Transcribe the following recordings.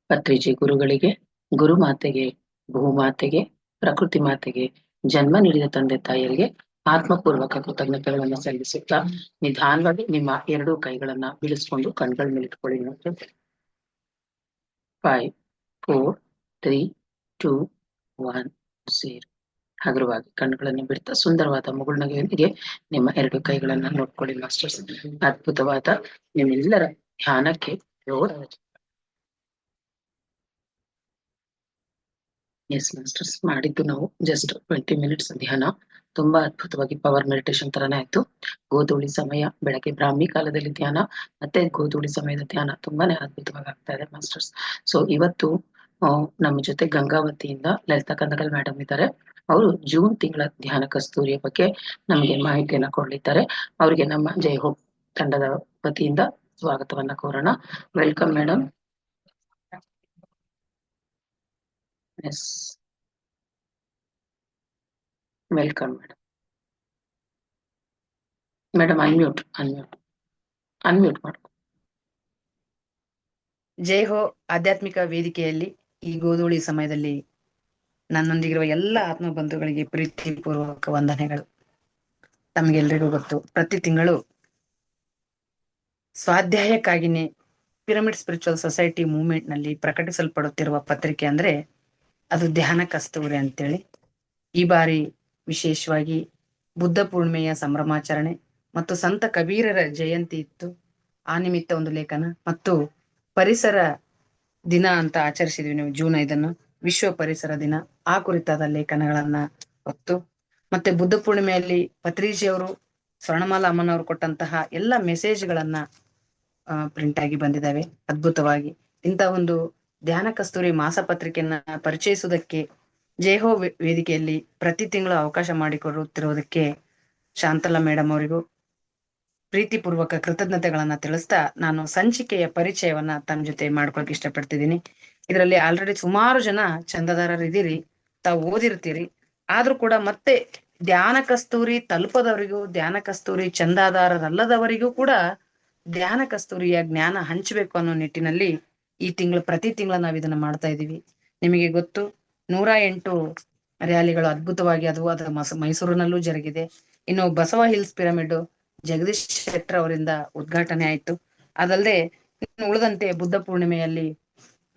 ಪತ್ರಿಜಿ ಗುರುಗಳಿಗೆ, ಗುರುಮಾತೆಗೆ, ಭೂಮಾತೆಗೆ, ಪ್ರಕೃತಿ ಮಾತೆಗೆ, ಜನ್ಮ ನೀಡಿದ ತಂದೆ ತಾಯಿಯರಿಗೆ ಆತ್ಮಪೂರ್ವಕ ಕೃತಜ್ಞತೆಗಳನ್ನು ಸಲ್ಲಿಸುತ್ತಾ ನಿಧಾನವಾಗಿ ನಿಮ್ಮ 2 ಕೈಗಳನ್ನ ಬೀಳಿಸ್ಕೊಂಡು ಕಣ್ಗಳ ಮೇಲೆ ಇಟ್ಕೊಳ್ಳಿ. 5, 4, 3, 2, 1, 0. ಹಗುರವಾಗಿ ಕಣ್ಣುಗಳನ್ನು ಬಿಡ್ತಾ ಸುಂದರವಾದ ಮುಗುಳ್ನಗೆಯೊಂದಿಗೆ ನಿಮ್ಮ 2 ಕೈಗಳನ್ನ ನೋಡ್ಕೊಳ್ಳಿ ಮಾಸ್ಟರ್ಸ್. ಅದ್ಭುತವಾದ ನಿಮ್ಮೆಲ್ಲರ ಧ್ಯಾನಕ್ಕೆ ಎಸ್ ಮಾಸ್ಟರ್ಸ್, ಮಾಡಿದ್ದು ನಾವು ಜಸ್ಟ್ 20 ಮಿನಿಟ್ಸ್ ಧ್ಯಾನ. ತುಂಬಾ ಅದ್ಭುತವಾಗಿ ಪವರ್ ಮೆಡಿಟೇಷನ್ ತರಾನೇ ಆಯ್ತು. ಗೋಧೂಳಿ ಸಮಯ, ಬೆಳಗ್ಗೆ ಬ್ರಾಹ್ಮಿ ಕಾಲದಲ್ಲಿ ಧ್ಯಾನ ಮತ್ತೆ ಗೋಧೂಳಿ ಸಮಯದ ಧ್ಯಾನ ತುಂಬಾನೇ ಅದ್ಭುತವಾಗಿ ಆಗ್ತಾ ಇದೆ ಮಾಸ್ಟರ್ಸ್. ಸೊ ಇವತ್ತು ನಮ್ಮ ಜೊತೆ ಗಂಗಾವತಿಯಿಂದ ಲಲಿತಾ ಕಂದಕಲ್ ಮೇಡಮ್ ಇದ್ದಾರೆ. ಅವರು ಜೂನ್ ತಿಂಗಳ ಧ್ಯಾನ ಕಸ್ತೂರಿಯ ಬಗ್ಗೆ ನಮಗೆ ಮಾಹಿತಿಯನ್ನ ಕೊಡ್ಲಿದ್ದಾರೆ. ಅವರಿಗೆ ನಮ್ಮ ಜೈ ಹೋಪ್ ತಂಡದ ವತಿಯಿಂದ ಸ್ವಾಗತವನ್ನ ಕೋರೋಣ. Welcome madam. Yes, welcome madam. Madam unmute ಮಾಡ್ಕೊ. ಜೈ ಹೋ ಆಧ್ಯಾತ್ಮಿಕ ವೇದಿಕೆಯಲ್ಲಿ ಈ ಗೋಧೂಳಿ ಸಮಯದಲ್ಲಿ ನನ್ನೊಂದಿಗಿರುವ ಎಲ್ಲ ಆತ್ಮ ಬಂಧುಗಳಿಗೆ ಪ್ರೀತಿಪೂರ್ವಕ ವಂದನೆಗಳು. ತಮಗೆಲ್ಲರಿಗೂ ಗೊತ್ತು, ಪ್ರತಿ ತಿಂಗಳು ಸ್ವಾಧ್ಯಾಯಕ್ಕಾಗಿನೇ ಪಿರಮಿಡ್ ಸ್ಪಿರಿಚುವಲ್ ಸೊಸೈಟಿ ಮೂವ್ಮೆಂಟ್ ನಲ್ಲಿ ಪ್ರಕಟಿಸಲ್ಪಡುತ್ತಿರುವ ಪತ್ರಿಕೆ ಅಂದ್ರೆ ಅದು ಧ್ಯಾನ ಕಸ್ತೂರಿ ಅಂತೇಳಿ. ಈ ಬಾರಿ ವಿಶೇಷವಾಗಿ ಬುದ್ಧ ಪೂರ್ಣಿಮೆಯ ಸಂಭ್ರಮಾಚರಣೆ ಮತ್ತು ಸಂತ ಕಬೀರರ ಜಯಂತಿ ಇತ್ತು. ಆ ನಿಮಿತ್ತ ಒಂದು ಲೇಖನ ಮತ್ತು ಪರಿಸರ ದಿನ ಅಂತ ಆಚರಿಸಿದ್ವಿ ನೀವು ಜೂನ್ 5 ವಿಶ್ವ ಪರಿಸರ ದಿನ. ಆ ಕುರಿತಾದ ಲೇಖನಗಳನ್ನ ಹೊತ್ತು ಮತ್ತೆ ಬುದ್ಧ ಪೂರ್ಣಿಮೆಯಲ್ಲಿ ಪತ್ರಿಜಿ ಅವರು, ಸ್ವರ್ಣಮಾಲಾ ಅಮ್ಮನವರು ಕೊಟ್ಟಂತಹ ಎಲ್ಲ ಮೆಸೇಜ್ಗಳನ್ನ ಪ್ರಿಂಟ್ ಆಗಿ ಬಂದಿದ್ದಾವೆ ಅದ್ಭುತವಾಗಿ. ಇಂಥ ಒಂದು ಧ್ಯಾನ ಕಸ್ತೂರಿ ಮಾಸ ಪತ್ರಿಕೆಯನ್ನ ಪರಿಚಯಿಸುವುದಕ್ಕೆ ಜೈಹೋ ವೇದಿಕೆಯಲ್ಲಿ ಪ್ರತಿ ತಿಂಗಳು ಅವಕಾಶ ಮಾಡಿಕೊಡುತ್ತಿರುವುದಕ್ಕೆ ಶಾಂತಲಾ ಮೇಡಮ್ ಅವರಿಗೂ ಪ್ರೀತಿಪೂರ್ವಕ ಕೃತಜ್ಞತೆಗಳನ್ನ ತಿಳಿಸ್ತಾ ನಾನು ಸಂಚಿಕೆಯ ಪರಿಚಯವನ್ನ ತಮ್ಮ ಜೊತೆ ಮಾಡ್ಕೊಳಕ್ ಇಷ್ಟಪಡ್ತಿದ್ದೀನಿ. ಇದರಲ್ಲಿ ಆಲ್ರೆಡಿ ಸುಮಾರು ಜನ ಚಂದಾದಾರರಿದ್ದೀರಿ, ತಾವು ಓದಿರ್ತೀರಿ. ಆದ್ರೂ ಕೂಡ ಮತ್ತೆ ಧ್ಯಾನ ಕಸ್ತೂರಿ ತಲುಪದವರಿಗೂ, ಧ್ಯಾನ ಕಸ್ತೂರಿ ಚಂದಾದಾರರಲ್ಲದವರಿಗೂ ಕೂಡ ಧ್ಯಾನ ಕಸ್ತೂರಿಯ ಜ್ಞಾನ ಹಂಚಬೇಕು ಅನ್ನೋ ನಿಟ್ಟಿನಲ್ಲಿ ಈ ಪ್ರತಿ ತಿಂಗಳ ನಾವ್ ಇದನ್ನ ಮಾಡ್ತಾ ಇದೀವಿ. ನಿಮಗೆ ಗೊತ್ತು, 108 ರ್ಯಾಲಿಗಳು ಅದ್ಭುತವಾಗಿ ಅದು ಮೈಸೂರಿನಲ್ಲೂ ಜರುಗಿದೆ. ಇನ್ನು ಬಸವ ಹಿಲ್ಸ್ ಪಿರಮಿಡ್ ಜಗದೀಶ್ ಶೆಟ್ಟರ್ ಅವರಿಂದ ಉದ್ಘಾಟನೆ ಆಯ್ತು. ಅದಲ್ಲದೆ ಉಳಿದಂತೆ ಬುದ್ಧ ಪೂರ್ಣಿಮೆಯಲ್ಲಿ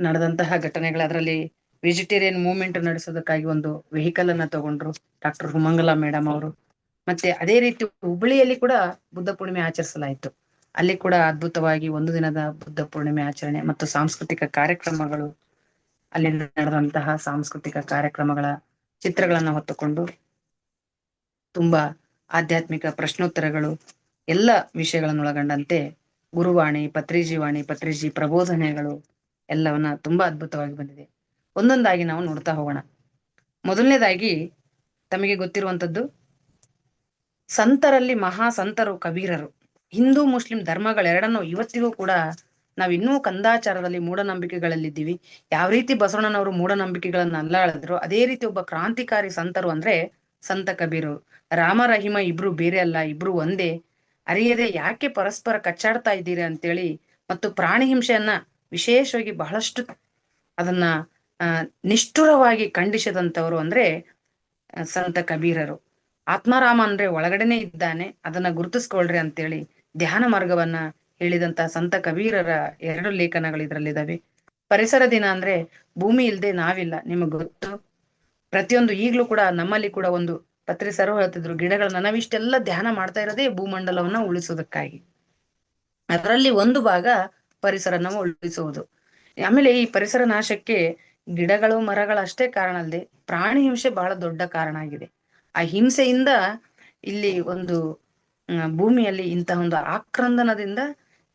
ನಡೆದಂತಹ ಘಟನೆಗಳು, ಅದರಲ್ಲಿ ವೆಜಿಟೇರಿಯನ್ ಮೂವ್ಮೆಂಟ್ ನಡೆಸೋದಕ್ಕಾಗಿ ಒಂದು ವೆಹಿಕಲ್ ಅನ್ನ ತಗೊಂಡ್ರು ಡಾಕ್ಟರ್ ಹುಮಂಗಲಾ ಮೇಡಮ್ ಅವರು. ಮತ್ತೆ ಅದೇ ರೀತಿ ಹುಬ್ಬಳ್ಳಿಯಲ್ಲಿ ಕೂಡ ಬುದ್ಧ ಪೂರ್ಣಿಮೆ ಆಚರಿಸಲಾಯಿತು. ಅಲ್ಲಿ ಕೂಡ ಅದ್ಭುತವಾಗಿ ಒಂದು ದಿನದ ಬುದ್ಧ ಪೂರ್ಣಿಮೆ ಆಚರಣೆ ಮತ್ತು ಸಾಂಸ್ಕೃತಿಕ ಕಾರ್ಯಕ್ರಮಗಳು, ಅಲ್ಲಿ ನಡೆದಂತಹ ಸಾಂಸ್ಕೃತಿಕ ಕಾರ್ಯಕ್ರಮಗಳ ಚಿತ್ರಗಳನ್ನ ಹೊತ್ತುಕೊಂಡು ತುಂಬಾ ಆಧ್ಯಾತ್ಮಿಕ ಪ್ರಶ್ನೋತ್ತರಗಳು, ಎಲ್ಲ ವಿಷಯಗಳನ್ನೊಳಗೊಂಡಂತೆ ಗುರುವಾಣಿ, ಪತ್ರಿಜಿ ಪ್ರಬೋಧನೆಗಳು ಎಲ್ಲವನ್ನ ತುಂಬಾ ಅದ್ಭುತವಾಗಿ ಬಂದಿದೆ. ಒಂದೊಂದಾಗಿ ನಾವು ನೋಡ್ತಾ ಹೋಗೋಣ. ಮೊದಲನೇದಾಗಿ ತಮಗೆ ಗೊತ್ತಿರುವಂತದ್ದು, ಸಂತರಲ್ಲಿ ಮಹಾ ಸಂತರು ಕಬೀರರು. ಹಿಂದೂ ಮುಸ್ಲಿಂ ಧರ್ಮಗಳೆರಡನ್ನು ಇವತ್ತಿಗೂ ಕೂಡ ನಾವಿನ್ನೂ ಕಂದಾಚಾರದಲ್ಲಿ ಮೂಢನಂಬಿಕೆಗಳಲ್ಲಿದ್ದೀವಿ. ಯಾವ ರೀತಿ ಬಸವಣ್ಣನವರು ಮೂಢನಂಬಿಕೆಗಳನ್ನ ಅಲ್ಲಾಳಿದ್ರು, ಅದೇ ರೀತಿ ಒಬ್ಬ ಕ್ರಾಂತಿಕಾರಿ ಸಂತರು ಅಂದ್ರೆ ಸಂತ ಕಬೀರರು. ರಾಮ ರಹಿಮ ಇಬ್ರು ಬೇರೆ ಅಲ್ಲ, ಇಬ್ರು ಒಂದೇ, ಅರಿಯದೆ ಯಾಕೆ ಪರಸ್ಪರ ಕಚ್ಚಾಡ್ತಾ ಇದ್ದೀರಿ ಅಂತೇಳಿ ಮತ್ತು ಪ್ರಾಣಿ ಹಿಂಸೆಯನ್ನ ವಿಶೇಷವಾಗಿ ಬಹಳಷ್ಟು ಅದನ್ನ ನಿಷ್ಠುರವಾಗಿ ಖಂಡಿಸಿದಂಥವ್ರು ಅಂದ್ರೆ ಸಂತ ಕಬೀರರು. ಆತ್ಮಾರಾಮ ಅಂದ್ರೆ ಒಳಗಡೆನೆ ಇದ್ದಾನೆ, ಅದನ್ನ ಗುರುತಿಸ್ಕೊಳ್ರಿ ಅಂತೇಳಿ ಧ್ಯಾನ ಮಾರ್ಗವನ್ನ ಹೇಳಿದಂತ ಸಂತ ಕಬೀರರ 2 ಲೇಖನಗಳು ಇದರಲ್ಲಿದ್ದಾವೆ. ಪರಿಸರ ದಿನ ಅಂದ್ರೆ ಭೂಮಿ ಇಲ್ದೆ ನಾವಿಲ್ಲ, ನಿಮಗ್ ಗೊತ್ತು. ಪ್ರತಿಯೊಂದು ಈಗ್ಲೂ ಕೂಡ ನಮ್ಮಲ್ಲಿ ಕೂಡ ಒಂದು ಪತ್ರಿಸರು ಹೇಳ್ತಿದ್ರು, ಗಿಡಗಳನ್ನ ನಾವಿಷ್ಟೆಲ್ಲ ಧ್ಯಾನ ಮಾಡ್ತಾ ಇರೋದೇ ಭೂಮಂಡಲವನ್ನ ಉಳಿಸೋದಕ್ಕಾಗಿ. ಅದರಲ್ಲಿ ಒಂದು ಭಾಗ ಪರಿಸರನ ಉಳಿಸುವುದು. ಆಮೇಲೆ ಈ ಪರಿಸರ ನಾಶಕ್ಕೆ ಗಿಡಗಳು ಮರಗಳು ಅಷ್ಟೇ ಕಾರಣ ಅಲ್ಲದೆ ಪ್ರಾಣಿ ಹಿಂಸೆ ಬಹಳ ದೊಡ್ಡ ಕಾರಣ ಆಗಿದೆ. ಆ ಹಿಂಸೆಯಿಂದ ಇಲ್ಲಿ ಒಂದು ಭೂಮಿಯಲ್ಲಿ ಇಂತಹ ಒಂದು ಆಕ್ರಂದನದಿಂದ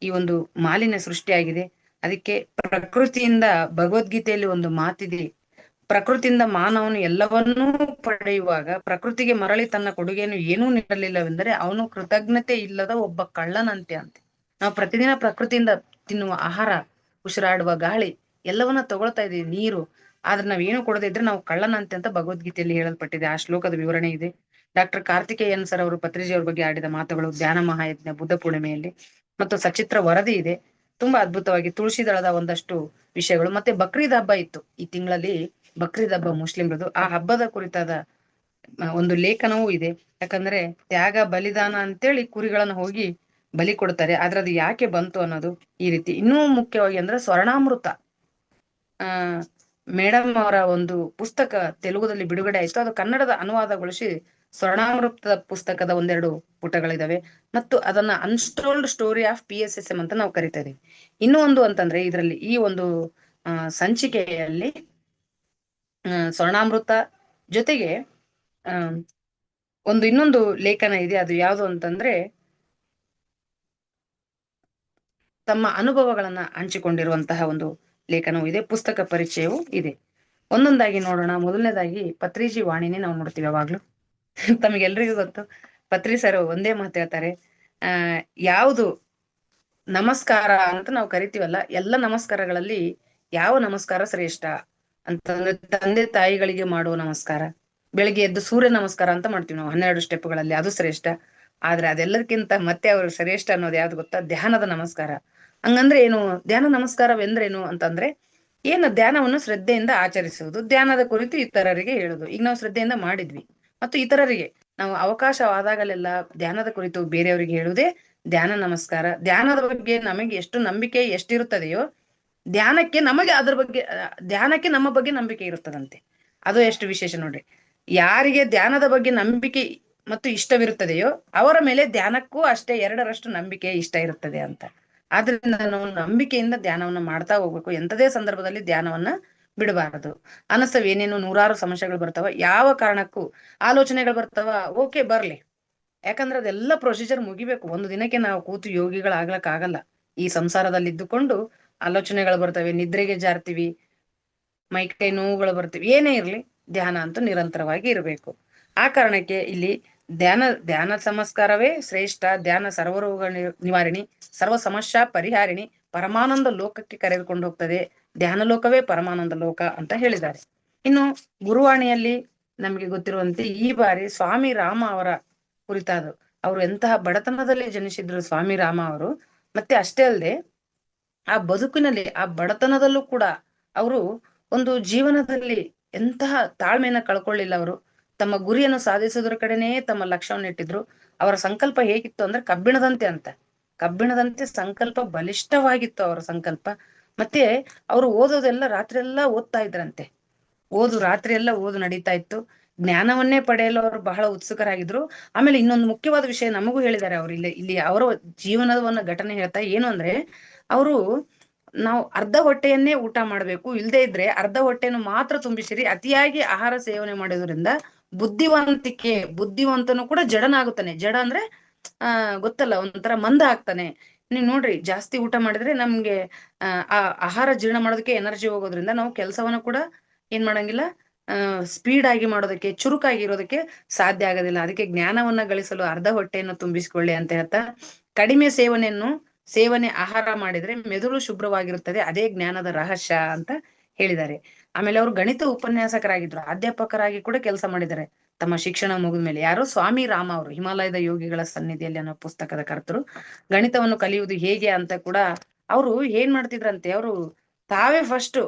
ಈ ಒಂದು ಮಾಲಿನ್ಯ ಸೃಷ್ಟಿಯಾಗಿದೆ. ಅದಕ್ಕೆ ಪ್ರಕೃತಿಯಿಂದ, ಭಗವದ್ಗೀತೆಯಲ್ಲಿ ಒಂದು ಮಾತಿದೆ, ಪ್ರಕೃತಿಯಿಂದ ಮಾನವನು ಎಲ್ಲವನ್ನೂ ಪಡೆಯುವಾಗ ಪ್ರಕೃತಿಗೆ ಮರಳಿ ತನ್ನ ಕೊಡುಗೆಯನ್ನು ಏನೂ ನೀಡಲಿಲ್ಲವೆಂದರೆ ಅವನು ಕೃತಜ್ಞತೆ ಇಲ್ಲದ ಒಬ್ಬ ಕಳ್ಳನಂತೆ ಅಂತೆ. ನಾವು ಪ್ರತಿದಿನ ಪ್ರಕೃತಿಯಿಂದ ತಿನ್ನುವ ಆಹಾರ, ಉಸಿರಾಡುವ ಗಾಳಿ ಎಲ್ಲವನ್ನ ತಗೊಳ್ತಾ ಇದೀವಿ, ನೀರು, ಆದ್ರೆ ನಾವೇನು ಕೊಡದೇ ಇದ್ರೆ ನಾವು ಕಳ್ಳನಂತೆ ಅಂತ ಭಗವದ್ಗೀತೆಯಲ್ಲಿ ಹೇಳಲ್ಪಟ್ಟಿದೆ. ಆ ಶ್ಲೋಕದ ವಿವರಣೆ ಇದೆ. ಡಾಕ್ಟರ್ ಕಾರ್ತಿಕೇಯನ್ ಸರ್ ಅವರು ಪತ್ರಿಜಿ ಅವ್ರ ಬಗ್ಗೆ ಆಡಿದ ಮಾತುಗಳು ಧ್ಯಾನ ಮಹಾಯಜ್ಞ ಬುದ್ಧ ಪೂರ್ಣಿಮೆಯಲ್ಲಿ, ಮತ್ತು ಸಚಿತ್ರ ವರದಿ ಇದೆ. ತುಂಬಾ ಅದ್ಭುತವಾಗಿ ತುಳಸಿ ದಳದ ಒಂದಷ್ಟು ವಿಷಯಗಳು. ಮತ್ತೆ ಬಕ್ರೀದ್ ಹಬ್ಬ ಇತ್ತು ಈ ತಿಂಗಳಲ್ಲಿ, ಬಕ್ರೀದ್ ಹಬ್ಬ ಮುಸ್ಲಿಮ್ರದು. ಆ ಹಬ್ಬದ ಕುರಿತಾದ ಒಂದು ಲೇಖನವೂ ಇದೆ. ಯಾಕಂದ್ರೆ ತ್ಯಾಗ ಬಲಿದಾನ ಅಂತೇಳಿ ಕುರಿಗಳನ್ನ ಹೋಗಿ ಬಲಿ ಕೊಡ್ತಾರೆ. ಆದ್ರೆ ಅದು ಯಾಕೆ ಬಂತು ಅನ್ನೋದು ಈ ರೀತಿ. ಇನ್ನೂ ಮುಖ್ಯವಾಗಿ ಅಂದ್ರೆ ಸ್ವರ್ಣಾಮೃತ ಆ ಮೇಡಮ್ ಅವರ ಒಂದು ಪುಸ್ತಕ ತೆಲುಗುದಲ್ಲಿ ಬಿಡುಗಡೆ ಆಯ್ತು. ಅದು ಕನ್ನಡದ ಅನುವಾದಗೊಳಿಸಿ ಸ್ವರ್ಣಾಮೃತ ಪುಸ್ತಕದ ಒಂದೆರಡು ಪುಟಗಳಿದಾವೆ. ಮತ್ತು ಅದನ್ನ ಅನ್ಸ್ಟೋಲ್ಡ್ ಸ್ಟೋರಿ ಆಫ್ PSSM ಅಂತ ನಾವು ಕರಿತಾ ಇದೀವಿ. ಇನ್ನೂ ಒಂದು ಅಂತಂದ್ರೆ ಇದರಲ್ಲಿ ಈ ಒಂದು ಸಂಚಿಕೆಯಲ್ಲಿ ಸ್ವರ್ಣಾಮೃತ ಜೊತೆಗೆ ಆ ಇನ್ನೊಂದು ಲೇಖನ ಇದೆ. ಅದು ಯಾವುದು ಅಂತಂದ್ರೆ ತಮ್ಮ ಅನುಭವಗಳನ್ನ ಹಂಚಿಕೊಂಡಿರುವಂತಹ ಒಂದು ಲೇಖನವೂ ಇದೆ, ಪುಸ್ತಕ ಪರಿಚಯವೂ ಇದೆ. ಒಂದೊಂದಾಗಿ ನೋಡೋಣ. ಮೊದಲನೇದಾಗಿ ಪತ್ರಿಜಿ ವಾಣಿನೇ ನಾವು ನೋಡ್ತೀವಿ ಯಾವಾಗ್ಲೂ. ತಮಗೆಲ್ರಿಗೂ ಗೊತ್ತು, ಪತ್ರಿ ಸರ್ ಒಂದೇ ಮಾತು ಹೇಳ್ತಾರೆ, ಯಾವುದು ನಮಸ್ಕಾರ ಅಂತ ನಾವು ಕರಿತೀವಲ್ಲ, ಎಲ್ಲ ನಮಸ್ಕಾರಗಳಲ್ಲಿ ಯಾವ ನಮಸ್ಕಾರ ಶ್ರೇಷ್ಠ ಅಂತಂದ್ರೆ ತಂದೆ ತಾಯಿಗಳಿಗೆ ಮಾಡುವ ನಮಸ್ಕಾರ. ಬೆಳಿಗ್ಗೆ ಎದ್ದು ಸೂರ್ಯ ನಮಸ್ಕಾರ ಅಂತ ಮಾಡ್ತೀವಿ ನಾವು 12 ಸ್ಟೆಪ್ಗಳಲ್ಲಿ, ಅದು ಶ್ರೇಷ್ಠ. ಆದ್ರೆ ಅದೆಲ್ಲದಕ್ಕಿಂತ ಮತ್ತೆ ಅವರು ಶ್ರೇಷ್ಠ ಅನ್ನೋದು ಯಾವ್ದು ಗೊತ್ತಾ? ಧ್ಯಾನದ ನಮಸ್ಕಾರ. ಹಂಗಂದ್ರೆ ಏನು? ಧ್ಯಾನ ನಮಸ್ಕಾರವೆಂದ್ರೇನು ಅಂತಂದ್ರೆ ಏನು? ಧ್ಯಾನವನ್ನು ಶ್ರದ್ಧೆಯಿಂದ ಆಚರಿಸುವುದು, ಧ್ಯಾನದ ಕುರಿತು ಇತರರಿಗೆ ಹೇಳುದು. ಈಗ ನಾವು ಶ್ರದ್ಧೆಯಿಂದ ಮಾಡಿದ್ವಿ ಮತ್ತು ಇತರರಿಗೆ ನಾವು ಅವಕಾಶವಾದಾಗಲೆಲ್ಲ ಧ್ಯಾನದ ಕುರಿತು ಬೇರೆಯವರಿಗೆ ಹೇಳುವುದೇ ಧ್ಯಾನ ನಮಸ್ಕಾರ. ಧ್ಯಾನದ ಬಗ್ಗೆ ನಮಗೆ ಎಷ್ಟು ನಂಬಿಕೆ ಎಷ್ಟಿರುತ್ತದೆಯೋ ಧ್ಯಾನಕ್ಕೆ ನಮಗೆ ಅದ್ರ ಬಗ್ಗೆ ಧ್ಯಾನಕ್ಕೆ ನಮ್ಮ ಬಗ್ಗೆ ನಂಬಿಕೆ ಇರುತ್ತದಂತೆ. ಅದು ಎಷ್ಟು ವಿಶೇಷ ನೋಡ್ರಿ. ಯಾರಿಗೆ ಧ್ಯಾನದ ಬಗ್ಗೆ ನಂಬಿಕೆ ಮತ್ತು ಇಷ್ಟವಿರುತ್ತದೆಯೋ ಅವರ ಮೇಲೆ ಧ್ಯಾನಕ್ಕೂ ಅಷ್ಟೇ 2ರಷ್ಟು ನಂಬಿಕೆ ಇಷ್ಟ ಇರುತ್ತದೆ ಅಂತ. ಆದ್ರಿಂದ ನಾವು ನಂಬಿಕೆಯಿಂದ ಧ್ಯಾನವನ್ನ ಮಾಡ್ತಾ ಹೋಗ್ಬೇಕು. ಎಂತದೇ ಸಂದರ್ಭದಲ್ಲಿ ಧ್ಯಾನವನ್ನ ಬಿಡಬಾರದು. ಅನಸವೇನೇನು 100 ಸಮಸ್ಯೆಗಳು ಬರ್ತಾವ, ಯಾವ ಕಾರಣಕ್ಕೂ ಆಲೋಚನೆಗಳು ಬರ್ತಾವ, ಓಕೆ ಬರ್ಲಿ. ಯಾಕಂದ್ರೆ ಅದೆಲ್ಲ ಪ್ರೊಸೀಜರ್ ಮುಗಿಬೇಕು. ಒಂದು ದಿನಕ್ಕೆ ನಾವು ಕೂತು ಯೋಗಿಗಳಾಗ್ಲಕ್ ಆಗಲ್ಲ. ಈ ಸಂಸಾರದಲ್ಲಿ ಇದ್ದುಕೊಂಡು ಆಲೋಚನೆಗಳು ಬರ್ತವೆ, ನಿದ್ರೆಗೆ ಜಾರ್ತೀವಿ, ಮೈಕೈ ನೋವುಗಳು ಬರ್ತೀವಿ. ಏನೇ ಇರ್ಲಿ ಧ್ಯಾನ ಅಂತೂ ನಿರಂತರವಾಗಿ ಇರಬೇಕು. ಆ ಕಾರಣಕ್ಕೆ ಇಲ್ಲಿ ಧ್ಯಾನ ನಮಸ್ಕಾರವೇ ಶ್ರೇಷ್ಠ. ಧ್ಯಾನ ಸರ್ವರೋಗ ನಿವಾರಣಿ, ಸರ್ವ ಸಮಸ್ಯಾ ಪರಿಹಾರಿಣಿ, ಪರಮಾನಂದ ಲೋಕಕ್ಕೆ ಕರೆದುಕೊಂಡು ಹೋಗ್ತದೆ. ಧ್ಯಾನ ಲೋಕವೇ ಪರಮಾನಂದ ಲೋಕ ಅಂತ ಹೇಳಿದ್ದಾರೆ. ಇನ್ನು ಗುರುವಾಣಿಯಲ್ಲಿ ನಮಗೆ ಗೊತ್ತಿರುವಂತೆ ಈ ಬಾರಿ ಸ್ವಾಮಿ ರಾಮ ಅವರ ಕುರಿತಾದ, ಅವರು ಎಂತಹ ಬಡತನದಲ್ಲಿ ಜನಿಸಿದ್ರು ಸ್ವಾಮಿ ರಾಮ ಅವರು. ಮತ್ತೆ ಅಷ್ಟೇ ಅಲ್ಲದೆ ಆ ಬದುಕಿನಲ್ಲಿ ಆ ಬಡತನದಲ್ಲೂ ಕೂಡ ಅವರು ಒಂದು ಜೀವನದಲ್ಲಿ ಎಂತಹ ತಾಳ್ಮೆಯನ್ನ ಕಳ್ಕೊಳ್ಳಿಲ್ಲ. ಅವರು ತಮ್ಮ ಗುರಿಯನ್ನು ಸಾಧಿಸೋದ್ರ ಕಡೆನೇ ತಮ್ಮ ಲಕ್ಷ್ಯವನ್ನು ಇಟ್ಟಿದ್ರು. ಅವರ ಸಂಕಲ್ಪ ಹೇಗಿತ್ತು ಅಂದ್ರೆ ಕಬ್ಬಿಣದಂತೆ ಸಂಕಲ್ಪ ಬಲಿಷ್ಠವಾಗಿತ್ತು ಅವರ ಸಂಕಲ್ಪ. ಮತ್ತೆ ಅವರು ಓದೋದೆಲ್ಲ ರಾತ್ರಿ ಎಲ್ಲ ಓದ್ತಾ ಇದ್ರಂತೆ. ರಾತ್ರಿ ಎಲ್ಲ ಓದು ನಡೀತಾ ಇತ್ತು. ಜ್ಞಾನವನ್ನೇ ಪಡೆಯಲು ಅವರು ಬಹಳ ಉತ್ಸುಕರಾಗಿದ್ರು. ಆಮೇಲೆ ಇನ್ನೊಂದು ಮುಖ್ಯವಾದ ವಿಷಯ ನಮಗೂ ಹೇಳಿದ್ದಾರೆ ಅವರು. ಇಲ್ಲಿ ಅವರ ಜೀವನವನ್ನ ಘಟನೆ ಹೇಳ್ತಾ ಏನು ಅಂದ್ರೆ, ಅವರು ನಾವು ಅರ್ಧ ಹೊಟ್ಟೆಯನ್ನೇ ಊಟ ಮಾಡ್ಬೇಕು, ಇಲ್ದೇ ಇದ್ರೆ ಅರ್ಧ ಹೊಟ್ಟೆಯನ್ನು ಮಾತ್ರ ತುಂಬಿಸಿರಿ. ಅತಿಯಾಗಿ ಆಹಾರ ಸೇವನೆ ಮಾಡೋದ್ರಿಂದ ಬುದ್ಧಿವಂತನು ಕೂಡ ಜಡನಾಗುತ್ತಾನೆ. ಜಡ ಅಂದ್ರೆ ಗೊತ್ತಲ್ಲ, ಒಂಥರ ಮಂದ ಆಗ್ತಾನೆ. ನೀವ್ ನೋಡ್ರಿ, ಜಾಸ್ತಿ ಊಟ ಮಾಡಿದ್ರೆ ನಮ್ಗೆ ಆ ಆಹಾರ ಜೀರ್ಣ ಮಾಡೋದಕ್ಕೆ ಎನರ್ಜಿ ಹೋಗೋದ್ರಿಂದ ನಾವು ಕೆಲಸವನ್ನ ಕೂಡ ಏನ್ ಮಾಡಂಗಿಲ್ಲ, ಸ್ಪೀಡ್ ಆಗಿ ಮಾಡೋದಕ್ಕೆ, ಚುರುಕಾಗಿ ಇರೋದಕ್ಕೆ ಸಾಧ್ಯ ಆಗೋದಿಲ್ಲ. ಅದಕ್ಕೆ ಜ್ಞಾನವನ್ನ ಗಳಿಸಲು ಅರ್ಧ ಹೊಟ್ಟೆಯನ್ನು ತುಂಬಿಸಿಕೊಳ್ಳಿ ಅಂತ ಹೇಳ್ತಾ, ಕಡಿಮೆ ಸೇವನೆ ಆಹಾರ ಮಾಡಿದ್ರೆ ಮೆದುಳು ಶುಭ್ರವಾಗಿರುತ್ತದೆ, ಅದೇ ಜ್ಞಾನದ ರಹಸ್ಯ ಅಂತ ಹೇಳಿದ್ದಾರೆ. ಆಮೇಲೆ ಅವರು ಗಣಿತ ಉಪನ್ಯಾಸಕರಾಗಿದ್ರು, ಅಧ್ಯಾಪಕರಾಗಿ ಕೂಡ ಕೆಲಸ ಮಾಡಿದ್ದಾರೆ ತಮ್ಮ ಶಿಕ್ಷಣ ಮುಗಿದ ಮೇಲೆ. ಯಾರು? ಸ್ವಾಮಿ ರಾಮ ಅವರು, ಹಿಮಾಲಯದ ಯೋಗಿಗಳ ಸನ್ನಿಧಿಯಲ್ಲಿ ಅನ್ನೋ ಪುಸ್ತಕದ ಕರ್ತರು. ಗಣಿತವನ್ನು ಕಲಿಯುವುದು ಹೇಗೆ ಅಂತ ಕೂಡ ಅವರು ಏನ್ ಮಾಡ್ತಿದ್ರಂತೆ, ಅವರು ತಾವೇ ಫಸ್ಟ್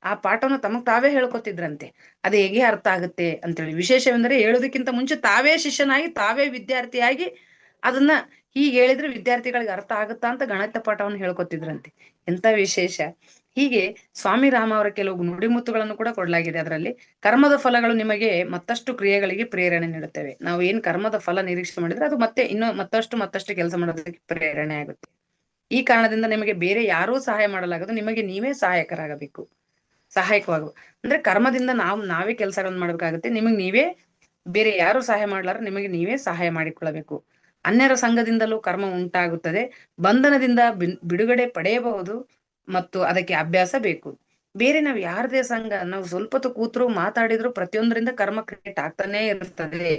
ಆ ಪಾಠವನ್ನು ತಮಗ್ ತಾವೇ ಹೇಳ್ಕೊತಿದ್ರಂತೆ. ಅದು ಹೇಗೆ ಅರ್ಥ ಆಗುತ್ತೆ ಅಂತೇಳಿ. ವಿಶೇಷವೆಂದರೆ ಹೇಳೋದಕ್ಕಿಂತ ಮುಂಚೆ ತಾವೇ ಶಿಷ್ಯನಾಗಿ, ತಾವೇ ವಿದ್ಯಾರ್ಥಿಯಾಗಿ ಅದನ್ನ ಹೀಗೆ ಹೇಳಿದ್ರೆ ವಿದ್ಯಾರ್ಥಿಗಳಿಗೆ ಅರ್ಥ ಆಗುತ್ತಾ ಅಂತ ಗಣಿತ ಪಾಠವನ್ನು ಹೇಳ್ಕೊತಿದ್ರಂತೆ. ಎಂತ ವಿಶೇಷ! ಹೀಗೆ ಸ್ವಾಮಿ ರಾಮ ಅವರ ಕೆಲವು ನುಡಿಮುತ್ತುಗಳನ್ನು ಕೂಡ ಕೊಡಲಾಗಿದೆ. ಅದರಲ್ಲಿ ಕರ್ಮದ ಫಲಗಳು ನಿಮಗೆ ಮತ್ತಷ್ಟು ಕ್ರಿಯೆಗಳಿಗೆ ಪ್ರೇರಣೆ ನೀಡುತ್ತವೆ. ನಾವು ಏನ್ ಕರ್ಮದ ಫಲ ನಿರೀಕ್ಷೆ ಮಾಡಿದ್ರೆ ಅದು ಮತ್ತೆ ಇನ್ನೂ ಮತ್ತಷ್ಟು ಕೆಲಸ ಮಾಡೋದಕ್ಕೆ ಪ್ರೇರಣೆ ಆಗುತ್ತೆ. ಈ ಕಾರಣದಿಂದ ನಿಮಗೆ ಬೇರೆ ಯಾರೂ ಸಹಾಯ ಮಾಡಲಾಗದು, ನಿಮಗೆ ನೀವೇ ಸಹಾಯಕವಾಗುವ ಅಂದ್ರೆ ಕರ್ಮದಿಂದ ನಾವೇ ಕೆಲಸಗಳನ್ನು ಮಾಡ್ಬೇಕಾಗುತ್ತೆ. ನಿಮಗೆ ನೀವೇ, ಬೇರೆ ಯಾರು ಸಹಾಯ ಮಾಡ್ಲಾರ, ನಿಮಗೆ ನೀವೇ ಸಹಾಯ ಮಾಡಿಕೊಳ್ಳಬೇಕು. ಅನ್ಯರ ಸಂಘದಿಂದಲೂ ಕರ್ಮ ಉಂಟಾಗುತ್ತದೆ. ಬಂಧನದಿಂದ ಬಿಡುಗಡೆ ಪಡೆಯಬಹುದು ಮತ್ತು ಅದಕ್ಕೆ ಅಭ್ಯಾಸ ಬೇಕು. ಬೇರೆ ನಾವು ಯಾರದೇ ಸಂಘ, ನಾವು ಸ್ವಲ್ಪ ಹೊತ್ತು ಕೂತ್ರು ಮಾತಾಡಿದ್ರು ಪ್ರತಿಯೊಂದರಿಂದ ಕರ್ಮ ಕ್ರಿಯೇಟ್ ಆಗ್ತಾನೆ ಇರ್ತದೆ.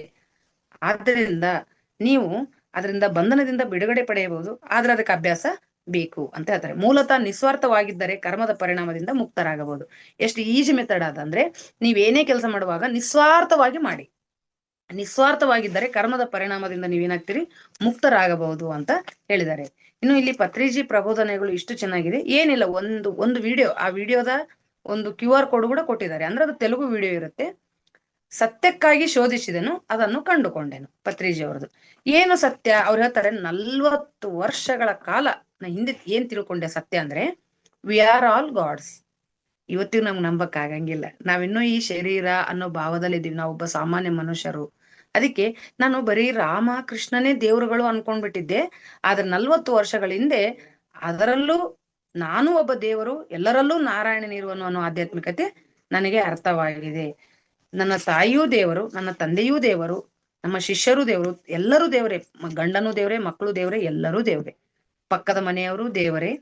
ಆದ್ದರಿಂದ ನೀವು ಅದರಿಂದ ಬಂಧನದಿಂದ ಬಿಡುಗಡೆ ಪಡೆಯಬಹುದು, ಆದ್ರೆ ಅದಕ್ಕೆ ಅಭ್ಯಾಸ ಬೇಕು ಅಂತ ಹೇಳ್ತಾರೆ. ಮೂಲತಃ ನಿಸ್ವಾರ್ಥವಾಗಿದ್ದರೆ ಕರ್ಮದ ಪರಿಣಾಮದಿಂದ ಮುಕ್ತರಾಗಬಹುದು. ಎಷ್ಟು ಈಜಿ ಮೆಥಡ್ ಅದಂದ್ರೆ, ನೀವೇನೇ ಕೆಲಸ ಮಾಡುವಾಗ ನಿಸ್ವಾರ್ಥವಾಗಿ ಮಾಡಿ. ನಿಸ್ವಾರ್ಥವಾಗಿದ್ದರೆ ಕರ್ಮದ ಪರಿಣಾಮದಿಂದ ನೀವೇನಾಗ್ತೀರಿ? ಮುಕ್ತರಾಗಬಹುದು ಅಂತ ಹೇಳಿದ್ದಾರೆ. ಇನ್ನು ಇಲ್ಲಿ ಪತ್ರಿಜಿ ಪ್ರಬೋಧನೆಗಳು ಇಷ್ಟು ಚೆನ್ನಾಗಿದೆ. ಏನಿಲ್ಲ, ಒಂದು ವಿಡಿಯೋ, ಆ ವಿಡಿಯೋದ ಒಂದು QR ಕೋಡ್ ಕೂಡ ಕೊಟ್ಟಿದ್ದಾರೆ. ಅಂದ್ರೆ ಅದು ತೆಲುಗು ವಿಡಿಯೋ ಇರುತ್ತೆ. ಸತ್ಯಕ್ಕಾಗಿ ಶೋಧಿಸಿದೆನು, ಅದನ್ನು ಕಂಡುಕೊಂಡೆನು. ಪತ್ರಿಜಿ ಅವರದು ಏನು ಸತ್ಯ? ಅವ್ರು ಹೇಳ್ತಾರೆ, 40 ವರ್ಷಗಳ ಕಾಲ ನಾ ಹಿಂದೆ ಏನ್ ತಿಳ್ಕೊಂಡೆ ಸತ್ಯ ಅಂದ್ರೆ, ವಿ ಆರ್ ಆಲ್ ಗಾಡ್ಸ್. ಇವತ್ತಿಗೂ ನಮ್ಗೆ ನಂಬಕ್ ಆಗಂಗಿಲ್ಲ. ನಾವಿನ್ನೂ ಈ ಶರೀರ ಅನ್ನೋ ಭಾವದಲ್ಲಿ ಇದೀವಿ. ನಾವೊಬ್ಬ ಸಾಮಾನ್ಯ ಮನುಷ್ಯರು. ಅದಕ್ಕೆ ನಾನು ಬರೀ ರಾಮ ಕೃಷ್ಣನೇ ದೇವರುಗಳು ಅನ್ಕೊಂಡ್ಬಿಟ್ಟಿದ್ದೆ. ಆದ್ರೆ 40 ವರ್ಷಗಳ ಹಿಂದೆ ಅದರಲ್ಲೂ ನಾನು ಒಬ್ಬ ದೇವರು, ಎಲ್ಲರಲ್ಲೂ ನಾರಾಯಣನಿರುವನು ಅನ್ನೋ ಆಧ್ಯಾತ್ಮಿಕತೆ ನನಗೆ ಅರ್ಥವಾಗಿದೆ. ನನ್ನ ತಾಯಿಯೂ ದೇವರು, ನನ್ನ ತಂದೆಯೂ ದೇವರು, ನಮ್ಮ ಶಿಷ್ಯರು ದೇವರು, ಎಲ್ಲರೂ ದೇವರೇ. ಗಂಡನೂ ದೇವರೇ, ಮಕ್ಕಳು ದೇವರೇ, ಎಲ್ಲರೂ ದೇವರೇ. ಪಕ್ಕದ ಮನೆಯವರು ದೇವರೇ.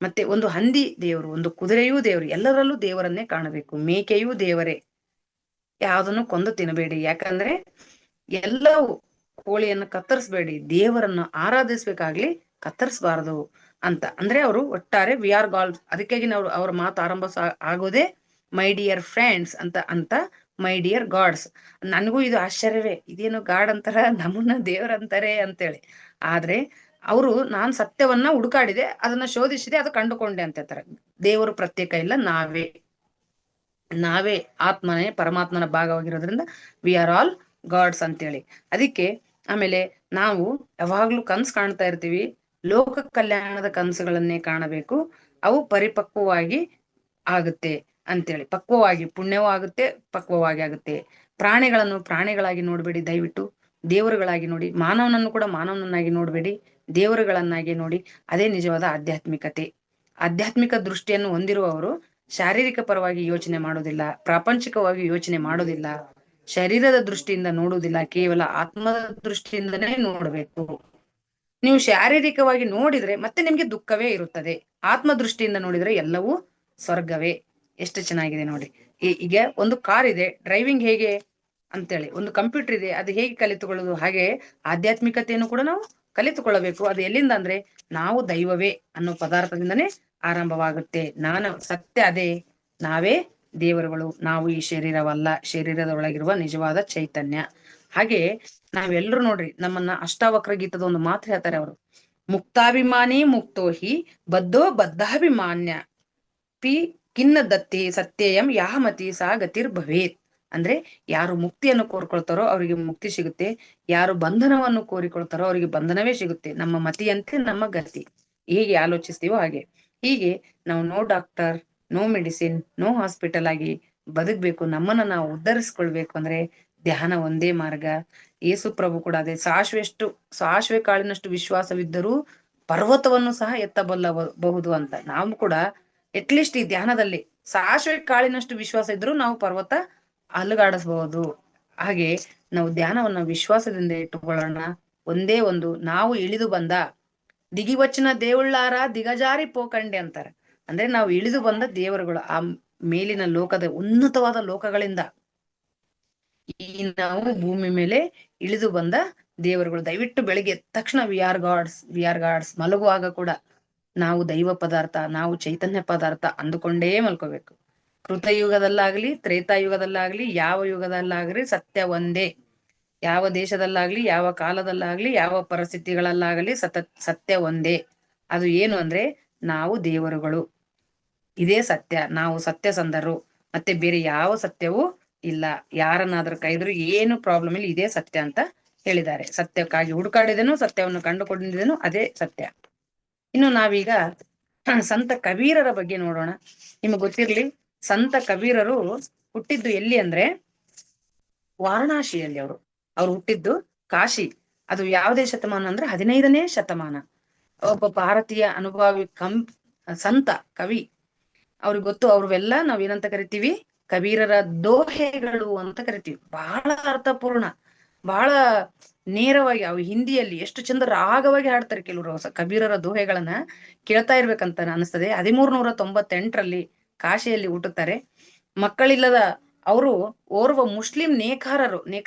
ಮತ್ತೆ ಒಂದು ಹಂದಿ ದೇವರು, ಒಂದು ಕುದುರೆಯೂ ದೇವರು. ಎಲ್ಲರಲ್ಲೂ ದೇವರನ್ನೇ ಕಾಣಬೇಕು. ಮೇಕೆಯೂ ದೇವರೇ. ಯಾವುದನ್ನು ಕೊಂದು ತಿನ್ನಬೇಡಿ. ಯಾಕಂದ್ರೆ ಎಲ್ಲವೂ, ಕೋಳಿಯನ್ನು ಕತ್ತರಿಸಬೇಡಿ, ದೇವರನ್ನು ಆರಾಧಿಸ್ಬೇಕಾಗ್ಲಿ, ಕತ್ತರಿಸಬಾರದು ಅಂತ. ಅಂದ್ರೆ ಅವರು ಒಟ್ಟಾರೆ ವಿ ಆರ್ ಗಾಡ್ಸ್. ಅದಕ್ಕಾಗಿ ನಾವು ಅವ್ರ ಮಾತು ಆರಂಭ ಆಗೋದೇ ಮೈ ಡಿಯರ್ ಫ್ರೆಂಡ್ಸ್ ಅಂತ ಮೈ ಡಿಯರ್ ಗಾಡ್ಸ್. ನನಗೂ ಇದು ಆಶ್ಚರ್ಯವೇ, ಇದೇನು ಗಾಡ್ ಅಂತಾರ, ನಮ್ಮನ್ನ ದೇವರಂತಾರೆ ಅಂತೇಳಿ. ಆದ್ರೆ ಅವರು, ನಾನ್ ಸತ್ಯವನ್ನ ಹುಡುಕಾಡಿದೆ, ಅದನ್ನ ಶೋಧಿಸಿದೆ, ಅದು ಕಂಡುಕೊಂಡೆ ಅಂತ ಹೇಳ್ತಾರೆ. ದೇವರು ಪ್ರತ್ಯೇಕ ಇಲ್ಲ, ನಾವೇ ಆತ್ಮನೇ ಪರಮಾತ್ಮನ ಭಾಗವಾಗಿರೋದ್ರಿಂದ ವಿ ಆರ್ ಆಲ್ ಗಾಡ್ಸ್ ಅಂತೇಳಿ. ಅದಕ್ಕೆ ಆಮೇಲೆ ನಾವು ಯಾವಾಗ್ಲೂ ಕನ್ಸು ಕಾಣ್ತಾ ಇರ್ತೀವಿ. ಲೋಕ ಕಲ್ಯಾಣದ ಕನಸುಗಳನ್ನೇ ಕಾಣಬೇಕು, ಅವು ಪರಿಪಕ್ವವಾಗಿ ಆಗುತ್ತೆ ಅಂತೇಳಿ. ಪಕ್ವವಾಗಿ, ಪುಣ್ಯವೂ ಆಗುತ್ತೆ, ಪಕ್ವವಾಗಿ ಆಗುತ್ತೆ. ಪ್ರಾಣಿಗಳನ್ನು ಪ್ರಾಣಿಗಳಾಗಿ ನೋಡ್ಬೇಡಿ, ದಯವಿಟ್ಟು ದೇವರುಗಳಾಗಿ ನೋಡಿ. ಮಾನವನನ್ನು ಕೂಡ ಮಾನವನನ್ನಾಗಿ ನೋಡ್ಬೇಡಿ, ದೇವರುಗಳನ್ನಾಗಿ ನೋಡಿ. ಅದೇ ನಿಜವಾದ ಆಧ್ಯಾತ್ಮಿಕತೆ. ಆಧ್ಯಾತ್ಮಿಕ ದೃಷ್ಟಿಯನ್ನು ಹೊಂದಿರುವವರು ಶಾರೀರಿಕ ಪರವಾಗಿ ಯೋಚನೆ ಮಾಡೋದಿಲ್ಲ, ಪ್ರಾಪಂಚಿಕವಾಗಿ ಯೋಚನೆ ಮಾಡೋದಿಲ್ಲ, ಶರೀರದ ದೃಷ್ಟಿಯಿಂದ ನೋಡುವುದಿಲ್ಲ, ಕೇವಲ ಆತ್ಮದ ದೃಷ್ಟಿಯಿಂದನೇ ನೋಡಬೇಕು. ನೀವು ಶಾರೀರಿಕವಾಗಿ ನೋಡಿದ್ರೆ ಮತ್ತೆ ನಿಮ್ಗೆ ದುಃಖವೇ ಇರುತ್ತದೆ. ಆತ್ಮ ದೃಷ್ಟಿಯಿಂದ ನೋಡಿದ್ರೆ ಎಲ್ಲವೂ ಸ್ವರ್ಗವೇ. ಎಷ್ಟು ಚೆನ್ನಾಗಿದೆ ನೋಡಿ. ಈಗ ಒಂದು ಕಾರ್ ಇದೆ, ಡ್ರೈವಿಂಗ್ ಹೇಗೆ ಅಂತೇಳಿ, ಒಂದು ಕಂಪ್ಯೂಟರ್ ಇದೆ, ಅದು ಹೇಗೆ ಕಲಿತುಕೊಳ್ಳೋದು, ಹಾಗೆ ಆಧ್ಯಾತ್ಮಿಕತೆಯನ್ನು ಕೂಡ ನಾವು ಕಲಿತುಕೊಳ್ಳಬೇಕು. ಅದು ಎಲ್ಲಿಂದ ಅಂದ್ರೆ, ನಾವು ದೈವವೇ ಅನ್ನೋ ಪದಾರ್ಥದಿಂದನೇ ಆರಂಭವಾಗುತ್ತೆ. ಸತ್ಯ ಅದೇ, ನಾವೇ ದೇವರುಗಳು, ನಾವು ಈ ಶರೀರವಲ್ಲ, ಶರೀರದ ಒಳಗಿರುವ ನಿಜವಾದ ಚೈತನ್ಯ. ಹಾಗೆ ನಾವೆಲ್ಲರೂ ನೋಡ್ರಿ, ನಮ್ಮನ್ನ ಅಷ್ಟಾವಕ್ರ ಗೀತದ ಒಂದು ಮಾತು ಹೇಳ್ತಾರೆ ಅವರು, ಮುಕ್ತಾಭಿಮಾನಿ ಮುಕ್ತೋಹಿ ಬದ್ಧೋ ಬದ್ಧಾಭಿಮಾನ್ಯ ಪಿ ಕಿನ್ನ ದತ್ತಿ ಸತ್ಯಯಂ ಯಾಹಮತಿ ಸಾ ಗತಿರ್ ಭವೇತ್. ಅಂದ್ರೆ ಯಾರು ಮುಕ್ತಿಯನ್ನು ಕೋರ್ಕೊಳ್ತಾರೋ ಅವರಿಗೆ ಮುಕ್ತಿ ಸಿಗುತ್ತೆ, ಯಾರು ಬಂಧನವನ್ನು ಕೋರಿಕೊಳ್ತಾರೋ ಅವರಿಗೆ ಬಂಧನವೇ ಸಿಗುತ್ತೆ. ನಮ್ಮ ಮತಿಯಂತೆ ನಮ್ಮ ಗತಿ. ಹೇಗೆ ಆಲೋಚಿಸ್ತೀವೋ ಹಾಗೆ. ಹೀಗೆ ನಾವು no doctor, no medicine, no hospital ಆಗಿ ಬದುಕ್ಬೇಕು. ನಮ್ಮನ್ನ ನಾವು ಉದ್ಧರಿಸ್ಕೊಳ್ಬೇಕು ಅಂದ್ರೆ ಧ್ಯಾನ ಒಂದೇ ಮಾರ್ಗ. ಯೇಸು ಪ್ರಭು ಕೂಡ ಅದೇ, ಸಾಸಿವೆ ಕಾಳಿನಷ್ಟು ವಿಶ್ವಾಸವಿದ್ದರೂ ಪರ್ವತವನ್ನು ಸಹ ಎತ್ತಬಲ್ಲಬಹುದು ಅಂತ. ನಾವು ಕೂಡ ಅಟ್ಲೀಸ್ಟ್ ಈ ಧ್ಯಾನದಲ್ಲಿ ಸಾಸಿವೆ ಕಾಳಿನಷ್ಟು ವಿಶ್ವಾಸ ಇದ್ರೂ ನಾವು ಪರ್ವತ ಅಲುಗಾಡಿಸಬಹುದು. ಹಾಗೆ ನಾವು ಧ್ಯಾನವನ್ನ ವಿಶ್ವಾಸದಿಂದ ಇಟ್ಟುಕೊಳ್ಳೋಣ. ಒಂದೇ ಒಂದು, ನಾವು ಇಳಿದು ಬಂದ ದಿಗಿವಚನ ದೇವುಳ್ಳಾರ ದಿಗಜಾರಿ ಪೋಕಂಡೆ ಅಂತಾರೆ. ಅಂದ್ರೆ ನಾವು ಇಳಿದು ಬಂದ ದೇವರುಗಳು, ಆ ಮೇಲಿನ ಲೋಕದ ಉನ್ನತವಾದ ಲೋಕಗಳಿಂದ ಈ ನಾವು ಭೂಮಿ ಮೇಲೆ ಇಳಿದು ಬಂದ ದೇವರುಗಳು. ದಯವಿಟ್ಟು ಬೆಳಿಗ್ಗೆ ಎದ್ದ ತಕ್ಷಣ ವಿ ಆರ್ ಗಾಡ್ಸ್. ಮಲಗುವಾಗ ಕೂಡ ನಾವು ದೈವ ಪದಾರ್ಥ, ನಾವು ಚೈತನ್ಯ ಪದಾರ್ಥ ಅಂದುಕೊಂಡೇ ಮಲ್ಕೋಬೇಕು. ಕೃತಯುಗದಲ್ಲಾಗ್ಲಿ, ತ್ರೇತಾಯುಗದಲ್ಲಾಗ್ಲಿ, ಯಾವ ಯುಗದಲ್ಲಾಗ್ಲಿ ಸತ್ಯ ಒಂದೇ. ಯಾವ ದೇಶದಲ್ಲಾಗ್ಲಿ, ಯಾವ ಕಾಲದಲ್ಲಾಗ್ಲಿ, ಯಾವ ಪರಿಸ್ಥಿತಿಗಳಲ್ಲಾಗಲಿ ಸತ್ಯ ಒಂದೇ. ಅದು ಏನು ಅಂದ್ರೆ, ನಾವು ದೇವರುಗಳು, ಇದೇ ಸತ್ಯ. ನಾವು ಸತ್ಯಸಂಧರು, ಮತ್ತೆ ಬೇರೆ ಯಾವ ಸತ್ಯವೂ ಇಲ್ಲ. ಯಾರನ್ನಾದ್ರೂ ಕೈದ್ರು ಏನು ಪ್ರಾಬ್ಲಮ್ ಇಲ್ಲ, ಇದೇ ಸತ್ಯ ಅಂತ ಹೇಳಿದ್ದಾರೆ. ಸತ್ಯಕ್ಕಾಗಿ ಹುಡುಕಾಡಿದನು, ಸತ್ಯವನ್ನು ಕಂಡುಕೊಂಡಿದ್ದೇನು, ಅದೇ ಸತ್ಯ. ಇನ್ನು ನಾವೀಗ ಸಂತ ಕಬೀರರ ಬಗ್ಗೆ ನೋಡೋಣ. ನಿಮಗೆ ಗೊತ್ತಿರ್ಲಿ, ಸಂತ ಕಬೀರರು ಹುಟ್ಟಿದ್ದು ಎಲ್ಲಿ ಅಂದ್ರೆ ವಾರಣಾಸಿಯಲ್ಲಿ. ಅವ್ರು ಹುಟ್ಟಿದ್ದು ಕಾಶಿ. ಅದು ಯಾವುದೇ ಶತಮಾನ ಅಂದ್ರೆ 15ನೇ ಶತಮಾನ. ಒಬ್ಬ ಭಾರತೀಯ ಅನುಭವಿ ಸಂತ ಕವಿ. ಅವ್ರಿಗೆ ಗೊತ್ತು, ಅವ್ರವೆಲ್ಲ ನಾವೇನಂತ ಕರಿತೀವಿ, ಕಬೀರರ ದೋಹೆಗಳು ಅಂತ ಕರಿತೀವಿ. ಬಹಳ ಅರ್ಥಪೂರ್ಣ, ಬಹಳ ನೇರವಾಗಿ, ಅವು ಹಿಂದಿಯಲ್ಲಿ ಎಷ್ಟು ಚಂದ ರಾಗವಾಗಿ ಹಾಡ್ತಾರೆ. ಕೆಲವರು ಕಬೀರರ ದೋಹೆಗಳನ್ನ ಕೇಳ್ತಾ ಇರ್ಬೇಕಂತ ಅನಿಸ್ತದೆ. 1398ರಲ್ಲಿ ಕಾಶಿಯಲ್ಲಿ ಹುಟ್ಟುತ್ತಾರೆ. ಮಕ್ಕಳಿಲ್ಲದ ಅವರು ಓರ್ವ ಮುಸ್ಲಿಂ ನೇಕಾರರು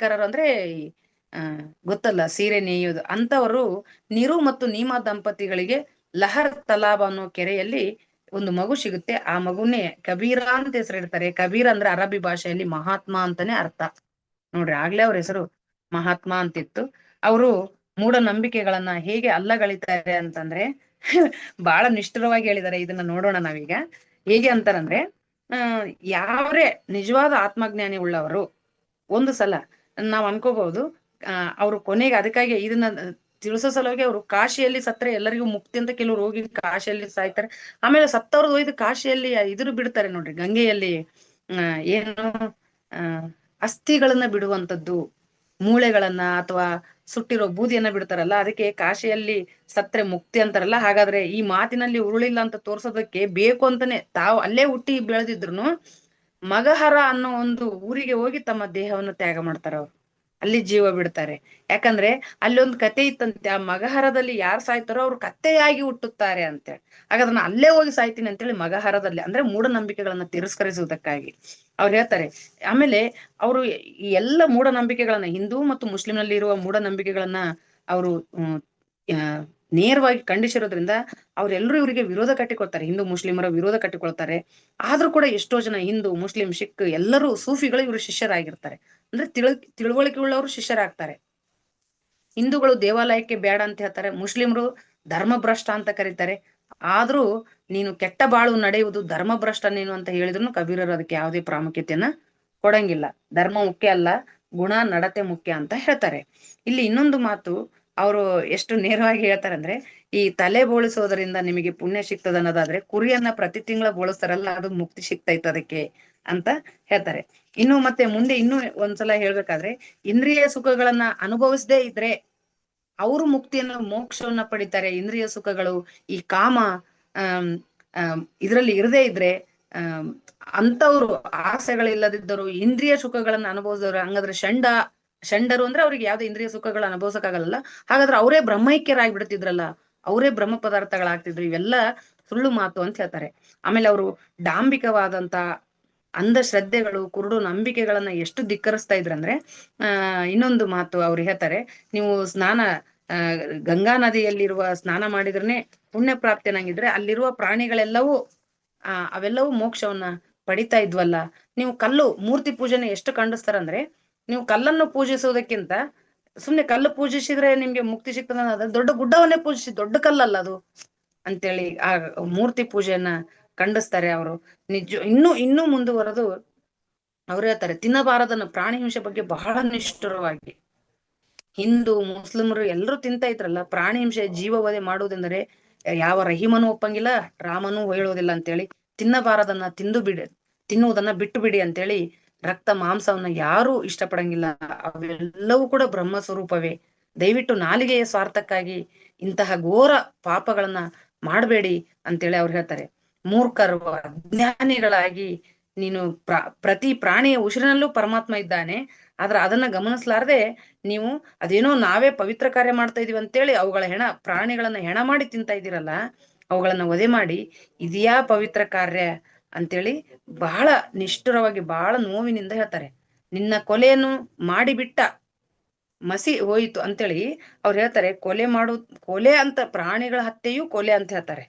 ಅಂದ್ರೆ ಗೊತ್ತಲ್ಲ, ಸೀರೆ ನೇಯೋದು ಅಂತವರು, ನಿರು ಮತ್ತು ನೀಮಾ ದಂಪತಿಗಳಿಗೆ ಲಹರ್ ತಲಾಬ್ ಅನ್ನೋ ಕೆರೆಯಲ್ಲಿ ಒಂದು ಮಗು ಸಿಗುತ್ತೆ. ಆ ಮಗುನೇ ಕಬೀರ ಅಂತ ಹೆಸರಿಡ್ತಾರೆ. ಕಬೀರ್ ಅಂದ್ರೆ ಅರಬ್ಬಿ ಭಾಷೆಯಲ್ಲಿ ಮಹಾತ್ಮ ಅಂತಾನೆ ಅರ್ಥ. ನೋಡ್ರಿ, ಆಗ್ಲೇ ಅವ್ರ ಹೆಸರು ಮಹಾತ್ಮ ಅಂತಿತ್ತು. ಅವರು ಮೂಢನಂಬಿಕೆಗಳನ್ನ ಹೇಗೆ ಅಲ್ಲಗಳಿತಾರೆ ಅಂತಂದ್ರೆ, ಬಹಳ ನಿಷ್ಠುರವಾಗಿ ಹೇಳಿದ್ದಾರೆ. ಇದನ್ನ ನೋಡೋಣ ನಾವೀಗ. ಹೇಗೆ ಅಂತಾರಂದ್ರೆ, ಆ ಯಾವ್ರೇ ನಿಜವಾದ ಆತ್ಮಜ್ಞಾನಿ ಉಳ್ಳವರು ಒಂದು ಸಲ ನಾವ್ ಅನ್ಕೋಬಹುದು, ಅವ್ರು ಕೊನೆಗೆ ಅದಕ್ಕಾಗಿ ಇದನ್ನ ತಿಳಿಸೋ ಸಲುವಾಗಿ ಅವರು ಕಾಶಿಯಲ್ಲಿ ಸತ್ರೆ ಎಲ್ಲರಿಗೂ ಮುಕ್ತಿ ಅಂತ ಕೆಲವ್ರು ಹೋಗಿ ಕಾಶಿಯಲ್ಲಿ ಸಾಯ್ತಾರೆ. ಆಮೇಲೆ ಸತ್ತವ್ರದ್ದು ಒಯ್ದು ಕಾಶಿಯಲ್ಲಿ ಇದ್ರ ಬಿಡ್ತಾರೆ ನೋಡ್ರಿ, ಗಂಗೆಯಲ್ಲಿ ಏನು ಆ ಅಸ್ಥಿಗಳನ್ನ ಬಿಡುವಂತದ್ದು, ಮೂಳೆಗಳನ್ನ ಅಥವಾ ಸುಟ್ಟಿರೋ ಬೂದಿಯನ್ನ ಬಿಡ್ತಾರಲ್ಲ, ಅದಕ್ಕೆ ಕಾಶಿಯಲ್ಲಿ ಸತ್ರೆ ಮುಕ್ತಿ ಅಂತಾರಲ್ಲ. ಹಾಗಾದ್ರೆ ಈ ಮಾತಿನಲ್ಲಿ ಉರುಳಿಲ್ಲ ಅಂತ ತೋರ್ಸೋದಕ್ಕೆ ಬೇಕು ಅಂತಾನೆ ತಾವು ಅಲ್ಲೇ ಹುಟ್ಟಿ ಬೆಳೆದಿದ್ರು ಮಗಹರ ಅನ್ನೋ ಒಂದು ಊರಿಗೆ ಹೋಗಿ ತಮ್ಮ ದೇಹವನ್ನು ತ್ಯಾಗ ಮಾಡ್ತಾರ ಅವ್ರು, ಅಲ್ಲಿ ಜೀವ ಬಿಡ್ತಾರೆ. ಯಾಕಂದ್ರೆ ಅಲ್ಲಿ ಒಂದು ಕತೆ ಇತ್ತಂತೆ, ಆ ಮಗಹರದಲ್ಲಿ ಯಾರು ಸಾಯ್ತಾರೋ ಅವ್ರು ಕತ್ತೆಯಾಗಿ ಹುಟ್ಟುತ್ತಾರೆ ಅಂತೇಳಿ. ಹಾಗಾದ್ರೆ ನಾನು ಅಲ್ಲೇ ಹೋಗಿ ಸಾಯ್ತೀನಿ ಅಂತೇಳಿ ಮಗಹರದಲ್ಲಿ, ಅಂದ್ರೆ ಮೂಢನಂಬಿಕೆಗಳನ್ನ ತಿರಸ್ಕರಿಸುವುದಕ್ಕಾಗಿ ಅವ್ರು ಹೇಳ್ತಾರೆ. ಆಮೇಲೆ ಅವರು ಈ ಎಲ್ಲ ಮೂಢನಂಬಿಕೆಗಳನ್ನ, ಹಿಂದೂ ಮತ್ತು ಮುಸ್ಲಿಂನಲ್ಲಿ ಇರುವ ಮೂಢನಂಬಿಕೆಗಳನ್ನ ಅವರು ನೇರವಾಗಿ ಖಂಡಿಸಿರೋದ್ರಿಂದ ಅವ್ರೆಲ್ಲರೂ ಇವರಿಗೆ ವಿರೋಧ ಕಟ್ಟಿಕೊಳ್ತಾರೆ, ಹಿಂದೂ ಮುಸ್ಲಿಮರ ವಿರೋಧ ಕಟ್ಟಿಕೊಳ್ತಾರೆ. ಆದ್ರೂ ಕೂಡ ಎಷ್ಟೋ ಜನ ಹಿಂದೂ ಮುಸ್ಲಿಂ ಸಿಖ್ ಎಲ್ಲರೂ ಸೂಫಿಗಳು ಇವರು ಶಿಷ್ಯರಾಗಿರ್ತಾರೆ, ಅಂದ್ರೆ ತಿಳುವಳಿಕೆ ಉಳ್ಳವರು ಶಿಷ್ಯರಾಗ್ತಾರೆ. ಹಿಂದೂಗಳು ದೇವಾಲಯಕ್ಕೆ ಬೇಡ ಅಂತ ಹೇಳ್ತಾರೆ, ಮುಸ್ಲಿಮರು ಧರ್ಮಭ್ರಷ್ಟ ಅಂತ ಕರೀತಾರೆ. ಆದ್ರೂ ನೀನು ಕೆಟ್ಟ ಬಾಳು ನಡೆಯುವುದು ಧರ್ಮಭ್ರಷ್ಟ ನೀನು ಅಂತ ಹೇಳಿದ್ರು ಕಬೀರರು ಅದಕ್ಕೆ ಯಾವುದೇ ಪ್ರಾಮುಖ್ಯತೆಯನ್ನ ಕೊಡಂಗಿಲ್ಲ. ಧರ್ಮ ಮುಖ್ಯ ಅಲ್ಲ, ಗುಣ ನಡತೆ ಮುಖ್ಯ ಅಂತ ಹೇಳ್ತಾರೆ. ಇಲ್ಲಿ ಇನ್ನೊಂದು ಮಾತು ಅವರು ಎಷ್ಟು ನೇರವಾಗಿ ಹೇಳ್ತಾರೆ ಅಂದ್ರೆ, ಈ ತಲೆ ಬೋಳಿಸೋದ್ರಿಂದ ನಿಮಗೆ ಪುಣ್ಯ ಸಿಗ್ತದ ಅನ್ನೋದಾದ್ರೆ ಕುರಿಯನ್ನ ಪ್ರತಿ ತಿಂಗಳ ಬೋಳಿಸ್ತಾರಲ್ಲ, ಅದು ಮುಕ್ತಿ ಸಿಗ್ತೈತೆ ಅದಕ್ಕೆ ಅಂತ ಹೇಳ್ತಾರೆ. ಇನ್ನು ಮತ್ತೆ ಮುಂದೆ ಇನ್ನೂ ಒಂದ್ಸಲ ಹೇಳ್ಬೇಕಾದ್ರೆ, ಇಂದ್ರಿಯ ಸುಖಗಳನ್ನ ಅನುಭವಿಸದೇ ಇದ್ರೆ ಅವರು ಮುಕ್ತಿಯನ್ನು ಮೋಕ್ಷವನ್ನ ಪಡಿತಾರೆ. ಇಂದ್ರಿಯ ಸುಖಗಳು ಈ ಕಾಮ ಇದ್ರಲ್ಲಿ ಇರದೇ ಇದ್ರೆ ಅಂತವ್ರು ಆಸೆಗಳಿಲ್ಲದಿದ್ದರು ಇಂದ್ರಿಯ ಸುಖಗಳನ್ನ ಅನುಭವಿಸಿದವರು, ಹಂಗಾದ್ರೆ ಷಂಡರು ಅಂದ್ರೆ ಅವ್ರಿಗೆ ಯಾವ್ದೇ ಇಂದ್ರಿಯ ಸುಖಗಳು ಅನುಭವಿಸಕ್ಕಾಗಲ್ಲ. ಹಾಗಾದ್ರೆ ಅವರೇ ಬ್ರಹ್ಮೈಕ್ಯರಾಗ್ಬಿಡ್ತಿದ್ರಲ್ಲ, ಅವರೇ ಬ್ರಹ್ಮ ಪದಾರ್ಥಗಳಾಗ್ತಿದ್ರು. ಇವೆಲ್ಲ ಸುಳ್ಳು ಮಾತು ಅಂತ ಹೇಳ್ತಾರೆ. ಆಮೇಲೆ ಅವರು ಡಾಂಬಿಕವಾದಂತ ಅಂಧಶ್ರದ್ಧೆಗಳು, ಕುರುಡು ನಂಬಿಕೆಗಳನ್ನ ಎಷ್ಟು ಧಿಕ್ಕರಿಸ್ತಾ ಇದ್ರಂದ್ರೆ, ಇನ್ನೊಂದು ಮಾತು ಅವ್ರು ಹೇಳ್ತಾರೆ, ನೀವು ಗಂಗಾ ನದಿಯಲ್ಲಿರುವ ಸ್ನಾನ ಮಾಡಿದ್ರನೆ ಪುಣ್ಯ ಪ್ರಾಪ್ತಿ ಅನ್ನಂಗಿದ್ರೆ ಅಲ್ಲಿರುವ ಪ್ರಾಣಿಗಳೆಲ್ಲವೂ ಅವೆಲ್ಲವೂ ಮೋಕ್ಷವನ್ನ ಪಡಿತಾ ಇದ್ವಲ್ಲ. ನೀವು ಮೂರ್ತಿ ಪೂಜೆನ ಎಷ್ಟು ಖಂಡಿಸ್ತಾರಂದ್ರೆ, ನೀವು ಕಲ್ಲನ್ನು ಪೂಜಿಸೋದಕ್ಕಿಂತ ಸುಮ್ನೆ ಕಲ್ಲು ಪೂಜಿಸಿದ್ರೆ ನಿಮ್ಗೆ ಮುಕ್ತಿ ಸಿಗ್ತದ ಅನ್ನೋದು, ದೊಡ್ಡ ಗುಡ್ಡವನ್ನೇ ಪೂಜಿಸಿ, ದೊಡ್ಡ ಕಲ್ಲಲ್ಲ ಅದು ಅಂತೇಳಿ ಆ ಮೂರ್ತಿ ಪೂಜೆಯನ್ನ ಖಂಡಿಸ್ತಾರೆ ಅವರು. ಇನ್ನೂ ಮುಂದುವರೆದು ಅವ್ರು ಹೇಳ್ತಾರೆ, ತಿನ್ನಬಾರದನ್ನ ಪ್ರಾಣಿ ಹಿಂಸೆ ಬಗ್ಗೆ ಬಹಳ ನಿಷ್ಠುರವಾಗಿ. ಹಿಂದೂ ಮುಸ್ಲಿಮರು ಎಲ್ಲರೂ ತಿಂತಾ ಇದ್ರಲ್ಲ, ಪ್ರಾಣಿ ಹಿಂಸೆ ಜೀವ ವಧೆ ಮಾಡುವುದೆಂದರೆ ಯಾವ ರಹೀಮನು ಒಪ್ಪಂಗಿಲ್ಲ, ರಾಮನು ಹೇಳುವುದಿಲ್ಲ ಅಂತೇಳಿ, ತಿನ್ನಬಾರದನ್ನ ತಿನ್ನುವುದನ್ನ ಬಿಟ್ಟು ಬಿಡಿ ಅಂತೇಳಿ, ರಕ್ತ ಮಾಂಸವನ್ನ ಯಾರು ಇಷ್ಟಪಡಂಗಿಲ್ಲ. ಅವೆಲ್ಲವೂ ಕೂಡ ಬ್ರಹ್ಮ ಸ್ವರೂಪವೇ. ದಯವಿಟ್ಟು ನಾಲಿಗೆಯ ಸ್ವಾರ್ಥಕ್ಕಾಗಿ ಇಂತಹ ಘೋರ ಪಾಪಗಳನ್ನ ಮಾಡಬೇಡಿ ಅಂತೇಳಿ ಅವ್ರು ಹೇಳ್ತಾರೆ. ಮೂರ್ಖರು ಅಜ್ಞಾನಿಗಳಾಗಿ ನೀನು ಪ್ರತಿ ಪ್ರಾಣಿಯ ಉಸಿರಿನಲ್ಲೂ ಪರಮಾತ್ಮ ಇದ್ದಾನೆ, ಆದ್ರೆ ಅದನ್ನ ಗಮನಿಸ್ಲಾರ್ದೆ ನೀವು ಅದೇನೋ ನಾವೇ ಪವಿತ್ರ ಕಾರ್ಯ ಮಾಡ್ತಾ ಇದೀವಿ ಅಂತೇಳಿ ಅವುಗಳ ಪ್ರಾಣಿಗಳನ್ನ ಹೆಣ ಮಾಡಿ ತಿಂತಾ ಇದ್ದೀರಲ್ಲ, ಅವುಗಳನ್ನ ವಧೆ ಮಾಡಿ ಇದ್ಯಾ ಪವಿತ್ರ ಕಾರ್ಯ ಅಂತೇಳಿ ಬಹಳ ನಿಷ್ಠುರವಾಗಿ ಬಹಳ ನೋವಿನಿಂದ ಹೇಳ್ತಾರೆ. ನಿನ್ನ ಕೊಲೆಯನ್ನು ಮಾಡಿಬಿಟ್ಟ ಮಸಿ ಹೋಯಿತು ಅಂತೇಳಿ ಅವ್ರು ಹೇಳ್ತಾರೆ. ಕೊಲೆ ಅಂತ ಪ್ರಾಣಿಗಳ ಹತ್ಯೆಯೂ ಕೊಲೆ ಅಂತ ಹೇಳ್ತಾರೆ,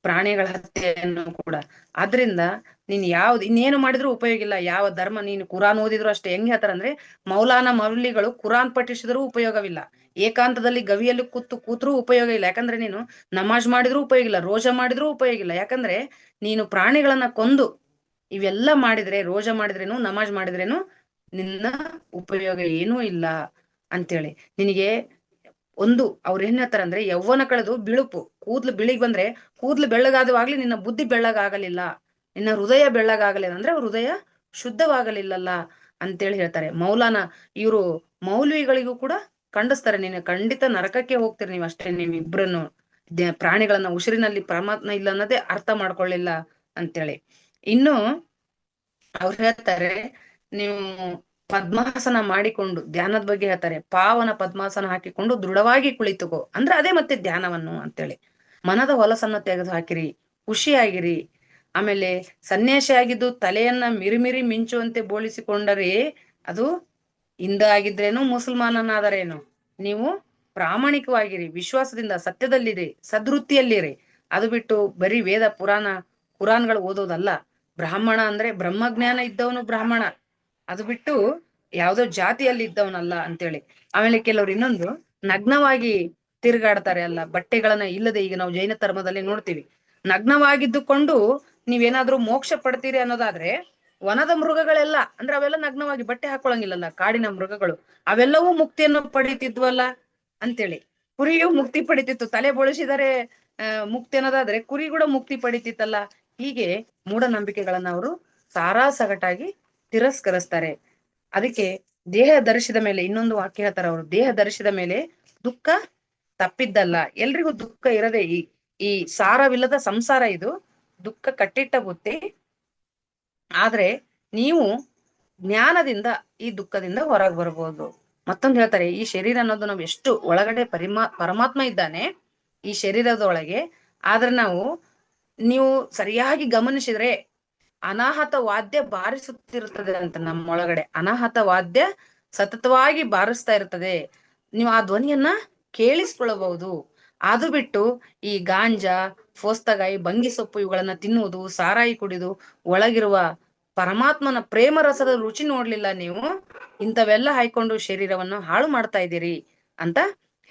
ಪ್ರಾಣಿಗಳ ಹತ್ಯೆಯನ್ನು ಕೂಡ. ಆದ್ರಿಂದ ನೀನ್ ಇನ್ನೇನು ಮಾಡಿದ್ರು ಉಪಯೋಗ ಇಲ್ಲ. ಯಾವ ಧರ್ಮ, ನೀನು ಕುರಾನ್ ಓದಿದ್ರು ಅಷ್ಟೇ. ಹೆಂಗ್ ಹೇಳ್ತಾರಂದ್ರೆ, ಮೌಲಾನಾ ಮೌಲ್ವಿಗಳು ಕುರಾನ್ ಪಠಿಸಿದ್ರು ಉಪಯೋಗವಿಲ್ಲ, ಏಕಾಂತದಲ್ಲಿ ಗವಿಯಲ್ಲಿ ಕೂತ್ರೂ ಉಪಯೋಗ ಇಲ್ಲ. ಯಾಕಂದ್ರೆ ನೀನು ನಮಾಜ್ ಮಾಡಿದ್ರು ಉಪಯೋಗ ಇಲ್ಲ, ರೋಜಾ ಮಾಡಿದ್ರು ಉಪಯೋಗ ಇಲ್ಲ. ಯಾಕಂದ್ರೆ ನೀನು ಪ್ರಾಣಿಗಳನ್ನ ಕೊಂದು ಇವೆಲ್ಲ ಮಾಡಿದ್ರೆ, ರೋಜಾ ಮಾಡಿದ್ರೇನು ನಮಾಜ್ ಮಾಡಿದ್ರೇನು ನಿನ್ನ ಉಪಯೋಗ ಏನೂ ಇಲ್ಲ ಅಂತೇಳಿ. ನಿನಗೆ ಅವ್ರು ಏನ್ ಹೇಳ್ತಾರಂದ್ರೆ, ಯೌವನ ಕಳೆದು ಬಿಳುಪು, ಕೂದ್ಲು ಬಿಳಿಗ್ ಬಂದ್ರೆ ಕೂದ್ಲು ಬೆಳ್ಳಗಾದವಾಗ್ಲಿ ನಿನ್ನ ಬುದ್ಧಿ ಬೆಳ್ಳಗಾಗಲಿಲ್ಲ, ನಿನ್ನ ಹೃದಯ ಬೆಳ್ಳಗಾಗಲಿಲ್ಲ ಅಂದ್ರೆ ಹೃದಯ ಶುದ್ಧವಾಗಲಿಲ್ಲಲ್ಲ ಅಂತೇಳಿ ಹೇಳ್ತಾರೆ. ಇವರು ಮೌಲ್ವಿಗಳಿಗೂ ಕೂಡ ಖಂಡಿಸ್ತಾರೆ, ನೀನು ಖಂಡಿತ ನರಕಕ್ಕೆ ಹೋಗ್ತೀರಿ ನೀವು ಅಷ್ಟೇ, ನೀವಿಬ್ರನ್ನು ಪ್ರಾಣಿಗಳನ್ನ ಉಸಿರಿನಲ್ಲಿ ಪರಮಾತ್ಮ ಇಲ್ಲ ಅನ್ನೋದೇ ಅರ್ಥ ಮಾಡ್ಕೊಳ್ಳಿಲ್ಲ ಅಂತೇಳಿ. ಇನ್ನು ಅವ್ರು ಹೇಳ್ತಾರೆ, ನೀವು ಪದ್ಮಾಸನ ಮಾಡಿಕೊಂಡು ಧ್ಯಾನದ ಬಗ್ಗೆ ಹೇಳ್ತಾರೆ. ಪಾವನ ಪದ್ಮಾಸನ ಹಾಕಿಕೊಂಡು ದೃಢವಾಗಿ ಕುಳಿತುಕೋ ಅಂದ್ರೆ ಅದೇ ಮತ್ತೆ ಧ್ಯಾನವನ್ನು ಅಂತೇಳಿ. ಮನದ ಹೊಲಸನ್ನ ತೆಗೆದು ಹಾಕಿರಿ, ಖುಷಿಯಾಗಿರಿ. ಆಮೇಲೆ ಸನ್ಯಾಸಿ ಆಗಿದ್ದು ತಲೆಯನ್ನ ಮಿರಿಮಿರಿ ಮಿಂಚುವಂತೆ ಬೋಳಿಸಿಕೊಂಡರೆ ಅದು ಹಿಂದ ಆಗಿದ್ರೇನು ಮುಸಲ್ಮಾನನಾದರೇನು, ನೀವು ಪ್ರಾಮಾಣಿಕವಾಗಿರಿ, ವಿಶ್ವಾಸದಿಂದ ಸತ್ಯದಲ್ಲಿರಿ, ಸದ್ವೃತ್ತಿಯಲ್ಲಿರಿ. ಅದು ಬಿಟ್ಟು ಬರೀ ವೇದ ಕುರಾನ್ಗಳು ಓದೋದಲ್ಲ. ಬ್ರಾಹ್ಮಣ ಅಂದ್ರೆ ಬ್ರಹ್ಮಜ್ಞಾನ ಇದ್ದವನು ಬ್ರಾಹ್ಮಣ, ಅದು ಬಿಟ್ಟು ಯಾವ್ದೋ ಜಾತಿಯಲ್ಲಿ ಇದ್ದವನಲ್ಲ ಅಂತೇಳಿ. ಆಮೇಲೆ ಕೆಲವ್ರು ಇನ್ನೊಂದು, ನಗ್ನವಾಗಿ ತಿರುಗಾಡ್ತಾರೆ ಅಲ್ಲ, ಬಟ್ಟೆಗಳನ್ನ ಇಲ್ಲದೆ. ಈಗ ನಾವು ಜೈನ ಧರ್ಮದಲ್ಲಿ ನೋಡ್ತೀವಿ, ನಗ್ನವಾಗಿದ್ದುಕೊಂಡು ನೀವೇನಾದ್ರೂ ಮೋಕ್ಷ ಪಡ್ತೀರಿ ಅನ್ನೋದಾದ್ರೆ, ವನದ ಮೃಗಗಳೆಲ್ಲ ಅಂದ್ರೆ ಅವೆಲ್ಲ ನಗ್ನವಾಗಿ ಬಟ್ಟೆ ಹಾಕೊಳಂಗಿಲ್ಲಲ್ಲ, ಕಾಡಿನ ಮೃಗಗಳು ಅವೆಲ್ಲವೂ ಮುಕ್ತಿಯನ್ನು ಪಡಿತಿದ್ವಲ್ಲ ಅಂತೇಳಿ. ಕುರಿಯು ಮುಕ್ತಿ ಪಡಿತಿತ್ತು, ತಲೆ ಬೋಳಿಸಿದರೆ ಮುಕ್ತಿ ಅನ್ನೋದಾದ್ರೆ ಕುರಿ ಕೂಡ ಮುಕ್ತಿ ಪಡಿತಿತ್ತಲ್ಲ. ಹೀಗೆ ಮೂಢನಂಬಿಕೆಗಳನ್ನ ಅವರು ಸಾರಾಸಗಟಾಗಿ ತಿರಸ್ಕರಿಸ್ತಾರೆ. ಅದಕ್ಕೆ ದೇಹ ಧರಿಸಿದ ಮೇಲೆ ಇನ್ನೊಂದು ವಾಕ್ಯ ಹೇಳ್ತಾರೆ ಅವರು, ದೇಹ ಧರಿಸಿದ ಮೇಲೆ ದುಃಖ ತಪ್ಪಿದ್ದಲ್ಲ. ಎಲ್ರಿಗೂ ದುಃಖ ಇರದೆ, ಈ ಸಾರವಿಲ್ಲದ ಸಂಸಾರ ಇದು, ದುಃಖ ಕಟ್ಟಿಟ್ಟ ಬುತ್ತಿ. ಆದ್ರೆ ನೀವು ಜ್ಞಾನದಿಂದ ಈ ದುಃಖದಿಂದ ಹೊರಗೆ ಬರ್ಬೋದು. ಮತ್ತೊಂದು ಹೇಳ್ತಾರೆ, ಈ ಶರೀರ ಅನ್ನೋದು ನಾವು ಎಷ್ಟು ಒಳಗಡೆ ಪರಮಾತ್ಮ ಇದ್ದಾನೆ ಈ ಶರೀರದೊಳಗೆ. ಆದ್ರೆ ನೀವು ಸರಿಯಾಗಿ ಗಮನಿಸಿದ್ರೆ ಅನಾಹತ ವಾದ್ಯ ಬಾರಿಸುತ್ತಿರುತ್ತದೆ ಅಂತ. ನಮ್ಮೊಳಗಡೆ ಅನಾಹತ ವಾದ್ಯ ಸತತವಾಗಿ ಬಾರಿಸ್ತಾ ಇರ್ತದೆ. ನೀವು ಆ ಧ್ವನಿಯನ್ನ ಕೇಳಿಸ್ಕೊಳ್ಳಬಹುದು. ಅದು ಬಿಟ್ಟು ಈ ಗಾಂಜಾ, ಫೋಸ್ತಗಾಯಿ, ಬಂಗಿ ಸೊಪ್ಪು ಇವುಗಳನ್ನ ತಿನ್ನುವುದು, ಸಾರಾಯಿ ಕುಡಿದು ಒಳಗಿರುವ ಪರಮಾತ್ಮನ ಪ್ರೇಮ ರಸದ ರುಚಿ ನೋಡ್ಲಿಲ್ಲ ನೀವು, ಇಂಥವೆಲ್ಲ ಹಾಯ್ಕೊಂಡು ಶರೀರವನ್ನು ಹಾಳು ಮಾಡ್ತಾ ಇದ್ದೀರಿ ಅಂತ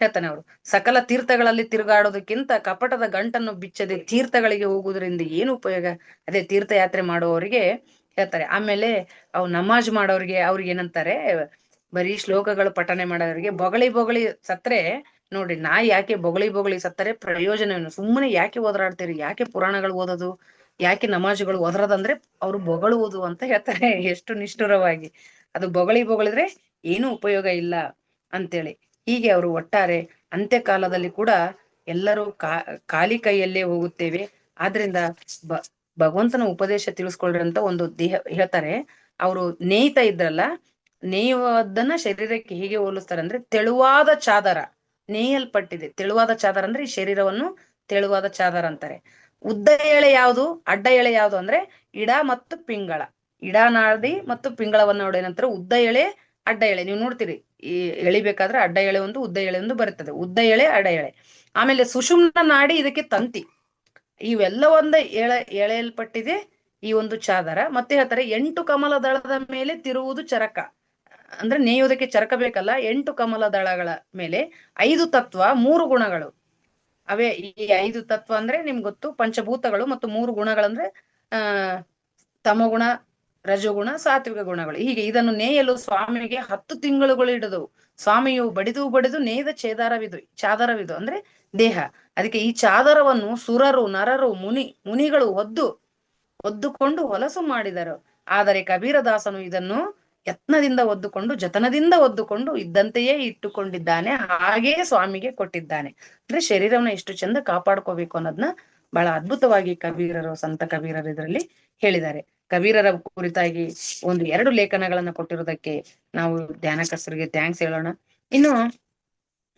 ಹೇಳ್ತಾನೆ ಅವರು. ಸಕಲ ತೀರ್ಥಗಳಲ್ಲಿ ತಿರುಗಾಡೋದಕ್ಕಿಂತ ಕಪಟದ ಗಂಟನ್ನು ಬಿಚ್ಚದೆ ತೀರ್ಥಗಳಿಗೆ ಹೋಗುವುದರಿಂದ ಏನು ಉಪಯೋಗ? ಅದೇ ತೀರ್ಥಯಾತ್ರೆ ಮಾಡುವವರಿಗೆ ಹೇಳ್ತಾರೆ. ಆಮೇಲೆ ಅವು ನಮಾಜ್ ಮಾಡೋರಿಗೆ ಅವ್ರಿಗೆ ಏನಂತಾರೆ, ಬರೀ ಶ್ಲೋಕಗಳು ಪಠನೆ ಮಾಡೋರಿಗೆ ಬೊಗಳಿ ಬೊಗಳಿ ಸತ್ರೆ ನೋಡ್ರಿ, ನಾಯಿ ಯಾಕೆ ಬೊಗಳಿ ಬೊಗಳಿ ಸತ್ತರೆ ಪ್ರಯೋಜನವೇನು? ಸುಮ್ಮನೆ ಯಾಕೆ ಓದರಾಡ್ತೀರಿ? ಯಾಕೆ ಪುರಾಣಗಳು ಓದೋದು? ಯಾಕೆ ನಮಾಜುಗಳು ಓದರದಂದ್ರೆ ಅವ್ರು ಬೊಗಳುವುದು ಅಂತ ಹೇಳ್ತಾರೆ. ಎಷ್ಟು ನಿಷ್ಠುರವಾಗಿ! ಅದು ಬೊಗಳಿ ಬೊಗಳಿದ್ರೆ ಏನು ಉಪಯೋಗ ಇಲ್ಲ ಅಂತೇಳಿ. ಹೀಗೆ ಅವರು ಒಟ್ಟಾರೆ ಅಂತ್ಯಕಾಲದಲ್ಲಿ ಕೂಡ ಎಲ್ಲರೂ ಖಾಲಿ ಕೈಯಲ್ಲೇ ಹೋಗುತ್ತೇವೆ. ಆದ್ರಿಂದ ಭಗವಂತನ ಉಪದೇಶ ತಿಳಿಸ್ಕೊಳ್ರಿ ಅಂತ ಒಂದು ದೇಹ ಹೇಳ್ತಾರೆ. ಅವರು ನೇಯ್ತಾ ಇದ್ರಲ್ಲ, ನೇಯುವುದನ್ನ ಶರೀರಕ್ಕೆ ಹೇಗೆ ಹೋಲಿಸ್ತಾರೆ ಅಂದ್ರೆ, ತೆಳುವಾದ ಚಾದರ ನೇಯಲ್ಪಟ್ಟಿದೆ. ತೆಳುವಾದ ಚಾದರ ಅಂದ್ರೆ ಈ ಶರೀರವನ್ನು ತೆಳುವಾದ ಚಾದರ ಅಂತಾರೆ. ಉದ್ದ ಎಳೆ ಯಾವುದು, ಅಡ್ಡ ಎಳೆ ಯಾವುದು ಅಂದ್ರೆ ಇಡ ಮತ್ತು ಪಿಂಗಳ. ಇಡನಾಡಿ ಮತ್ತು ಪಿಂಗಳವನ್ನ ನೋಡಿ ಏನಂತಾರೆ, ಉದ್ದ ಎಳೆ, ಅಡ್ಡ ಎಳೆ. ನೀವು ನೋಡ್ತೀರಿ, ಈ ಎಳಿಬೇಕಾದ್ರೆ ಅಡ್ಡ ಎಳೆ ಒಂದು, ಉದ್ದ ಎಳೆ ಒಂದು ಬರುತ್ತದೆ. ಉದ್ದ ಎಳೆ, ಅಡ್ಡ ಎಳೆ. ಆಮೇಲೆ ಸುಷುಮ್ನ ನಾಡಿ, ಇದಕ್ಕೆ ತಂತಿ. ಇವೆಲ್ಲ ಒಂದ ಎಳೆಯಲ್ಪಟ್ಟಿದೆ ಈ ಒಂದು ಚಾದರ. ಮತ್ತೆ ಹೇಳ್ತಾರೆ, 8 ಕಮಲ ದಳದ ಮೇಲೆ ತಿರುವುದು ಚರಕ. ಅಂದ್ರೆ ನೇಯೋದಕ್ಕೆ ಚರಕ ಬೇಕಲ್ಲ. 8 ಕಮಲ ದಳಗಳ ಮೇಲೆ 5 ತತ್ವ, 3 ಗುಣಗಳು. ಅವೇ ಈ 5 ತತ್ವ ಅಂದ್ರೆ ನಿಮ್ಗೆ ಗೊತ್ತು, ಪಂಚಭೂತಗಳು. ಮತ್ತು 3 ಗುಣಗಳಂದ್ರೆ ತಮಗುಣ, ರಜಗುಣ, ಸಾತ್ವಿಕ ಗುಣಗಳು. ಹೀಗೆ ಇದನ್ನು ನೇಯಲು ಸ್ವಾಮಿಗೆ 10 ತಿಂಗಳುಗಳು ಹಿಡಿದವು. ಸ್ವಾಮಿಯು ಬಡಿದು ಬಡಿದು ನೇಯ್ದ ಚಾದರವಿದು ಅಂದ್ರೆ ದೇಹ. ಅದಕ್ಕೆ ಈ ಚಾದರವನ್ನು ಸುರರು, ನರರು, ಮುನಿಗಳು ಒದ್ದುಕೊಂಡು ಹೊಲಸು ಮಾಡಿದರು. ಆದರೆ ಕಬೀರದಾಸನು ಇದನ್ನು ಯತ್ನದಿಂದ ಒದ್ದುಕೊಂಡು, ಜತನದಿಂದ ಒದ್ದುಕೊಂಡು ಇದ್ದಂತೆಯೇ ಇಟ್ಟುಕೊಂಡಿದ್ದಾನೆ. ಹಾಗೇ ಸ್ವಾಮಿಗೆ ಕೊಟ್ಟಿದ್ದಾನೆ. ಅಂದ್ರೆ ಶರೀರವನ್ನ ಎಷ್ಟು ಚಂದ ಕಾಪಾಡ್ಕೋಬೇಕು ಅನ್ನೋದನ್ನ ಬಹಳ ಅದ್ಭುತವಾಗಿ ಸಂತ ಕಬೀರರು ಇದರಲ್ಲಿ ಹೇಳಿದ್ದಾರೆ. ಕಬೀರರ ಕುರಿತಾಗಿ 1-2 ಲೇಖನಗಳನ್ನ ಕೊಟ್ಟಿರೋದಕ್ಕೆ ನಾವು ಧ್ಯಾನಕರ್ತರಿಗೆ ಥ್ಯಾಂಕ್ಸ್ ಹೇಳೋಣ. ಇನ್ನು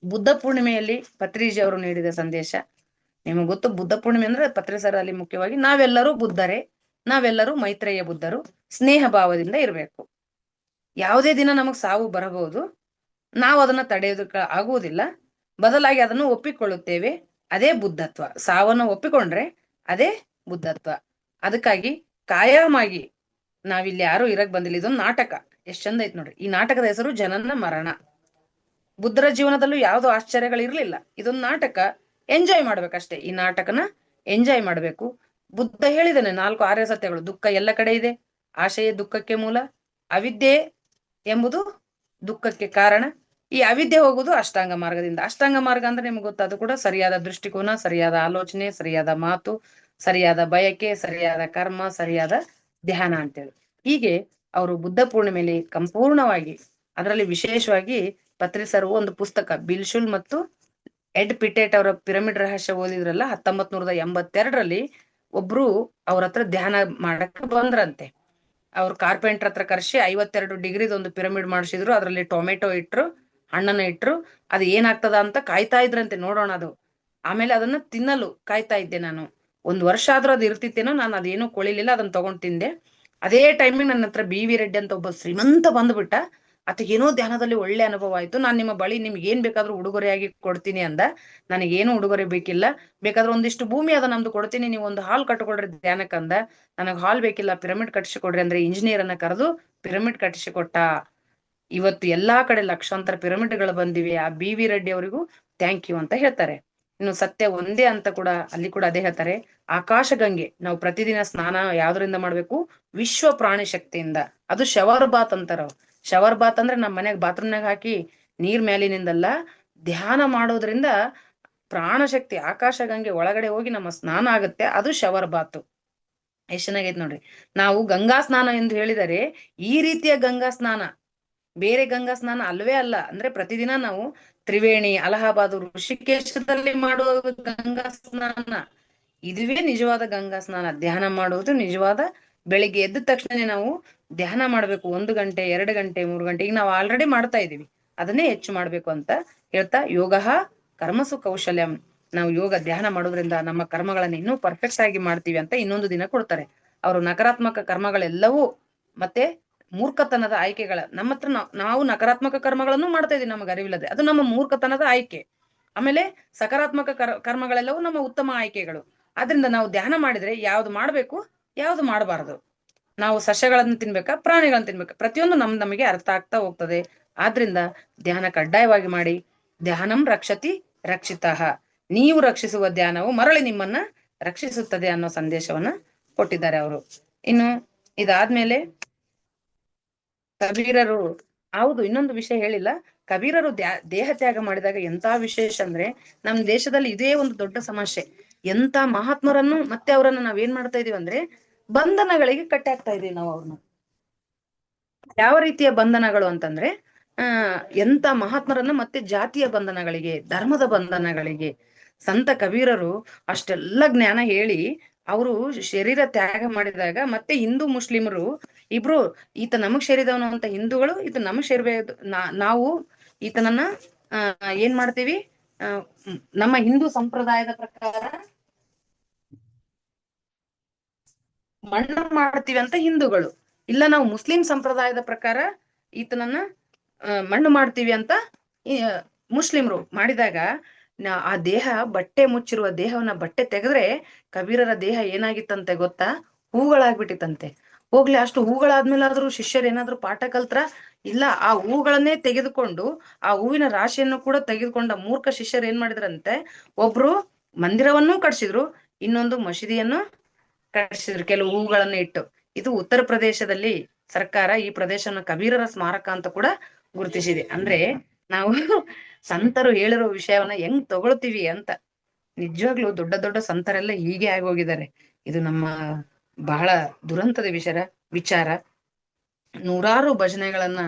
ಬುದ್ಧ ಪೂರ್ಣಿಮೆಯಲ್ಲಿ ಪತ್ರಿಜಿ ಅವರು ನೀಡಿದ ಸಂದೇಶ ನಿಮಗೆ ಗೊತ್ತು. ಬುದ್ಧ ಪೂರ್ಣಿಮೆ ಅಂದ್ರೆ ಪತ್ರಿಸರಲ್ಲಿ ಮುಖ್ಯವಾಗಿ ನಾವೆಲ್ಲರೂ ಬುದ್ಧರೇ, ನಾವೆಲ್ಲರೂ ಮೈತ್ರೇಯ ಬುದ್ಧರು, ಸ್ನೇಹ ಭಾವದಿಂದ ಇರಬೇಕು. ಯಾವುದೇ ದಿನ ನಮಗ್ ಸಾವು ಬರಬಹುದು, ನಾವು ಅದನ್ನ ತಡೆಯೋದಕ್ಕೆ ಆಗುವುದಿಲ್ಲ. ಬದಲಾಗಿ ಅದನ್ನು ಒಪ್ಪಿಕೊಳ್ಳುತ್ತೇವೆ. ಅದೇ ಬುದ್ಧತ್ವ. ಸಾವನ್ನು ಒಪ್ಪಿಕೊಂಡ್ರೆ ಅದೇ ಬುದ್ಧತ್ವ. ಅದಕ್ಕಾಗಿ ಕಾಯಮಾಗಿ ನಾವಿಲ್ಲಿ ಯಾರು ಇರಕ್ ಬಂದಿಲ್ಲ. ಇದೊಂದು ನಾಟಕ. ಎಷ್ಟ್ ಚಂದ ಐತ್ ನೋಡ್ರಿ. ಈ ನಾಟಕದ ಹೆಸರು ಜನನ ಮರಣ. ಬುದ್ಧರ ಜೀವನದಲ್ಲೂ ಯಾವ್ದು ಆಶ್ಚರ್ಯಗಳಿರ್ಲಿಲ್ಲ. ಇದೊಂದು ನಾಟಕ. ಎಂಜಾಯ್ ಮಾಡ್ಬೇಕಷ್ಟೇ. ಈ ನಾಟಕನ ಎಂಜಾಯ್ ಮಾಡ್ಬೇಕು. ಬುದ್ಧ ಹೇಳಿದಾನೆ 4 ಆರ್ಯ ಸತ್ಯಗಳು. ದುಃಖ ಎಲ್ಲ ಕಡೆ ಇದೆ, ಆಶಯ ದುಃಖಕ್ಕೆ ಮೂಲ, ಅವಿದ್ಯೆ ಎಂಬುದು ದುಃಖಕ್ಕೆ ಕಾರಣ. ಈ ಅವಿದ್ಯೆ ಹೋಗುದು ಅಷ್ಟಾಂಗ ಮಾರ್ಗದಿಂದ. ಅಷ್ಟಾಂಗ ಮಾರ್ಗ ಅಂದ್ರೆ ನಿಮ್ಗೆ ಗೊತ್ತು, ಅದು ಕೂಡ ಸರಿಯಾದ ದೃಷ್ಟಿಕೋನ, ಸರಿಯಾದ ಆಲೋಚನೆ, ಸರಿಯಾದ ಮಾತು, ಸರಿಯಾದ ಬಯಕೆ, ಸರಿಯಾದ ಕರ್ಮ, ಸರಿಯಾದ ಧ್ಯಾನ ಅಂತೇಳಿ. ಹೀಗೆ ಅವರು ಬುದ್ಧ ಪೂರ್ಣಿಮೆಯಲ್ಲಿ ಸಂಪೂರ್ಣವಾಗಿ, ಅದರಲ್ಲಿ ವಿಶೇಷವಾಗಿ ಪತ್ರಿಸರು ಒಂದು ಪುಸ್ತಕ ಬಿಲ್ಶುಲ್ ಮತ್ತು ಎಡ್ ಪಿಟೇಟ್ ಅವರ ಪಿರಮಿಡ್ ರಹಸ್ಯ ಓದಿದ್ರಲ್ಲ 1982ರಲ್ಲಿ. ಒಬ್ರು ಅವ್ರ ಹತ್ರ ಧ್ಯಾನ ಮಾಡಕ್ ಬಂದ್ರಂತೆ. ಅವ್ರು ಕಾರ್ಪೆಂಟರ್ ಹತ್ರ ಕರ್ಸಿ 52 ಡಿಗ್ರಿದ ಒಂದು ಪಿರಮಿಡ್ ಮಾಡಿಸಿದ್ರು. ಅದ್ರಲ್ಲಿ ಟೊಮೆಟೊ ಇಟ್ರು, ಹಣ್ಣನ್ನ ಇಟ್ರು. ಅದು ಏನಾಗ್ತದ ಅಂತ ಕಾಯ್ತಾ ಇದ್ರಂತೆ, ನೋಡೋಣ ಅದು. ಆಮೇಲೆ ಅದನ್ನ ತಿನ್ನಲು ಕಾಯ್ತಾ ಇದ್ದೆ ನಾನು. 1 ವರ್ಷ ಆದ್ರೂ ಅದು ಇರ್ತಿತ್ತೇನೋ, ನಾನು ಅದೇನೋ ಕೊಳಿಲಿಲ್ಲ, ಅದನ್ನ ತಗೊಂಡ್ ತಿಂದೆ. ಅದೇ ಟೈಮಿಗೆ ನನ್ನ ಹತ್ರ BV ರೆಡ್ಡಿ ಅಂತ ಒಬ್ಬ ಶ್ರೀಮಂತ ಬಂದ್ಬಿಟ್ಟ. ಏನೋ ಧ್ಯಾನದಲ್ಲಿ ಒಳ್ಳೆ ಅನುಭವ ಆಯ್ತು, ನಾನ್ ನಿಮ್ಮ ಬಳಿ ನಿಮ್ಗೆ ಏನ್ ಬೇಕಾದ್ರೂ ಉಡುಗೊರೆಯಾಗಿ ಕೊಡ್ತೀನಿ ಅಂದ. ನನಗೇನು ಉಡುಗೊರೆ ಬೇಕಿಲ್ಲ, ಬೇಕಾದ್ರೆ ಒಂದಿಷ್ಟು ಭೂಮಿ ಅದ ನಮ್ದು ಕೊಡ್ತೀನಿ, ನೀವು ಒಂದು ಹಾಲ್ ಕಟ್ಕೊಡ್ರಿ ಧ್ಯಾನಕ್ಕಂದ. ನನಗ್ ಹಾಲ್ ಬೇಕಿಲ್ಲ, ಪಿರಮಿಡ್ ಕಟ್ಟಿಸಿ ಕೊಡ್ರಿ ಅಂದ್ರೆ ಇಂಜಿನಿಯರ್ ಅನ್ನ ಕರೆದು ಪಿರಮಿಡ್ ಕಟ್ಟಿಸಿ ಕೊಟ್ಟ. ಇವತ್ತು ಎಲ್ಲಾ ಕಡೆ ಲಕ್ಷಾಂತರ ಪಿರಮಿಡ್ಗಳು ಬಂದಿವೆ. ಆ ಬಿ ವಿ ರೆಡ್ಡಿ ಅವರಿಗೂ ಥ್ಯಾಂಕ್ ಯು ಅಂತ ಹೇಳ್ತಾರೆ. ಇನ್ನು ಸತ್ಯ ಒಂದೇ ಅಂತ ಕೂಡ ಅಲ್ಲಿ ಕೂಡ ಅದೇ ಹೇಳ್ತಾರೆ. ಆಕಾಶ ಗಂಗೆ ನಾವು ಪ್ರತಿದಿನ ಸ್ನಾನ ಯಾವ್ದ್ರಿಂದ ಮಾಡ್ಬೇಕು? ವಿಶ್ವ ಪ್ರಾಣಿ ಶಕ್ತಿಯಿಂದ. ಅದು ಶವರ್ ಬಾತ್ ಅಂತಾರ. ಶವರ್ ಬಾತ್ ಅಂದ್ರೆ ನಮ್ ಮನ್ಯಾಗ ಬಾತ್ರೂಮ್ನಾಗ ಹಾಕಿ ನೀರ್ ಮೇಲಿನಿಂದಲ್ಲ, ಧ್ಯಾನ ಮಾಡೋದ್ರಿಂದ ಪ್ರಾಣಶಕ್ತಿ ಆಕಾಶ ಗಂಗೆ ಒಳಗಡೆ ಹೋಗಿ ನಮ್ಮ ಸ್ನಾನ ಆಗುತ್ತೆ. ಅದು ಶವರ್ ಬಾತು. ಎಷ್ಟ್ ಚೆನ್ನಾಗೈತೆ ನೋಡ್ರಿ. ನಾವು ಗಂಗಾ ಸ್ನಾನ ಎಂದು ಹೇಳಿದರೆ ಈ ರೀತಿಯ ಗಂಗಾ ಸ್ನಾನ, ಬೇರೆ ಗಂಗಾ ಸ್ನಾನ ಅಲ್ವೇ ಅಲ್ಲ. ಅಂದ್ರೆ ಪ್ರತಿದಿನ ನಾವು ತ್ರಿವೇಣಿ, ಅಲಹಾಬಾದ್, ಋಷಿಕೇಶದಲ್ಲಿ ಮಾಡುವ ಗಂಗಾ ಸ್ನಾನ, ಇದುವೇ ನಿಜವಾದ ಗಂಗಾ ಸ್ನಾನ. ಧ್ಯಾನ ಮಾಡುವುದು ನಿಜವಾದ. ಬೆಳಿಗ್ಗೆ ಎದ್ದ ತಕ್ಷಣ ನಾವು ಧ್ಯಾನ ಮಾಡ್ಬೇಕು. 1 ಗಂಟೆ, 2 ಗಂಟೆ, 3 ಗಂಟೆ. ಈಗ ನಾವು ಆಲ್ರೆಡಿ ಮಾಡ್ತಾ ಇದೀವಿ, ಅದನ್ನೇ ಹೆಚ್ಚು ಮಾಡ್ಬೇಕು ಅಂತ ಹೇಳ್ತಾ, ಯೋಗ ಕರ್ಮಸು ಕೌಶಲ್ಯಂ. ನಾವು ಯೋಗ ಧ್ಯಾನ ಮಾಡೋದ್ರಿಂದ ನಮ್ಮ ಕರ್ಮಗಳನ್ನ ಇನ್ನೂ ಪರ್ಫೆಕ್ಟ್ ಆಗಿ ಮಾಡ್ತೀವಿ ಅಂತ ಇನ್ನೊಂದು ದಿನ ಕೊಡ್ತಾರೆ. ಅವರು ನಕಾರಾತ್ಮಕ ಕರ್ಮಗಳೆಲ್ಲವೂ ಮತ್ತೆ ಮೂರ್ಖತನದ ಆಯ್ಕೆಗಳ ನಮ್ಮ ಹತ್ರ ನಾವು ನಕಾರಾತ್ಮಕ ಕರ್ಮಗಳನ್ನು ಮಾಡ್ತಾ ಇದೀವಿ ನಮಗೆ ಅರಿವಿಲ್ಲದೆ, ಅದು ನಮ್ಮ ಮೂರ್ಖತನದ ಆಯ್ಕೆ. ಆಮೇಲೆ ಸಕಾರಾತ್ಮಕ ಕರ್ಮಗಳೆಲ್ಲವೂ ನಮ್ಮ ಉತ್ತಮ ಆಯ್ಕೆಗಳು. ಆದ್ರಿಂದ ನಾವು ಧ್ಯಾನ ಮಾಡಿದ್ರೆ ಯಾವ್ದು ಮಾಡ್ಬೇಕು, ಯಾವ್ದು ಮಾಡಬಾರದು, ನಾವು ಸಸ್ಯಗಳನ್ನು ತಿನ್ಬೇಕಾ, ಪ್ರಾಣಿಗಳನ್ನ ತಿನ್ಬೇಕಾ, ಪ್ರತಿಯೊಂದು ನಮಗೆ ಅರ್ಥ ಆಗ್ತಾ ಹೋಗ್ತದೆ. ಆದ್ರಿಂದ ಧ್ಯಾನ ಕಡ್ಡಾಯವಾಗಿ ಮಾಡಿ. ಧ್ಯಾನಂ ರಕ್ಷತಿ ರಕ್ಷಿತಃ. ನೀವು ರಕ್ಷಿಸುವ ಧ್ಯಾನವು ಮರಳಿ ನಿಮ್ಮನ್ನ ರಕ್ಷಿಸುತ್ತದೆ ಅನ್ನೋ ಸಂದೇಶವನ್ನ ಕೊಟ್ಟಿದ್ದಾರೆ ಅವರು. ಇನ್ನು ಇದಾದ್ಮೇಲೆ ಕಬೀರರು, ಹೌದು ಇನ್ನೊಂದು ವಿಷಯ ಹೇಳಿಲ್ಲ. ಕಬೀರರು ದೇಹ ತ್ಯಾಗ ಮಾಡಿದಾಗ ಎಂತ ವಿಶೇಷ ಅಂದ್ರೆ, ನಮ್ ದೇಶದಲ್ಲಿ ಇದೇ ಒಂದು ದೊಡ್ಡ ಸಮಸ್ಯೆ. ಎಂತ ಮಹಾತ್ಮರನ್ನು ಮತ್ತೆ ಅವರನ್ನ ನಾವೇನ್ ಮಾಡ್ತಾ ಇದೀವಿ ಅಂದ್ರೆ ಬಂಧನಗಳಿಗೆ ಕಟ್ಟಿ ಹಾಕ್ತಾ ಇದೀವಿ ನಾವು ಅವ್ರನ್ನ. ಯಾವ ರೀತಿಯ ಬಂಧನಗಳು ಅಂತಂದ್ರೆ, ಎಂತ ಮಹಾತ್ಮರನ್ನ ಮತ್ತೆ ಜಾತಿಯ ಬಂಧನಗಳಿಗೆ, ಧರ್ಮದ ಬಂಧನಗಳಿಗೆ. ಸಂತ ಕಬೀರರು ಅಷ್ಟೆಲ್ಲ ಜ್ಞಾನ ಹೇಳಿ ಅವರು ಶರೀರ ತ್ಯಾಗ ಮಾಡಿದಾಗ ಮತ್ತೆ ಹಿಂದೂ ಮುಸ್ಲಿಮರು ಇಬ್ರು, ಈತ ನಮಗ್ ಸೇರಿದವನು ಅಂತ ಹಿಂದೂಗಳು, ಈತ ನಮಗ್ ಸೇರ್ಬೇಕು, ನಾವು ಈತನನ್ನ ಏನ್ ಮಾಡ್ತೀವಿ, ನಮ್ಮ ಹಿಂದೂ ಸಂಪ್ರದಾಯದ ಪ್ರಕಾರ ಮಣ್ಣು ಮಾಡ್ತೀವಿ ಅಂತ ಹಿಂದೂಗಳು, ಇಲ್ಲ ನಾವು ಮುಸ್ಲಿಂ ಸಂಪ್ರದಾಯದ ಪ್ರಕಾರ ಈತನನ್ನ ಮಣ್ಣು ಮಾಡ್ತೀವಿ ಅಂತ ಮುಸ್ಲಿಮ್ರು ಮಾಡಿದಾಗ, ಆ ದೇಹ ಬಟ್ಟೆ ಮುಚ್ಚಿರುವ ದೇಹವನ್ನ ಬಟ್ಟೆ ತೆಗೆದ್ರೆ ಕಬೀರರ ದೇಹ ಏನಾಗಿತ್ತಂತೆ ಗೊತ್ತಾ? ಹೂಗಳಾಗ್ಬಿಟ್ಟಿತ್ತಂತೆ. ಹೋಗ್ಲಿ, ಅಷ್ಟು ಹೂಗಳಾದ್ಮೇಲಾದ್ರೂ ಶಿಷ್ಯರು ಏನಾದ್ರು ಪಾಠ ಕಲ್ತ್ರ? ಇಲ್ಲ, ಆ ಹೂಗಳನ್ನೇ ತೆಗೆದುಕೊಂಡು, ಆ ಹೂವಿನ ರಾಶಿಯನ್ನು ಕೂಡ ತೆಗೆದುಕೊಂಡ ಮೂರ್ಖ ಶಿಷ್ಯರು ಏನ್ ಮಾಡಿದ್ರಂತೆ, ಒಬ್ರು ಮಂದಿರವನ್ನೂ ಕಟ್ಸಿದ್ರು, ಇನ್ನೊಂದು ಮಸೀದಿಯನ್ನು ಕಟ್ಸಿದ್ರು ಕೆಲವು ಹೂಗಳನ್ನ ಇಟ್ಟು. ಇದು ಉತ್ತರ ಪ್ರದೇಶದಲ್ಲಿ ಸರ್ಕಾರ ಈ ಪ್ರದೇಶನ ಕಬೀರರ ಸ್ಮಾರಕ ಅಂತ ಕೂಡ ಗುರುತಿಸಿದೆ. ಅಂದ್ರೆ ನಾವು ಸಂತರು ಹೇಳಿರೋ ವಿಷಯವನ್ನ ಹೆಂಗ್ ತಗೊಳ್ತೀವಿ ಅಂತ. ನಿಜವಾಗ್ಲೂ ದೊಡ್ಡ ದೊಡ್ಡ ಸಂತರೆಲ್ಲ ಹೀಗೆ ಆಗೋಗಿದ್ದಾರೆ. ಇದು ನಮ್ಮ ಬಹಳ ದುರಂತದ ವಿಚಾರ. ನೂರಾರು ಭಜನೆಗಳನ್ನ,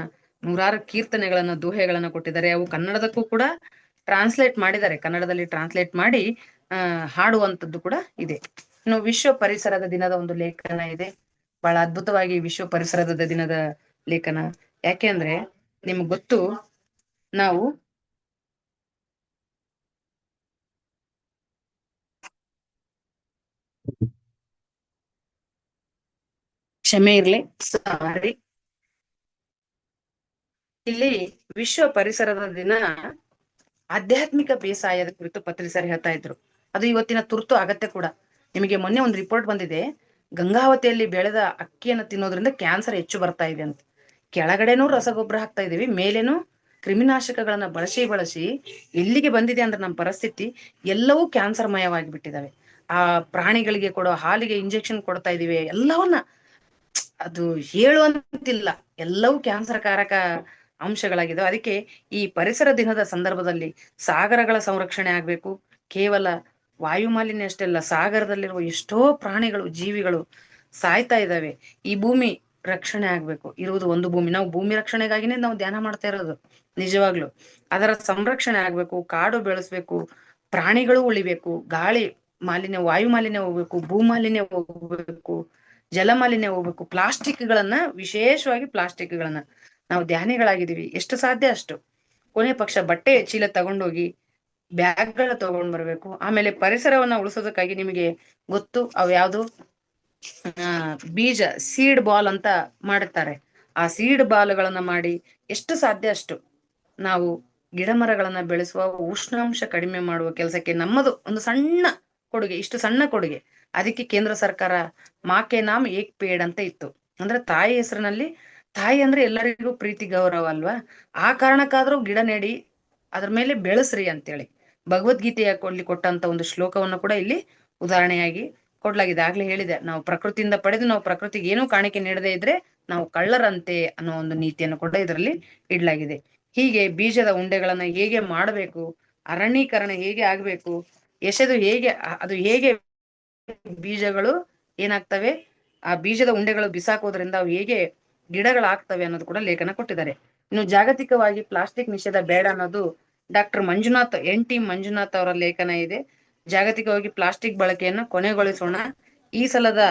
ನೂರಾರು ಕೀರ್ತನೆಗಳನ್ನ, ದೋಹೆಗಳನ್ನ ಕೊಟ್ಟಿದ್ದಾರೆ. ಅವು ಕನ್ನಡದಕ್ಕೂ ಕೂಡ ಟ್ರಾನ್ಸ್ಲೇಟ್ ಮಾಡಿದ್ದಾರೆ. ಕನ್ನಡದಲ್ಲಿ ಟ್ರಾನ್ಸ್ಲೇಟ್ ಮಾಡಿ ಹಾಡುವಂತದ್ದು ಕೂಡ ಇದೆ. ಇನ್ನು ವಿಶ್ವ ಪರಿಸರದ ದಿನದ ಒಂದು ಲೇಖನ ಇದೆ. ಬಹಳ ಅದ್ಭುತವಾಗಿ ವಿಶ್ವ ಪರಿಸರದ ದಿನದ ಲೇಖನ. ಯಾಕೆ ಅಂದ್ರೆ ನಿಮ್ಗೆ ಗೊತ್ತು, ನಾವು ಕ್ಷಮೆ ಇರ್ಲಿ, ಸಾರಿ. ಇಲ್ಲಿ ವಿಶ್ವ ಪರಿಸರದ ದಿನ ಆಧ್ಯಾತ್ಮಿಕ ಬೇಸಾಯದ ಕುರಿತು ಪತ್ರಿಸರ್ ಹೇಳ್ತಾ ಇದ್ರು. ಅದು ಇವತ್ತಿನ ತುರ್ತು ಅಗತ್ಯ ಕೂಡ. ನಿಮಗೆ ಮೊನ್ನೆ ಒಂದು ರಿಪೋರ್ಟ್ ಬಂದಿದೆ, ಗಂಗಾವತಿಯಲ್ಲಿ ಬೆಳೆದ ಅಕ್ಕಿಯನ್ನು ತಿನ್ನೋದ್ರಿಂದ ಕ್ಯಾನ್ಸರ್ ಹೆಚ್ಚು ಬರ್ತಾ ಇದೆ ಅಂತ. ಕೆಳಗಡೆನೂ ರಸಗೊಬ್ಬರ ಹಾಕ್ತಾ ಇದೀವಿ, ಮೇಲೇನು ಕ್ರಿಮಿನಾಶಕಗಳನ್ನ ಬಳಸಿ ಎಲ್ಲಿಗೆ ಬಂದಿದೆ ಅಂದ್ರೆ ನಮ್ಮ ಪರಿಸ್ಥಿತಿ ಎಲ್ಲವೂ ಕ್ಯಾನ್ಸರ್ ಮಯವಾಗಿ ಬಿಟ್ಟಿದಾವೆ. ಆ ಪ್ರಾಣಿಗಳಿಗೆ ಕೊಡೋ ಹಾಲಿಗೆ ಇಂಜೆಕ್ಷನ್ ಕೊಡ್ತಾ ಇದೀವಿ, ಎಲ್ಲವನ್ನ ಅದು ಹೇಳುವಂತಿಲ್ಲ, ಎಲ್ಲವೂ ಕ್ಯಾನ್ಸರ್ ಕಾರಕ ಅಂಶಗಳಾಗಿದ್ದಾವೆ. ಅದಕ್ಕೆ ಈ ಪರಿಸರ ದಿನದ ಸಂದರ್ಭದಲ್ಲಿ ಸಾಗರಗಳ ಸಂರಕ್ಷಣೆ ಆಗ್ಬೇಕು. ಕೇವಲ ವಾಯು ಮಾಲಿನ್ಯ ಅಷ್ಟೇ ಅಲ್ಲ, ಸಾಗರದಲ್ಲಿರುವ ಎಷ್ಟೋ ಪ್ರಾಣಿಗಳು, ಜೀವಿಗಳು ಸಾಯ್ತಾ ಇದ್ದಾವೆ. ಈ ಭೂಮಿ ರಕ್ಷಣೆ ಆಗ್ಬೇಕು. ಇರುವುದು ಒಂದು ಭೂಮಿ, ನಾವು ಭೂಮಿ ರಕ್ಷಣೆಗಾಗಿನೇ ನಾವು ಧ್ಯಾನ ಮಾಡ್ತಾ ಇರೋದು. ನಿಜವಾಗ್ಲು ಅದರ ಸಂರಕ್ಷಣೆ ಆಗ್ಬೇಕು, ಕಾಡು ಬೆಳೆಸ್ಬೇಕು, ಪ್ರಾಣಿಗಳು ಉಳಿಬೇಕು, ಗಾಳಿ ಮಾಲಿನ್ಯ, ವಾಯು ಮಾಲಿನ್ಯ ಹೋಗ್ಬೇಕು, ಭೂ ಮಾಲಿನ್ಯ ಹೋಗ್ಬೇಕು, ಜಲ ಮಾಲಿನ್ಯ ಹೋಗ್ಬೇಕು. ಪ್ಲಾಸ್ಟಿಕ್ಗಳನ್ನ, ವಿಶೇಷವಾಗಿ ಪ್ಲಾಸ್ಟಿಕ್ಗಳನ್ನ, ನಾವು ಧ್ಯಾನಿಗಳಾಗಿದ್ದೀವಿ, ಎಷ್ಟು ಸಾಧ್ಯ ಅಷ್ಟು ಕೊನೆ ಪಕ್ಷ ಬಟ್ಟೆ ಚೀಲ ತಗೊಂಡೋಗಿ ಬ್ಯಾಗ್ಗಳ ತಗೊಂಡ್ ಬರ್ಬೇಕು. ಆಮೇಲೆ ಪರಿಸರವನ್ನ ಉಳಿಸೋದಕ್ಕಾಗಿ ನಿಮಗೆ ಗೊತ್ತು, ಅವ್ ಯಾವ್ದು ಬೀಜ ಸೀಡ್ ಬಾಲ್ ಅಂತ ಮಾಡುತ್ತಾರೆ. ಆ ಸೀಡ್ ಬಾಲ್ಗಳನ್ನ ಮಾಡಿ ಎಷ್ಟು ಸಾಧ್ಯ ಅಷ್ಟು ನಾವು ಗಿಡ ಮರಗಳನ್ನ ಬೆಳೆಸುವ, ಉಷ್ಣಾಂಶ ಕಡಿಮೆ ಮಾಡುವ ಕೆಲಸಕ್ಕೆ ನಮ್ಮದು ಒಂದು ಸಣ್ಣ ಕೊಡುಗೆ, ಇಷ್ಟು ಸಣ್ಣ ಕೊಡುಗೆ. ಅದಕ್ಕೆ ಕೇಂದ್ರ ಸರ್ಕಾರ ಮಾಕೆ ನಾಮ್ ಏಕ್ ಪೇಡ್ ಅಂತ ಇತ್ತು. ಅಂದ್ರೆ ತಾಯಿ ಹೆಸರಿನಲ್ಲಿ ತಾಯಿ ಅಂದ್ರೆ ಎಲ್ಲರಿಗೂ ಪ್ರೀತಿ ಗೌರವ ಅಲ್ವಾ? ಆ ಕಾರಣಕ್ಕಾದ್ರೂ ಗಿಡ ನೆಡಿ, ಅದ್ರ ಮೇಲೆ ಬೆಳೆಸ್ರಿ ಅಂತೇಳಿ ಭಗವದ್ಗೀತೆಯ ಕೊಟ್ಟಂತ ಒಂದು ಶ್ಲೋಕವನ್ನು ಕೂಡ ಇಲ್ಲಿ ಉದಾಹರಣೆಯಾಗಿ ಕೊಡ್ಲಾಗಿದೆ. ಆಗ್ಲೇ ಹೇಳಿದೆ, ನಾವು ಪ್ರಕೃತಿಯಿಂದ ಪಡೆದು ನಾವು ಪ್ರಕೃತಿಗೆ ಏನೂ ಕಾಣಿಕೆ ನೀಡದೇ ಇದ್ರೆ ನಾವು ಕಳ್ಳರಂತೆ ಅನ್ನೋ ಒಂದು ನೀತಿಯನ್ನು ಕೂಡ ಇದರಲ್ಲಿ ಇಡ್ಲಾಗಿದೆ. ಹೀಗೆ ಬೀಜದ ಉಂಡೆಗಳನ್ನ ಹೇಗೆ ಮಾಡಬೇಕು, ಅರಣ್ಯೀಕರಣ ಹೇಗೆ ಆಗ್ಬೇಕು, ಎಸೆದು ಹೇಗೆ ಅದು ಹೇಗೆ ಬೀಜಗಳು ಏನಾಗ್ತವೆ, ಆ ಬೀಜದ ಉಂಡೆಗಳು ಬಿಸಾಕೋದ್ರಿಂದ ಅವು ಹೇಗೆ ಗಿಡಗಳಾಗ್ತವೆ ಅನ್ನೋದು ಕೂಡ ಲೇಖನ ಕೊಟ್ಟಿದ್ದಾರೆ. ಇನ್ನು ಜಾಗತಿಕವಾಗಿ ಪ್ಲಾಸ್ಟಿಕ್ ನಿಷೇಧ ಬೇಡ ಅನ್ನೋದು ಡಾಕ್ಟರ್ ಮಂಜುನಾಥ್ ಮಂಜುನಾಥ್ ಅವರ ಲೇಖನ ಇದೆ. ಜಾಗತಿಕವಾಗಿ ಪ್ಲಾಸ್ಟಿಕ್ ಬಳಕೆಯನ್ನು ಕೊನೆಗೊಳಿಸೋಣ. ಈ ಸಲದ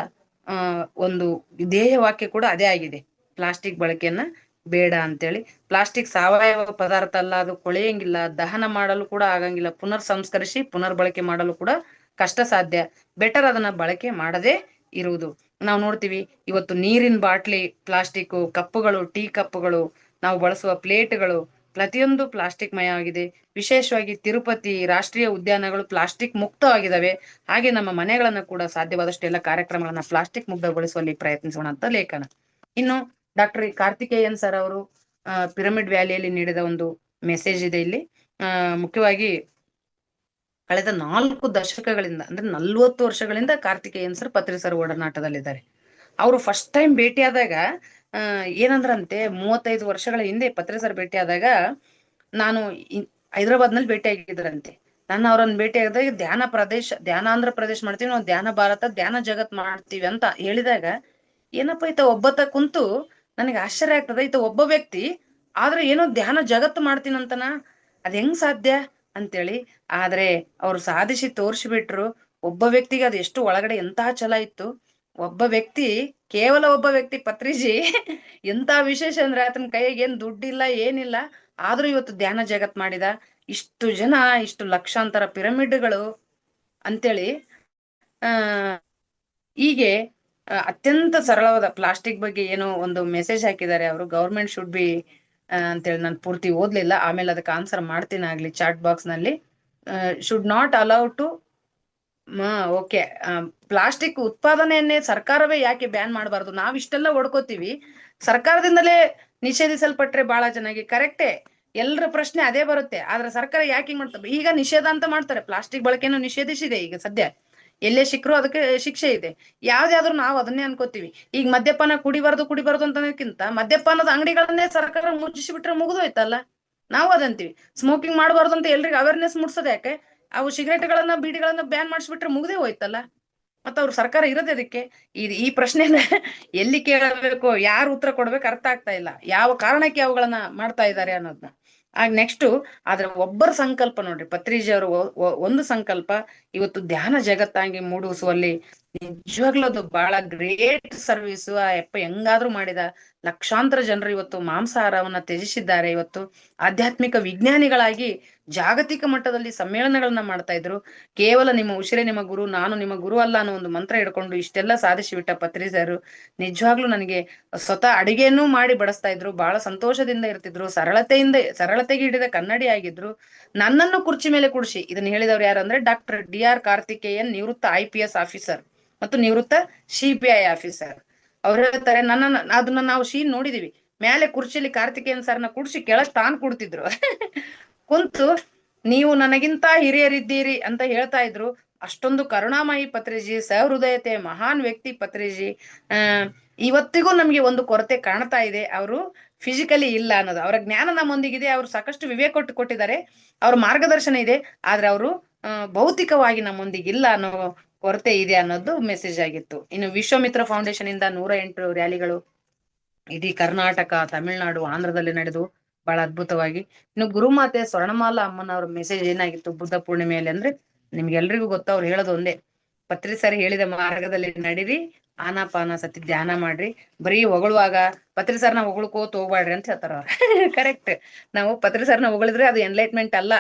ಒಂದು ಧ್ಯೇಯ ವಾಕ್ಯ ಕೂಡ ಅದೇ ಆಗಿದೆ, ಪ್ಲಾಸ್ಟಿಕ್ ಬಳಕೆಯನ್ನ ಬೇಡ ಅಂತೇಳಿ. ಪ್ಲಾಸ್ಟಿಕ್ ಸಾವಯವ ಪದಾರ್ಥ ಅಲ್ಲ, ಅದು ಕೊಳೆಯಂಗಿಲ್ಲ, ದಹನ ಮಾಡಲು ಕೂಡ ಆಗಂಗಿಲ್ಲ, ಪುನರ್ ಸಂಸ್ಕರಿಸಿ ಪುನರ್ ಬಳಕೆ ಮಾಡಲು ಕೂಡ ಕಷ್ಟ ಸಾಧ್ಯ. ಬೆಟರ್ ಅದನ್ನ ಬಳಕೆ ಮಾಡದೇ ಇರುವುದು. ನಾವು ನೋಡ್ತೀವಿ ಇವತ್ತು ನೀರಿನ ಬಾಟ್ಲಿ ಪ್ಲಾಸ್ಟಿಕ್, ಕಪ್ಪುಗಳು, ಟೀ ಕಪ್ಪುಗಳು, ನಾವು ಬಳಸುವ ಪ್ಲೇಟ್ಗಳು ಪ್ರತಿಯೊಂದು ಪ್ಲಾಸ್ಟಿಕ್ ಮಯವಾಗಿದೆ. ವಿಶೇಷವಾಗಿ ತಿರುಪತಿ ರಾಷ್ಟ್ರೀಯ ಉದ್ಯಾನಗಳು ಪ್ಲಾಸ್ಟಿಕ್ ಮುಕ್ತವಾಗಿದ್ದಾವೆ. ಹಾಗೆ ನಮ್ಮ ಮನೆಗಳನ್ನ ಕೂಡ ಸಾಧ್ಯವಾದಷ್ಟು ಎಲ್ಲ ಕಾರ್ಯಕ್ರಮಗಳನ್ನ ಪ್ಲಾಸ್ಟಿಕ್ ಮುಕ್ತಗೊಳಿಸುವಲ್ಲಿ ಪ್ರಯತ್ನಿಸೋಣ ಅಂತ ಲೇಖನ. ಇನ್ನು ಡಾಕ್ಟರ್ ಕಾರ್ತಿಕೇಯನ್ ಸರ್ ಅವರು ಪಿರಮಿಡ್ ವ್ಯಾಲಿಯಲ್ಲಿ ನೀಡಿದ ಒಂದು ಮೆಸೇಜ್ ಇದೆ ಇಲ್ಲಿ. ಮುಖ್ಯವಾಗಿ ಕಳೆದ 4 ದಶಕಗಳಿಂದ ಅಂದ್ರೆ 40 ವರ್ಷಗಳಿಂದ ಕಾರ್ತಿಕೇಯನ್ ಸರ್ ಪತ್ರಿ ಸರ್ ಒಡನಾಟದಲ್ಲಿದ್ದಾರೆ. ಅವರು ಫಸ್ಟ್ ಟೈಮ್ ಭೇಟಿಯಾದಾಗ ಏನಂದ್ರಂತೆ, 35 ವರ್ಷಗಳ ಹಿಂದೆ ಪತ್ರಿ ಸರ್ ಭೇಟಿಯಾದಾಗ ನಾನು ಹೈದರಾಬಾದ್ನಲ್ಲಿ ಭೇಟಿಯಾಗಿದ್ರಂತೆ. ನಾನು ಅವ್ರನ್ನ ಭೇಟಿಯಾದಾಗ ಧ್ಯಾನಾಂಧ್ರ ಪ್ರದೇಶ ಮಾಡ್ತೀವಿ ನಾವು, ಧ್ಯಾನ ಭಾರತ, ಧ್ಯಾನ ಜಗತ್ ಮಾಡ್ತೀವಿ ಅಂತ ಹೇಳಿದಾಗ ಏನಪ್ಪ ಈತ ಒಬ್ಬತ್ತ ಕುಂತು ನನಗೆ ಆಶ್ಚರ್ಯ ಆಗ್ತದೆ, ಈತ ಒಬ್ಬ ವ್ಯಕ್ತಿ ಆದ್ರೆ ಏನೋ ಧ್ಯಾನ ಜಗತ್ತು ಮಾಡ್ತೀನಂತನ, ಅದ್ ಹೆಂಗ್ ಸಾಧ್ಯ ಅಂತೇಳಿ. ಆದ್ರೆ ಅವ್ರು ಸಾಧಿಸಿ ತೋರ್ಸಿಬಿಟ್ರು. ಒಬ್ಬ ವ್ಯಕ್ತಿಗೆ ಅದು ಎಷ್ಟು ಒಳಗಡೆ ಎಂತಹ ಛಲ ಇತ್ತು. ಒಬ್ಬ ವ್ಯಕ್ತಿ, ಕೇವಲ ಒಬ್ಬ ವ್ಯಕ್ತಿ ಪತ್ರಿಜಿ ಎಂತ ವಿಶೇಷ ಅಂದ್ರೆ ಆತನ ಕೈಗೆ ಏನ್ ದುಡ್ಡಿಲ್ಲ ಏನಿಲ್ಲ, ಆದ್ರೂ ಇವತ್ತು ಧ್ಯಾನ ಜಗತ್ ಮಾಡಿದ. ಇಷ್ಟು ಜನ, ಇಷ್ಟು ಲಕ್ಷಾಂತರ ಪಿರಮಿಡ್ಗಳು ಅಂತೇಳಿ ಹೀಗೆ ಅತ್ಯಂತ ಸರಳವಾದ ಪ್ಲಾಸ್ಟಿಕ್ ಬಗ್ಗೆ ಏನೋ ಒಂದು ಮೆಸೇಜ್ ಹಾಕಿದ್ದಾರೆ ಅವರು. ಗವರ್ಮೆಂಟ್ ಶುಡ್ ಬಿ ಅಂತೇಳಿ ನಾನು ಪೂರ್ತಿ ಓದ್ಲಿಲ್ಲ, ಆಮೇಲೆ ಅದಕ್ಕೆ ಆನ್ಸರ್ ಮಾಡ್ತೀನಿ ಆಗ್ಲಿ ಚಾಟ್ ಬಾಕ್ಸ್ ನಲ್ಲಿ. Should not allow to okay. Plastic ಉತ್ಪಾದನೆಯನ್ನೇ ಸರ್ಕಾರವೇ ಯಾಕೆ ಬ್ಯಾನ್ ಮಾಡಬಾರ್ದು? ನಾವಿಷ್ಟೆಲ್ಲ ಹೊಡ್ಕೋತೀವಿ, ಸರ್ಕಾರದಿಂದಲೇ ನಿಷೇಧಿಸಲ್ಪಟ್ರೆ ಬಹಳ ಚೆನ್ನಾಗಿ. ಕರೆಕ್ಟೇ, ಎಲ್ಲರ ಪ್ರಶ್ನೆ ಅದೇ ಬರುತ್ತೆ. ಆದ್ರೆ ಸರ್ಕಾರ ಯಾಕೆ ಹಿಂಗ್ ಮಾಡ್ತಾರೆ? ಈಗ ನಿಷೇಧ ಅಂತ ಮಾಡ್ತಾರೆ, ಪ್ಲಾಸ್ಟಿಕ್ ಬಳಕೆಯನ್ನು ನಿಷೇಧಿಸಿದೆ ಈಗ ಸದ್ಯ. ಎಲ್ಲೇ ಸಿಕ್ಕರು ಅದಕ್ಕೆ ಶಿಕ್ಷೆ ಇದೆ. ಯಾವ್ದಾದ್ರು ನಾವು ಅದನ್ನೇ ಅನ್ಕೋತೀವಿ. ಈಗ ಮದ್ಯಪಾನ ಕುಡಿಬಾರ್ದು ಅಂತಕ್ಕಿಂತ ಮದ್ಯಪಾನದ ಅಂಗಡಿಗಳನ್ನೇ ಸರ್ಕಾರ ಮುಚ್ಚಿಸಿಬಿಟ್ರೆ ಮುಗಿದೋಯ್ತಲ್ಲ. ನಾವು ಅದಂತೀವಿ. ಸ್ಮೋಕಿಂಗ್ ಮಾಡಬಾರ್ದು ಅಂತ ಎಲ್ರಿಗೂ ಅವೇರ್ನೆಸ್ ಮೂಡ್ಸೋದು ಯಾಕೆ? ಅವು ಸಿಗರೇಟ್ಗಳನ್ನ ಬೀಡಿಗಳನ್ನ ಬ್ಯಾನ್ ಮಾಡಿಸ್ಬಿಟ್ರೆ ಮುಗ್ದೇ ಹೋಯ್ತಲ್ಲ. ಮತ್ತ ಅವ್ರ ಸರ್ಕಾರ ಇರೋದೇ ಅದಕ್ಕೆ. ಈ ಪ್ರಶ್ನೆನ ಎಲ್ಲಿ ಕೇಳಬೇಕು, ಯಾರು ಉತ್ತರ ಕೊಡ್ಬೇಕು ಅರ್ಥ ಆಗ್ತಾ ಇಲ್ಲ. ಯಾವ ಕಾರಣಕ್ಕೆ ಅವುಗಳನ್ನ ಮಾಡ್ತಾ ಇದ್ದಾರೆ ಅನ್ನೋದನ್ನ. ಆಗ ನೆಕ್ಸ್ಟ್ ಆದ್ರೆ ಒಬ್ಬರ ಸಂಕಲ್ಪ ನೋಡ್ರಿ, ಪತ್ರಿಜಿ ಅವರು ಒಂದು ಸಂಕಲ್ಪ ಇವತ್ತು ಧ್ಯಾನ ಜಗತ್ತಾಗಿ ಮೂಡಿಸುವಲ್ಲಿ ನಿಜವಾಗ್ಲೂ ಅದು ಬಹಳ ಗ್ರೇಟ್ ಸರ್ವಿಸ್. ಆ ಯಪ್ಪ ಹೆಂಗಾದ್ರೂ ಮಾಡಿದ. ಲಕ್ಷಾಂತರ ಜನರು ಇವತ್ತು ಮಾಂಸಾಹಾರವನ್ನ ತ್ಯಜಿಸಿದ್ದಾರೆ. ಇವತ್ತು ಆಧ್ಯಾತ್ಮಿಕ ವಿಜ್ಞಾನಿಗಳಾಗಿ ಜಾಗತಿಕ ಮಟ್ಟದಲ್ಲಿ ಸಮ್ಮೇಳನಗಳನ್ನ ಮಾಡ್ತಾ ಇದ್ರು. ಕೇವಲ ನಿಮ್ಮ ಉಸಿರೇ ನಿಮ್ಮ ಗುರು, ನಾನು ನಿಮ್ಮ ಗುರು ಅಲ್ಲ ಅನ್ನೋ ಒಂದು ಮಂತ್ರ ಹಿಡ್ಕೊಂಡು ಇಷ್ಟೆಲ್ಲ ಸಾಧಿಸಿಬಿಟ್ಟ ಪತ್ರಿಜರು. ನಿಜವಾಗ್ಲೂ ನನಗೆ ಸ್ವತಃ ಅಡಿಗೆನೂ ಮಾಡಿ ಬಡಿಸ್ತಾ ಇದ್ರು. ಬಹಳ ಸಂತೋಷದಿಂದ ಇರ್ತಿದ್ರು. ಸರಳತೆಗೆ ಹಿಡಿದ ಕನ್ನಡಿ ಆಗಿದ್ರು. ನನ್ನನ್ನು ಕುರ್ಚಿ ಮೇಲೆ ಕುಡಿಸಿ ಇದನ್ನ ಹೇಳಿದವ್ರು ಯಾರು ಅಂದ್ರೆ ಡಾಕ್ಟರ್ DR ಕಾರ್ತಿಕೇಯನ್, ನಿವೃತ್ತ IPS ಆಫೀಸರ್ ಮತ್ತು ನಿವೃತ್ತ CPI ಆಫೀಸರ್. ಅವ್ರು ಹೇಳ್ತಾರೆ, ಅದನ್ನ ನಾವು ಶೀನ್ ನೋಡಿದೀವಿ. ಮೇಲೆ ಕುರ್ಚಿಯಲ್ಲಿ ಕಾರ್ತಿಕೇಯನ್ ಸರ್ನ ಕುಡ್ಸಿ ಕೆಳಗ್ ತಾನ್ ಕುಡ್ತಿದ್ರು ಕುಂತು ನೀವು ನನಗಿಂತ ಹಿರಿಯರಿದ್ದೀರಿ ಅಂತ ಹೇಳ್ತಾ ಇದ್ರು. ಅಷ್ಟೊಂದು ಕರುಣಾಮಯಿ ಪತ್ರಿಜಿ, ಸಹೃದಯತೆ, ಮಹಾನ್ ವ್ಯಕ್ತಿ ಪತ್ರಿಜಿ. ಇವತ್ತಿಗೂ ನಮ್ಗೆ ಒಂದು ಕೊರತೆ ಕಾಣ್ತಾ ಇದೆ, ಅವರು ಫಿಸಿಕಲಿ ಇಲ್ಲ ಅನ್ನೋದು. ಅವರ ಜ್ಞಾನ ನಮ್ಮೊಂದಿಗಿದೆ, ಅವ್ರು ಸಾಕಷ್ಟು ವಿವೇಕ ಕೊಟ್ಟಿದ್ದಾರೆ, ಅವ್ರ ಮಾರ್ಗದರ್ಶನ ಇದೆ. ಆದ್ರೆ ಅವರು ಭೌತಿಕವಾಗಿ ನಮ್ಮೊಂದಿಗೆ ಇಲ್ಲ ಅನ್ನೋ ಕೊರತೆ ಇದೆ ಅನ್ನೋದು ಮೆಸೇಜ್ ಆಗಿತ್ತು. ಇನ್ನು ವಿಶ್ವಮಿತ್ರ ಫೌಂಡೇಶನ್ ಇಂದ 108 ರ್ಯಾಲಿಗಳು ಇಡೀ ಕರ್ನಾಟಕ, ತಮಿಳುನಾಡು, ಆಂಧ್ರದಲ್ಲಿ ನಡೆದು ಬಹಳ ಅದ್ಭುತವಾಗಿ. ಇನ್ನು ಗುರುಮಾತೆ ಸ್ವರ್ಣಮಾಲಾ ಅಮ್ಮನವ್ರ ಮೆಸೇಜ್ ಏನಾಗಿತ್ತು ಬುದ್ಧ ಪೂರ್ಣಿಮೆಯಲ್ಲಿ ಅಂದ್ರೆ, ನಿಮ್ಗೆಲ್ರಿಗೂ ಗೊತ್ತ, ಅವ್ರು ಹೇಳೋದು ಒಂದೇ, ಪತ್ರಿ ಸರಿ ಹೇಳಿದ ಮಾರ್ಗದಲ್ಲಿ ನಡೀರಿ, ಆನಾಪಾನ ಸತಿ ಧ್ಯಾನ ಮಾಡ್ರಿ. ಬರೀ ಹೊಗಳುವಾಗ ಪತ್ರಿ ಸರ್ನ ಹೊಗಳ್ಕೋತ ಹೋಗ್ಬಾಡ್ರಿ ಅಂತ ಹೇಳ್ತಾರ ಅವ್ರ ಕರೆಕ್ಟ್. ನಾವು ಪತ್ರಿ ಸರ್ನ ಹೊಗಳಿದ್ರೆ ಅದು ಎನ್ಲೈಟ್ಮೆಂಟ್ ಅಲ್ಲ.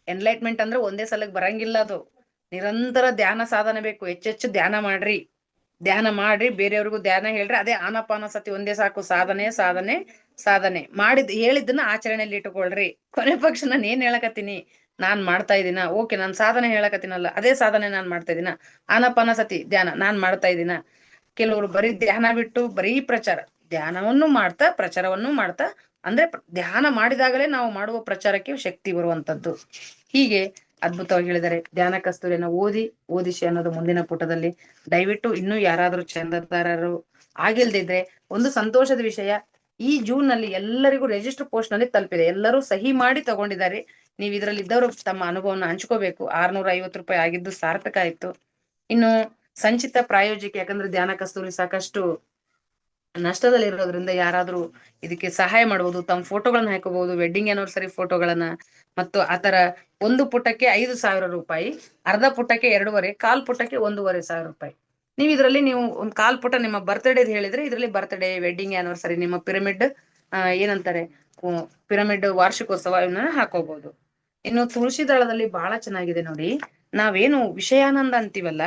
ಎನ್ಲೈಟ್ಮೆಂಟ್ ಅಂದ್ರೆ ಒಂದೇ ಸಲಕ್ಕೆ ಬರಂಗಿಲ್ಲ, ಅದು ನಿರಂತರ ಧ್ಯಾನ ಸಾಧನೆ ಬೇಕು. ಹೆಚ್ಚೆಚ್ಚು ಧ್ಯಾನ ಮಾಡ್ರಿ, ಧ್ಯಾನ ಮಾಡ್ರಿ, ಬೇರೆಯವ್ರಿಗೂ ಧ್ಯಾನ ಹೇಳ್ರಿ. ಅದೇ ಆನಾಪಾನ ಸತಿ ಒಂದೇ ಸಾಕು. ಸಾಧನೆ ಸಾಧನೆ ಸಾಧನೆ ಹೇಳಿದ್ದನ್ನ ಆಚರಣೆಯಲ್ಲಿ ಇಟ್ಟುಕೊಳ್ರಿ. ಕೊನೆ ಪಕ್ಷ ನಾನು ಏನ್ ಹೇಳಕತ್ತೀನಿ, ನಾನ್ ಮಾಡ್ತಾ ಇದೀನ, ಓಕೆ, ನಾನ್ ಸಾಧನೆ ಹೇಳಕತ್ತೀನಲ್ಲ, ಅದೇ ಸಾಧನೆ ನಾನ್ ಮಾಡ್ತಾ ಇದೀನ. ಆನಾಪಾನ ಸತಿ ಧ್ಯಾನ ನಾನ್ ಮಾಡ್ತಾ ಇದೀನ. ಕೆಲವರು ಬರೀ ಧ್ಯಾನ ಬಿಟ್ಟು ಬರೀ ಪ್ರಚಾರ, ಧ್ಯಾನವನ್ನು ಮಾಡ್ತಾ ಪ್ರಚಾರವನ್ನು ಮಾಡ್ತಾ, ಅಂದ್ರೆ ಧ್ಯಾನ ಮಾಡಿದಾಗಲೇ ನಾವು ಮಾಡುವ ಪ್ರಚಾರಕ್ಕೆ ಶಕ್ತಿ ಬರುವಂತದ್ದು. ಹೀಗೆ ಅದ್ಭುತವಾಗಿ ಹೇಳಿದ್ದಾರೆ. ಧ್ಯಾನ ಕಸ್ತೂರಿಯನ್ನು ಓದಿಸಿ ಅನ್ನೋದು ಮುಂದಿನ ಪುಟದಲ್ಲಿ. ದಯವಿಟ್ಟು ಇನ್ನೂ ಯಾರಾದ್ರೂ ಚಂದಾದಾರರು ಆಗಿಲ್ದಿದ್ರೆ ಒಂದು ಸಂತೋಷದ ವಿಷಯ, ಈ ಜೂನ್ ನಲ್ಲಿ ಎಲ್ಲರಿಗೂ ರಿಜಿಸ್ಟರ್ ಪೋಸ್ಟ್ ನಲ್ಲಿ ತಲುಪಿದೆ. ಎಲ್ಲರೂ ಸಹಿ ಮಾಡಿ ತಗೊಂಡಿದ್ದಾರೆ. ನೀವು ಇದರಲ್ಲಿ ಇದ್ದವರು ತಮ್ಮ ಅನುಭವನ ಹಂಚ್ಕೋಬೇಕು. 650 ರೂಪಾಯಿ ಆಗಿದ್ದು ಸಾರ್ಥಕ ಆಯ್ತು. ಇನ್ನು ಸಂಚಿತ ಪ್ರಾಯೋಜಿಕೆ, ಯಾಕಂದ್ರೆ ಧ್ಯಾನ ಕಸ್ತೂರಿ ಸಾಕಷ್ಟು ನಷ್ಟದಲ್ಲಿ ಇರೋದ್ರಿಂದ ಯಾರಾದ್ರೂ ಇದಕ್ಕೆ ಸಹಾಯ ಮಾಡಬಹುದು. ತಮ್ಮ ಫೋಟೋಗಳನ್ನ ಹಾಕೋಬಹುದು, ವೆಡ್ಡಿಂಗ್ ಆನಿವರ್ಸರಿ ಫೋಟೋಗಳನ್ನ. ಮತ್ತು ಆತರ ಒಂದು ಪುಟಕ್ಕೆ 5,000 ರೂಪಾಯಿ, ಅರ್ಧ ಪುಟಕ್ಕೆ 2,500, ಕಾಲ್ ಪುಟಕ್ಕೆ 1,500 ರೂಪಾಯಿ. ನೀವು ಇದರಲ್ಲಿ ನೀವು ಒಂದು ಕಾಲ್ ಪುಟ ನಿಮ್ಮ ಬರ್ತ್ಡೇ ಹೇಳಿದ್ರೆ ಇದರಲ್ಲಿ ಬರ್ತ್ಡೇ, ವೆಡ್ಡಿಂಗ್ ಆನಿವರ್ಸರಿ, ನಿಮ್ಮ ಪಿರಮಿಡ್ ಏನಂತಾರೆ ಪಿರಮಿಡ್ ವಾರ್ಷಿಕೋತ್ಸವ ಇವನ್ನ ಹಾಕೋಬಹುದು. ಇನ್ನು ತುಳಸಿ ದಳದಲ್ಲಿ ಬಹಳ ಚೆನ್ನಾಗಿದೆ ನೋಡಿ. ನಾವೇನು ವಿಷಯಾನಂದ ಅಂತೀವಲ್ಲ,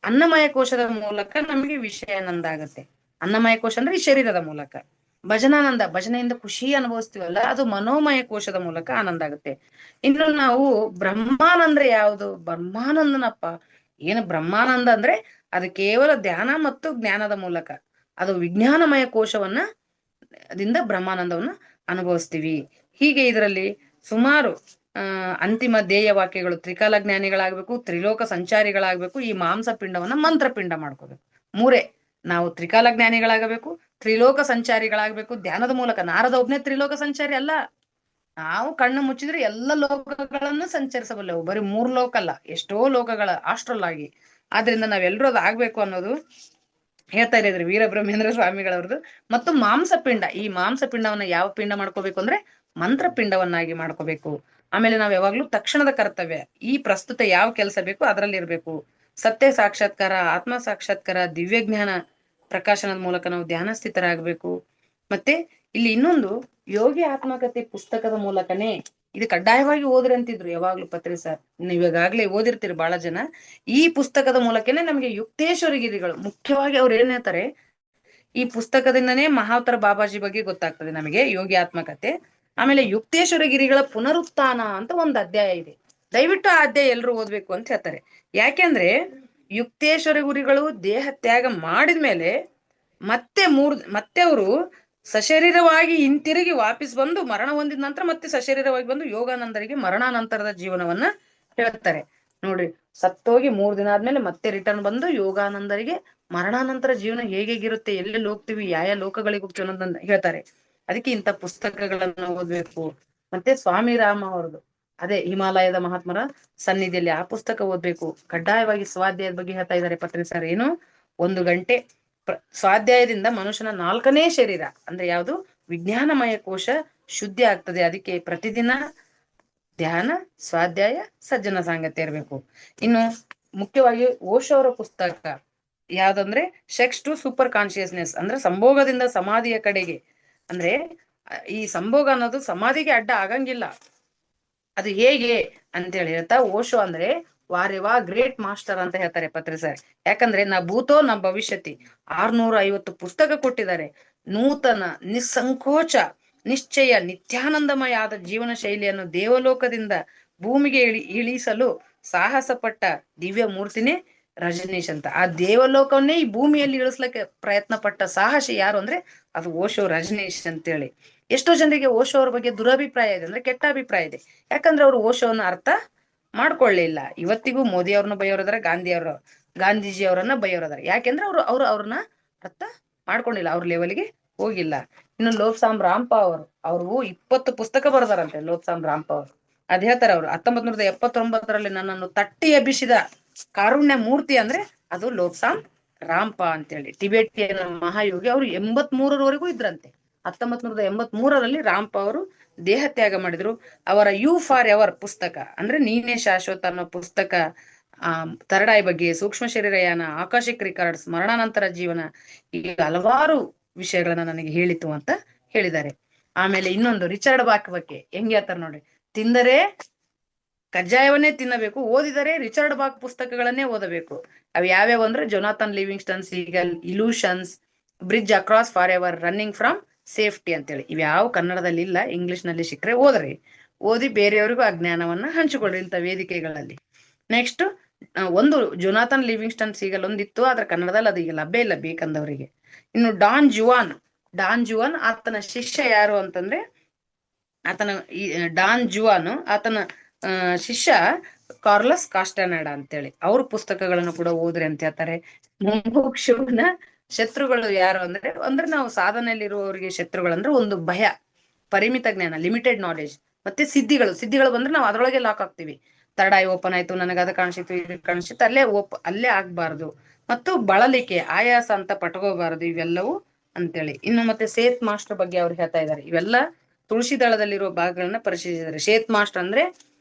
ಅನ್ನಮಯ ಕೋಶದ ಮೂಲಕ ನಮಗೆ ವಿಷಯಾನಂದ ಆಗತ್ತೆ. ಅನ್ನಮಯ ಕೋಶ ಅಂದ್ರೆ ಈ ಶರೀರದ ಮೂಲಕ. ಭಜನಾನಂದ, ಭಜನೆಯಿಂದ ಖುಷಿ ಅನುಭವಿಸ್ತೀವಲ್ಲ, ಅದು ಮನೋಮಯ ಕೋಶದ ಮೂಲಕ ಆನಂದ ಆಗುತ್ತೆ. ಇನ್ನು ನಾವು ಬ್ರಹ್ಮಾನಂದ್ರೆ ಯಾವುದು? ಬ್ರಹ್ಮಾನಂದನಪ್ಪ. ಏನು ಬ್ರಹ್ಮಾನಂದ ಅಂದ್ರೆ ಅದು ಕೇವಲ ಧ್ಯಾನ ಮತ್ತು ಜ್ಞಾನದ ಮೂಲಕ, ಅದು ವಿಜ್ಞಾನಮಯ ಕೋಶವನ್ನ ದಿಂದ ಬ್ರಹ್ಮಾನಂದವನ್ನ ಅನುಭವಿಸ್ತೀವಿ. ಹೀಗೆ ಇದರಲ್ಲಿ ಸುಮಾರು ಅಂತಿಮ ಧ್ಯೇಯ ವಾಕ್ಯಗಳು: ತ್ರಿಕಾಲ ಜ್ಞಾನಿಗಳಾಗ್ಬೇಕು, ತ್ರಿಲೋಕ ಸಂಚಾರಿಗಳಾಗ್ಬೇಕು, ಈ ಮಾಂಸ ಪಿಂಡವನ್ನ ಮಂತ್ರಪಿಂಡ ಮಾಡ್ಕೋಬೇಕು. ಮೂರೇ. ನಾವು ತ್ರಿಕಾಲ ಜ್ಞಾನಿಗಳಾಗಬೇಕು, ತ್ರಿಲೋಕ ಸಂಚಾರಿಗಳಾಗ್ಬೇಕು ಧ್ಯಾನದ ಮೂಲಕ. ನಾರದ ಒಬ್ನೇ ತ್ರಿಲೋಕ ಸಂಚಾರಿ ಅಲ್ಲ. ನಾವು ಕಣ್ಣು ಮುಚ್ಚಿದ್ರೆ ಎಲ್ಲ ಲೋಕಗಳನ್ನು ಸಂಚರಿಸಬಲ್ಲೆವು. ಬರೀ 3 ಲೋಕ ಅಲ್ಲ, ಎಷ್ಟೋ ಲೋಕಗಳ ಆಸ್ಟ್ರಲ್ ಆಗಿ. ಆದ್ರಿಂದ ನಾವೆಲ್ಲರೂ ಅದು ಆಗ್ಬೇಕು ಅನ್ನೋದು ಹೇಳ್ತಾ ಇದ್ದಾರೆ ವೀರಬ್ರಹ್ಮೇಂದ್ರ ಸ್ವಾಮಿಗಳವ್ರದ್ದು. ಮತ್ತು ಮಾಂಸಪಿಂಡ, ಈ ಮಾಂಸಪಿಂಡವನ್ನ ಯಾವ ಪಿಂಡ ಮಾಡ್ಕೋಬೇಕು ಅಂದ್ರೆ ಮಂತ್ರಪಿಂಡವನ್ನಾಗಿ ಮಾಡ್ಕೋಬೇಕು. ಆಮೇಲೆ ನಾವ್ ಯಾವಾಗ್ಲೂ ತಕ್ಷಣದ ಕರ್ತವ್ಯ, ಈ ಪ್ರಸ್ತುತ ಯಾವ ಕೆಲಸ ಬೇಕು ಅದರಲ್ಲಿ ಇರ್ಬೇಕು. ಸತ್ಯ ಸಾಕ್ಷಾತ್ಕಾರ, ಆತ್ಮ ಸಾಕ್ಷಾತ್ಕಾರ, ದಿವ್ಯ ಜ್ಞಾನ ಪ್ರಕಾಶನದ ಮೂಲಕ ನಾವು ಧ್ಯಾನ ಸ್ಥಿತರಾಗಬೇಕು. ಮತ್ತೆ ಇಲ್ಲಿ ಇನ್ನೊಂದು ಯೋಗಿ ಆತ್ಮಕಥೆ ಪುಸ್ತಕದ ಮೂಲಕನೇ, ಇದು ಕಡ್ಡಾಯವಾಗಿ ಓದ್ರಿ ಅಂತಿದ್ರು ಯಾವಾಗ್ಲೂ ಪತ್ರಿ ಸರ್. ನೀವಾಗಲೇ ಓದಿರ್ತೀರಿ ಬಹಳ ಜನ. ಈ ಪುಸ್ತಕದ ಮೂಲಕನೇ ನಮಗೆ ಯುಕ್ತೇಶ್ವರ ಗಿರಿಗಳು, ಮುಖ್ಯವಾಗಿ ಅವ್ರು ಏನ್ ಹೇಳ್ತಾರೆ, ಈ ಪುಸ್ತಕದಿಂದನೇ ಮಹಾವತಾರ ಬಾಬಾಜಿ ಬಗ್ಗೆ ಗೊತ್ತಾಗ್ತದೆ ನಮಗೆ, ಯೋಗಿ ಆತ್ಮಕಥೆ. ಆಮೇಲೆ ಯುಕ್ತೇಶ್ವರ ಗಿರಿಗಳ ಪುನರುತ್ಥಾನ ಅಂತ ಒಂದು ಅಧ್ಯಾಯ ಇದೆ. ದಯವಿಟ್ಟು ಆ ಅಧ್ಯಾಯ ಎಲ್ಲರೂ ಓದ್ಬೇಕು ಅಂತ ಹೇಳ್ತಾರೆ. ಯಾಕೆಂದ್ರೆ ಯುಕ್ತೇಶ್ವರ ಗುರಿಗಳು ದೇಹ ತ್ಯಾಗ ಮಾಡಿದ್ಮೇಲೆ ಮತ್ತೆ ಅವರು ಸಶರೀರವಾಗಿ ಹಿಂತಿರುಗಿ ವಾಪಸ್ ಬಂದು ಮರಣ ಹೊಂದಿದ ನಂತರ ಮತ್ತೆ ಸಶರೀರವಾಗಿ ಬಂದು ಯೋಗಾನಂದರಿಗೆ ಮರಣಾನಂತರದ ಜೀವನವನ್ನ ಹೇಳ್ತಾರೆ. ನೋಡ್ರಿ, ಸತ್ತೋಗಿ 3 ದಿನ ಆದ್ಮೇಲೆ ಮತ್ತೆ ರಿಟರ್ನ್ ಬಂದು ಯೋಗಾನಂದರಿಗೆ ಮರಣಾನಂತರ ಜೀವನ ಹೇಗಿರುತ್ತೆ, ಎಲ್ಲೆಲ್ಲಿ ಹೋಗ್ತೀವಿ, ಯಾವ ಲೋಕಗಳಿಗೆ ಹೋಗ್ತೀವಿ ಅನ್ನೋದನ್ನ ಹೇಳ್ತಾರೆ. ಅದಕ್ಕೆ ಇಂಥ ಪುಸ್ತಕಗಳನ್ನ ಓದ್ಬೇಕು. ಮತ್ತೆ ಸ್ವಾಮಿ ರಾಮ ಅವರದು ಅದೇ ಹಿಮಾಲಯದ ಮಹಾತ್ಮರ ಸನ್ನಿಧಿಯಲ್ಲಿ ಆ ಪುಸ್ತಕ ಓದ್ಬೇಕು. ಕಡ್ಡಾಯವಾಗಿ ಸ್ವಾಧ್ಯಾಯದ ಬಗ್ಗೆ ಹೇಳ್ತಾ ಇದ್ದಾರೆ ಪತ್ರಿ ಸರ್. ಏನು 1 ಗಂಟೆ ಸ್ವಾಧ್ಯಾಯದಿಂದ ಮನುಷ್ಯನ 4ನೇ ಶರೀರ ಅಂದ್ರೆ ಯಾವುದು, ವಿಜ್ಞಾನಮಯ ಕೋಶ ಶುದ್ಧಿ ಆಗ್ತದೆ. ಅದಕ್ಕೆ ಪ್ರತಿದಿನ ಧ್ಯಾನ, ಸ್ವಾಧ್ಯಾಯ, ಸಜ್ಜನ ಸಾಂಗತ್ಯ ಇರಬೇಕು. ಇನ್ನು ಮುಖ್ಯವಾಗಿ ಓಶೋ ಅವರ ಪುಸ್ತಕ ಯಾವ್ದಂದ್ರೆ ಸೆಕ್ಸ್ ಟು ಸೂಪರ್ ಕಾನ್ಶಿಯಸ್ನೆಸ್, ಅಂದ್ರೆ ಸಂಭೋಗದಿಂದ ಸಮಾಧಿಯ ಕಡೆಗೆ. ಅಂದ್ರೆ ಈ ಸಂಭೋಗ ಅನ್ನೋದು ಸಮಾಧಿಗೆ ಅಡ್ಡ ಆಗಂಗಿಲ್ಲ. ಅದು ಹೇಗೆ ಅಂತೇಳಿ ಹೇಳ್ತಾ, ಓಶೋ ಅಂದ್ರೆ ವಾರೆವಾ ಗ್ರೇಟ್ ಮಾಸ್ಟರ್ ಅಂತ ಹೇಳ್ತಾರೆ ಪತ್ರಿ ಸರ್. ಯಾಕಂದ್ರೆ ನಾ ಭೂತೋ ನಾ ಭವಿಷ್ಯತಿ 650 ಪುಸ್ತಕ ಕೊಟ್ಟಿದ್ದಾರೆ. ನೂತನ, ನಿಸ್ಸಂಕೋಚ, ನಿಶ್ಚಯ, ನಿತ್ಯಾನಂದಮಯ ಆದ ಜೀವನ ಶೈಲಿಯನ್ನು ದೇವಲೋಕದಿಂದ ಭೂಮಿಗೆ ಇಳಿಸಲು ಸಾಹಸ ಪಟ್ಟ ದಿವ್ಯ ಮೂರ್ತಿನೇ ರಜನೀಶ್ ಅಂತ. ಆ ದೇವಲೋಕವನ್ನೇ ಈ ಭೂಮಿಯಲ್ಲಿ ಇಳಿಸ್ಲಿಕ್ಕೆ ಪ್ರಯತ್ನ ಪಟ್ಟ ಸಾಹಸಿ ಯಾರು ಅಂದ್ರೆ ಅದು ಓಶೋ ರಜನೀಶ್ ಅಂತೇಳಿ. ಎಷ್ಟೋ ಜನರಿಗೆ ಓಶೋ ಅವ್ರ ಬಗ್ಗೆ ದುರಭಿಪ್ರಾಯ ಇದೆ, ಅಂದ್ರೆ ಕೆಟ್ಟ ಅಭಿಪ್ರಾಯ ಇದೆ. ಯಾಕಂದ್ರೆ ಅವರು ಓಶೋವನ್ನ ಅರ್ಥ ಮಾಡ್ಕೊಳ್ಳಿಲ್ಲ. ಇವತ್ತಿಗೂ ಮೋದಿ ಅವ್ರನ್ನ ಬೈಯೋರದಾರ, ಗಾಂಧೀಜಿ ಅವರನ್ನ ಬೈಯೋರದಾರ. ಯಾಕೆಂದ್ರೆ ಅವ್ರನ್ನ ಅರ್ಥ ಮಾಡ್ಕೊಂಡಿಲ್ಲ, ಅವ್ರ ಲೆವೆಲ್ಗೆ ಹೋಗಿಲ್ಲ. ಇನ್ನು ಲೋಬ್ಸಾಮ್ ರಾಂಪ ಅವರು 20 ಪುಸ್ತಕ ಬರ್ದಾರಂತೆ. ಲೋಬ್ಸಾಮ್ ರಾಂಪ ಅವರು ಅದ್ ಹೇಳ್ತಾರೆ, ಅವ್ರು 1979ರಲ್ಲಿ ನನ್ನನ್ನು ತಟ್ಟಿ ಎಬ್ಬಿಸಿದ ಕಾರುಣ್ಯ ಮೂರ್ತಿ ಅಂದ್ರೆ ಅದು ಲೋಬ್ಸಾಮ್ ರಾಂಪ ಅಂತೇಳಿ. ಟಿಬೆಟಿಯನ್ ಮಹಾಯೋಗಿ. ಅವರು 83ರವರೆಗೂ ಇದ್ರಂತೆ. 1983ರಲ್ಲಿ ರಾಂಪ ಅವರು ದೇಹ ತ್ಯಾಗ ಮಾಡಿದ್ರು. ಅವರ ಯು ಫಾರ್ ಎವರ್ ಪುಸ್ತಕ ಅಂದ್ರೆ ನೀನೇ ಶಾಶ್ವತ ಅನ್ನೋ ಪುಸ್ತಕ, ಥರ್ಡ್ ಐ ಬಗ್ಗೆ, ಸೂಕ್ಷ್ಮ ಶರೀರಯಾನ, ಆಕಾಶಿಕ್ ರಿಕಾರ್ಡ್ಸ್, ಮರಣಾನಂತರ ಜೀವನ, ಈ ಹಲವಾರು ವಿಷಯಗಳನ್ನ ನನಗೆ ಹೇಳಿತು ಅಂತ ಹೇಳಿದ್ದಾರೆ. ಆಮೇಲೆ ಇನ್ನೊಂದು ರಿಚರ್ಡ್ ಬಾಕ್ ಬಗ್ಗೆ ಹೆಂಗ್ ಹೇಳ್ತಾರೆ ನೋಡ್ರಿ, ತಿಂದರೆ ಕಜ್ಜಾಯವನ್ನೇ ತಿನ್ನಬೇಕು, ಓದಿದರೆ ರಿಚರ್ಡ್ ಬಾಕ್ ಪುಸ್ತಕಗಳನ್ನೇ ಓದಬೇಕು. ಅವ್ ಯಾವ್ಯಾವ ಅಂದ್ರೆ Jonathan Livingston seagull, illusions, bridge across for ever, running from safety ಅಂತೇಳಿ. ಇವ್ಯಾವ ಕನ್ನಡದಲ್ಲಿ ಇಲ್ಲ, ಇಂಗ್ಲಿಷ್ ನಲ್ಲಿ ಸಿಕ್ಕರೆ ಓದ್ರಿ. ಓದಿ ಬೇರೆಯವರಿಗೂ ಆ ಜ್ಞಾನವನ್ನ ಹಂಚಿಕೊಳ್ಳಿ ಇಂಥ ವೇದಿಕೆಗಳಲ್ಲಿ. ನೆಕ್ಸ್ಟ್ ಒಂದು ಜೊನಾಥನ್ ಲಿವಿಂಗ್ಸ್ಟನ್ ಸೀಗಲ್ ಒಂದಿತ್ತು, ಆದ್ರೆ ಕನ್ನಡದಲ್ಲಿ ಅದು ಈಗ ಲಭ್ಯ ಇಲ್ಲ ಬೇಕಂದವರಿಗೆ. ಇನ್ನು ಡಾನ್ ಡಾನ್ ಜುವಾನ್. ಆತನ ಶಿಷ್ಯ ಯಾರು ಅಂತಂದ್ರೆ ಆತನ ಈ ಡಾನ್ ಜುವಾನ್, ಆತನ ಶಿಷ್ಯ ಕಾರ್ಲಸ್ ಕಾಸ್ಟಾನೆಡಾ ಅಂತೇಳಿ. ಅವ್ರ ಪುಸ್ತಕಗಳನ್ನು ಕೂಡ ಓದ್ರಿ ಅಂತ ಹೇಳ್ತಾರೆ. ಮುಮುಕ್ಷುವಿನ ಶತ್ರುಗಳು ಯಾರು ಅಂದ್ರೆ ನಾವು ಸಾಧನೆಯಲ್ಲಿರುವವರಿಗೆ ಶತ್ರುಗಳಂದ್ರೆ ಒಂದು ಭಯ, ಪರಿಮಿತ ಜ್ಞಾನ, ಲಿಮಿಟೆಡ್ ನಾಲೆಜ್, ಮತ್ತೆ ಸಿದ್ಧಿಗಳು ಬಂದ್ರೆ ನಾವು ಅದ್ರೊಳಗೆ ಲಾಕ್ ಆಗ್ತೀವಿ. ಥರ್ಡ್ ಐ ಓಪನ್ ಆಯ್ತು, ನನಗೆ ಅದು ಕಾಣಿಸಿತ್ತು, ಇದು ಕಾಣಿಸಿತ್ತು, ಅಲ್ಲೇ ಆಗ್ಬಾರ್ದು. ಮತ್ತು ಬಳಲಿಕೆ, ಆಯಾಸ ಅಂತ ಪಟ್ಕೋಬಾರದು, ಇವೆಲ್ಲವೂ ಅಂತೇಳಿ. ಇನ್ನು ಮತ್ತೆ ಸೇತ್ ಮಾಸ್ಟರ್ ಬಗ್ಗೆ ಅವ್ರು ಹೇಳ್ತಾ ಇದ್ದಾರೆ. ಇವೆಲ್ಲ ತುಳಸಿ ದಳದಲ್ಲಿರುವ ಭಾಗಗಳನ್ನ ಪರಿಶೀಲಿಸಿದ್ದಾರೆ. ಶೇತ್ ಮಾಸ್ಟರ್ ಅಂದ್ರೆ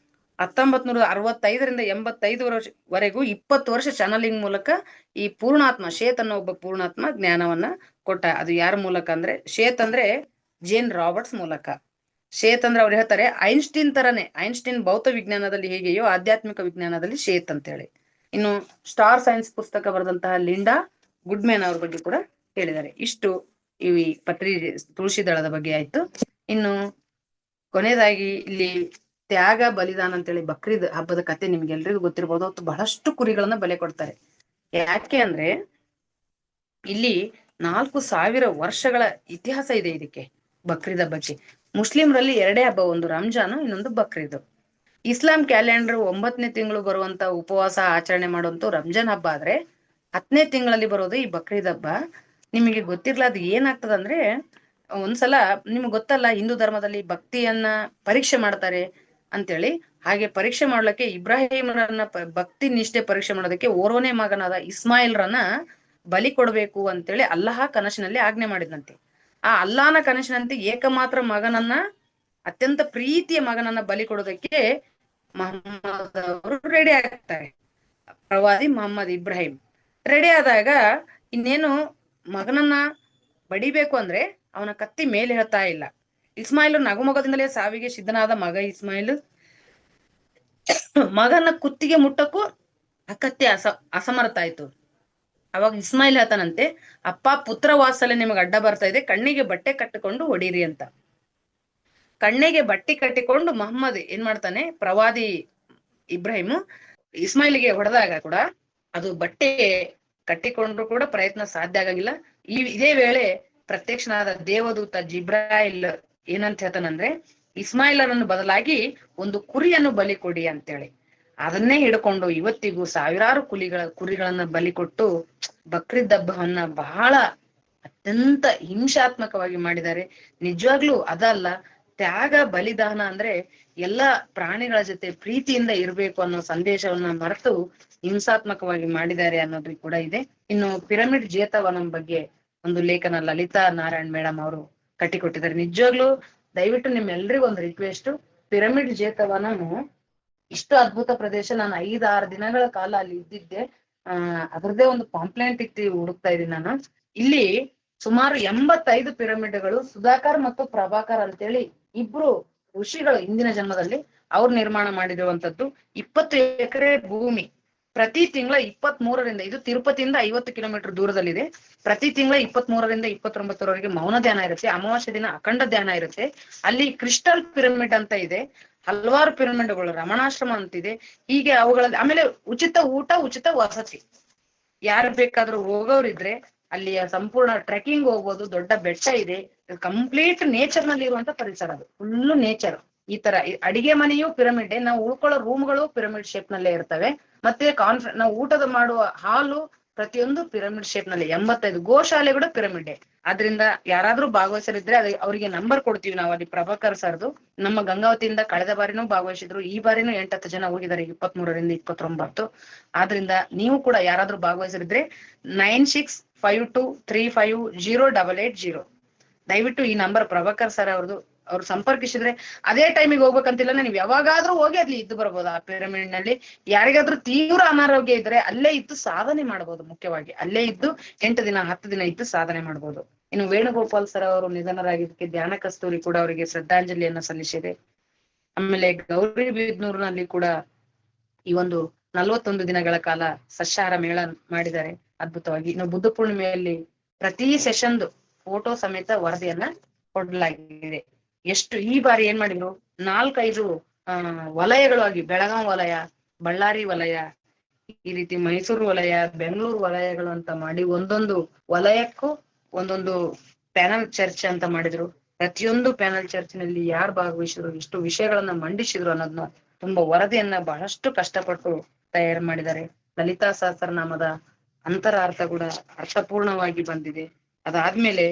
1965ರಿಂದ 85ವರೆಗೂ 20 ವರ್ಷ ಚಾನಲಿಂಗ್ ಮೂಲಕ ಈ ಪೂರ್ಣಾತ್ಮ ಶೇತ್ ಅನ್ನೋ ಒಬ್ಬ ಪೂರ್ಣಾತ್ಮ ಜ್ಞಾನವನ್ನ ಕೊಟ್ಟ. ಅದು ಯಾರ ಮೂಲಕ ಅಂದ್ರೆ ಶೇತ್ ಅಂದ್ರೆ ಜೇನ್ ರಾಬರ್ಟ್ಸ್ ಮೂಲಕ. ಶೇತ್ ಅಂದ್ರೆ ಅವ್ರು ಹೇಳ್ತಾರೆ ಐನ್ಸ್ಟೀನ್ ತರನೇ, ಐನ್ಸ್ಟೀನ್ ಭೌತ ವಿಜ್ಞಾನದಲ್ಲಿ ಹೇಗೆಯೋ ಆಧ್ಯಾತ್ಮಿಕ ವಿಜ್ಞಾನದಲ್ಲಿ ಶೇತ್ ಅಂತ ಹೇಳಿ. ಇನ್ನು ಸ್ಟಾರ್ ಸೈನ್ಸ್ ಪುಸ್ತಕ ಬರೆದಂತಹ ಲಿಂಡಾ ಗುಡ್ಮ್ಯಾನ್ ಅವ್ರ ಬಗ್ಗೆ ಕೂಡ ಹೇಳಿದ್ದಾರೆ. ಇಷ್ಟು ಈ ತುಳಸಿ ದಳದ ಬಗ್ಗೆ ಆಯ್ತು. ಇನ್ನು ಕೊನೆಯದಾಗಿ ಇಲ್ಲಿ ತ್ಯಾಗ ಬಲಿದಾನ ಅಂತೇಳಿ ಬಕ್ರೀದ್ ಹಬ್ಬದ ಕತೆ ನಿಮ್ಗೆಲ್ರಿಗೂ ಗೊತ್ತಿರ್ಬೋದು. ಅವತ್ತು ಬಹಳಷ್ಟು ಕುರಿಗಳನ್ನ ಬಲೆ ಕೊಡ್ತಾರೆ. ಯಾಕೆ ಅಂದ್ರೆ ಇಲ್ಲಿ 4000 ವರ್ಷಗಳ ಇತಿಹಾಸ ಇದೆ ಇದಕ್ಕೆ, ಬಕ್ರೀದ್ ಹಬ್ಬಕ್ಕೆ. ಮುಸ್ಲಿಂರಲ್ಲಿ 2 ಹಬ್ಬ, ಒಂದು ರಂಜಾನ್, ಇನ್ನೊಂದು ಬಕ್ರೀದ್. ಇಸ್ಲಾಂ ಕ್ಯಾಲೆಂಡರ್ 9ನೇ ತಿಂಗಳು ಬರುವಂತ ಉಪವಾಸ ಆಚರಣೆ ಮಾಡುವಂತ ರಂಜಾನ್ ಹಬ್ಬ ಆದ್ರೆ 10ನೇ ತಿಂಗಳಲ್ಲಿ ಬರೋದು ಈ ಬಕ್ರೀದ್ ಹಬ್ಬ. ನಿಮಗೆ ಗೊತ್ತಿರ್ಲ ಅದು ಏನಾಗ್ತದಂದ್ರೆ, ಒಂದ್ಸಲ ನಿಮ್ಗೆ ಗೊತ್ತಲ್ಲ, ಹಿಂದೂ ಧರ್ಮದಲ್ಲಿ ಭಕ್ತಿಯನ್ನ ಪರೀಕ್ಷೆ ಮಾಡ್ತಾರೆ ಅಂತೇಳಿ. ಹಾಗೆ ಪರೀಕ್ಷೆ ಮಾಡ್ಲಿಕ್ಕೆ ಇಬ್ರಾಹಿಮರನ್ನ ಭಕ್ತಿ ನಿಷ್ಠೆ ಪರೀಕ್ಷೆ ಮಾಡೋದಕ್ಕೆ ಓರ್ವನೇ ಮಗನಾದ ಇಸ್ಮಾಯಿಲ್ರನ್ನ ಬಲಿ ಕೊಡ್ಬೇಕು ಅಂತೇಳಿ ಅಲ್ಲಾಹ ಕನಸಿನಲ್ಲಿ ಆಜ್ಞೆ ಮಾಡಿದಂತೆ. ಆ ಅಲ್ಲಾಹನ ಕನಸಿನಂತೆ ಏಕಮಾತ್ರ ಮಗನನ್ನ, ಅತ್ಯಂತ ಪ್ರೀತಿಯ ಮಗನನ್ನ ಬಲಿ ಕೊಡೋದಕ್ಕೆ ಮಹಮ್ಮದ್ ಅವರು ರೆಡಿ ಆಗ್ತಾರೆ. ಪ್ರವಾದಿ ಮೊಹಮ್ಮದ್ ಇಬ್ರಾಹಿಂ ರೆಡಿ ಆದಾಗ ಇನ್ನೇನು ಮಗನನ್ನ ಬಡಿಬೇಕು ಅಂದ್ರೆ ಅವನ ಕತ್ತಿ ಮೇಲೆ ಹೇಳ್ತಾ ಇಲ್ಲ. ಇಸ್ಮಾಯಿಲ್ ನಗುಮೊಗದಿಂದಲೇ ಸಾವಿಗೆ ಸಿದ್ಧನಾದ ಮಗ ಇಸ್ಮಾಯಿಲ್ ಮಗನ ಕುತ್ತಿಗೆ ಮುಟ್ಟಕ್ಕೂ ಆ ಕತ್ತಿ ಅಸಮರ್ಥ ಆಯ್ತು. ಅವಾಗ ಇಸ್ಮಾಯಿಲ್ ಹೇಳ್ತಾನಂತೆ, ಅಪ್ಪ, ಪುತ್ರ ವಾತ್ಸಲ್ಯ ನಿಮಗೆ ಅಡ್ಡ ಬರ್ತಾ ಇದೆ, ಕಣ್ಣಿಗೆ ಬಟ್ಟೆ ಕಟ್ಟಿಕೊಂಡು ಹೊಡೀರಿ ಅಂತ. ಕಣ್ಣಿಗೆ ಬಟ್ಟೆ ಕಟ್ಟಿಕೊಂಡು ಮೊಹಮ್ಮದ್ ಏನ್ ಮಾಡ್ತಾನೆ, ಪ್ರವಾದಿ ಇಬ್ರಾಹಿಂ ಇಸ್ಮಾಯಿಲ್ಗೆ ಹೊಡೆದಾಗ ಕೂಡ ಅದು ಬಟ್ಟೆ ಕಟ್ಟಿಕೊಂಡ್ರು ಕೂಡ ಪ್ರಯತ್ನ ಸಾಧ್ಯ ಆಗಂಗಿಲ್ಲ. ಇದೇ ವೇಳೆ ಪ್ರತ್ಯಕ್ಷನಾದ ದೇವದೂತ ಜಿಬ್ರಾಯಿಲ್ ಏನಂತ ಹೇಳ್ತಾನಂದ್ರೆ, ಇಸ್ಮಾಯಿಲರನ್ನು ಬದಲಾಗಿ ಒಂದು ಕುರಿಯನ್ನು ಬಲಿ ಕೊಡಿ ಅಂತೇಳಿ. ಅದನ್ನೇ ಹಿಡ್ಕೊಂಡು ಇವತ್ತಿಗೂ ಸಾವಿರಾರು ಕುರಿಗಳನ್ನ ಬಲಿ ಕೊಟ್ಟು ಬಕ್ರೀದ್ ಹಬ್ಬವನ್ನ ಬಹಳ ಅತ್ಯಂತ ಹಿಂಸಾತ್ಮಕವಾಗಿ ಮಾಡಿದ್ದಾರೆ. ನಿಜವಾಗ್ಲೂ ಅದಲ್ಲ, ತ್ಯಾಗ ಬಲಿದಾನ ಅಂದ್ರೆ ಎಲ್ಲಾ ಪ್ರಾಣಿಗಳ ಜೊತೆ ಪ್ರೀತಿಯಿಂದ ಇರ್ಬೇಕು ಅನ್ನೋ ಸಂದೇಶವನ್ನ ಮರೆತು ಹಿಂಸಾತ್ಮಕವಾಗಿ ಮಾಡಿದ್ದಾರೆ ಅನ್ನೋದು ಕೂಡ ಇದೆ. ಇನ್ನು ಪಿರಮಿಡ್ ಜೇತವನಂ ಬಗ್ಗೆ ಒಂದು ಲೇಖನ ಲಲಿತಾ ನಾರಾಯಣ್ ಮೇಡಮ್ ಅವರು ಕಟ್ಟಿಕೊಟ್ಟಿದ್ದಾರೆ. ನಿಜವಾಗ್ಲೂ ದಯವಿಟ್ಟು ನಿಮ್ಮೆಲ್ರಿಗೂ ಒಂದು ರಿಕ್ವೆಸ್ಟ್, ಪಿರಮಿಡ್ ಜೇತವನಂ ಇಷ್ಟು ಅದ್ಭುತ ಪ್ರದೇಶ. ನಾನು 5-6 ದಿನಗಳ ಕಾಲ ಅಲ್ಲಿ ಇದ್ದಿದ್ದೆ. ಅದರದ್ದೇ ಒಂದು ಪಾಂಪ್ಲೆಂಟ್ ಇಟ್ಟು ಹುಡುಕ್ತಾ ಇದ್ದೀನಿ ನಾನು. ಇಲ್ಲಿ ಸುಮಾರು 85 ಪಿರಮಿಡ್ಗಳು ಸುಧಾಕರ್ ಮತ್ತು ಪ್ರಭಾಕರ್ ಅಂತೇಳಿ ಇಬ್ರು ಋಷಿಗಳು ಹಿಂದಿನ ಜನ್ಮದಲ್ಲಿ ಅವ್ರು ನಿರ್ಮಾಣ ಮಾಡಿರುವಂತದ್ದು. 20 ಎಕರೆ ಭೂಮಿ. ಪ್ರತಿ ತಿಂಗಳ 23ರಿಂದ, ಇದು ತಿರುಪತಿಯಿಂದ 50 ಕಿಲೋಮೀಟರ್ ದೂರದಲ್ಲಿದೆ. ಪ್ರತಿ ತಿಂಗಳ 23ರಿಂದ 29ರವರೆಗೆ ಮೌನ ಧ್ಯಾನ ಇರುತ್ತೆ. ಅಮಾವಾಸ್ಯ ದಿನ ಅಖಂಡ ಧ್ಯಾನ ಇರುತ್ತೆ. ಅಲ್ಲಿ ಕ್ರಿಸ್ಟಲ್ ಪಿರಮಿಡ್ ಅಂತ ಇದೆ, ಹಲವಾರು ಪಿರಮಿಡ್ಗಳು, ರಮಣಾಶ್ರಮ ಅಂತಿದೆ. ಹೀಗೆ ಅವುಗಳಲ್ಲಿ ಆಮೇಲೆ ಉಚಿತ ಊಟ, ಉಚಿತ ವಸತಿ. ಯಾರು ಬೇಕಾದ್ರೂ ಹೋಗೋರಿದ್ರೆ ಅಲ್ಲಿಯ ಸಂಪೂರ್ಣ ಟ್ರೆಕಿಂಗ್ ಹೋಗ್ಬೋದು. ದೊಡ್ಡ ಬೆಟ್ಟ ಇದೆ. ಕಂಪ್ಲೀಟ್ ನೇಚರ್ ನಲ್ಲಿ ಇರುವಂತ ಪರಿಸರ, ಅದು ಫುಲ್ಲು ನೇಚರ್. ಈ ತರ ಅಡಿಗೆ ಮನೆಯೂ ಪಿರಮಿಡ್, ನಾವು ಉಳ್ಕೊಳ್ಳೋ ರೂಮ್ಗಳು ಪಿರಮಿಡ್ ಶೇಪ್ ನಲ್ಲೇ ಇರ್ತವೆ. ಮತ್ತೆ ನಾವು ಊಟದ ಮಾಡುವ ಹಾಲು ಪ್ರತಿಯೊಂದು ಪಿರಮಿಡ್ ಶೇಪ್ ನಲ್ಲಿ. 85 ಗೋಶಾಲೆಗಳು ಪಿರಮಿಡ್. ಆದ್ರಿಂದ ಯಾರಾದ್ರೂ ಭಾಗವಹಿಸಲಿದ್ರೆ ಅವರಿಗೆ ನಂಬರ್ ಕೊಡ್ತೀವಿ ನಾವು. ಅಲ್ಲಿ ಪ್ರಭಾಕರ್ ಸರ್ದು, ನಮ್ಮ ಗಂಗಾವತಿಯಿಂದ ಕಳೆದ ಬಾರಿನೂ ಭಾಗವಹಿಸಿದ್ರು, ಈ ಬಾರಿನೂ 8-10 ಜನ ಹೋಗಿದ್ದಾರೆ, 23ರಿಂದ 29. ಆದ್ರಿಂದ ನೀವು ಕೂಡ ಯಾರಾದ್ರೂ ಭಾಗವಹಿಸಲಿದ್ರೆ 9652350880 ದಯವಿಟ್ಟು ಈ ನಂಬರ್ ಪ್ರಭಾಕರ್ ಸರ್ ಅವ್ರು ಸಂಪರ್ಕಿಸಿದ್ರೆ ಅದೇ ಟೈಮಿಗೆ ಹೋಗ್ಬೇಕಂತಿಲ್ಲ, ನೀವು ಯಾವಾಗಾದ್ರೂ ಹೋಗಿ ಅಲ್ಲಿ ಇದ್ದು ಬರ್ಬೋದು. ಆ ಪಿರಮಿಡ್ ನಲ್ಲಿ ಯಾರಿಗಾದ್ರೂ ತೀವ್ರ ಅನಾರೋಗ್ಯ ಇದ್ರೆ ಅಲ್ಲೇ ಇದ್ದು ಸಾಧನೆ ಮಾಡ್ಬೋದು. ಮುಖ್ಯವಾಗಿ ಅಲ್ಲೇ ಇದ್ದು 8 ದಿನ 10 ದಿನ ಇದ್ದು ಸಾಧನೆ ಮಾಡ್ಬೋದು. ಇನ್ನು ವೇಣುಗೋಪಾಲ್ ಸರ್ ಅವರು ನಿಧನರಾಗಿದ್ದಕ್ಕೆ ಧ್ಯಾನ ಕಸ್ತೂರಿ ಕೂಡ ಅವರಿಗೆ ಶ್ರದ್ಧಾಂಜಲಿಯನ್ನ ಸಲ್ಲಿಸಿದೆ. ಆಮೇಲೆ ಗೌರಿಬಿದನೂರಿನಲ್ಲಿ ಕೂಡ ಈ ಒಂದು 41 ದಿನಗಳ ಕಾಲ ಸಸ್ಯಾಹಾರ ಮೇಳ ಮಾಡಿದ್ದಾರೆ ಅದ್ಭುತವಾಗಿ. ಇನ್ನು ಬುದ್ಧ ಪೂರ್ಣಿಮೆಯಲ್ಲಿ ಪ್ರತಿ ಸೆಷನ್ದು ಫೋಟೋ ಸಮೇತ ವರದಿಯನ್ನ ಕೊಡಲಾಗಿದೆ. ಎಷ್ಟು ಈ ಬಾರಿ ಏನ್ ಮಾಡಿದ್ರು, 4-5 ವಲಯಗಳಾಗಿ, ಬೆಳಗಾಂ ವಲಯ, ಬಳ್ಳಾರಿ ವಲಯ, ಈ ರೀತಿ ಮೈಸೂರು ವಲಯ, ಬೆಂಗಳೂರು ವಲಯಗಳು ಅಂತ ಮಾಡಿ ಒಂದೊಂದು ವಲಯಕ್ಕೂ ಒಂದೊಂದು ಪ್ಯಾನಲ್ ಚರ್ಚೆ ಅಂತ ಮಾಡಿದ್ರು. ಪ್ರತಿಯೊಂದು ಪ್ಯಾನಲ್ ಚರ್ಚಿನಲ್ಲಿ ಯಾರು ಭಾಗವಹಿಸಿದ್ರು, ಎಷ್ಟು ವಿಷಯಗಳನ್ನ ಮಂಡಿಸಿದ್ರು ಅನ್ನೋದನ್ನ ತುಂಬಾ ವರದಿಯನ್ನ ಬಹಳಷ್ಟು ಕಷ್ಟಪಟ್ಟು ತಯಾರು ಮಾಡಿದ್ದಾರೆ. ಲಲಿತಾ ಸಹಸ್ರನಾಮದ ಅಂತರಾರ್ಥ ಕೂಡ ಅರ್ಥಪೂರ್ಣವಾಗಿ ಬಂದಿದೆ. ಅದಾದ್ಮೇಲೆ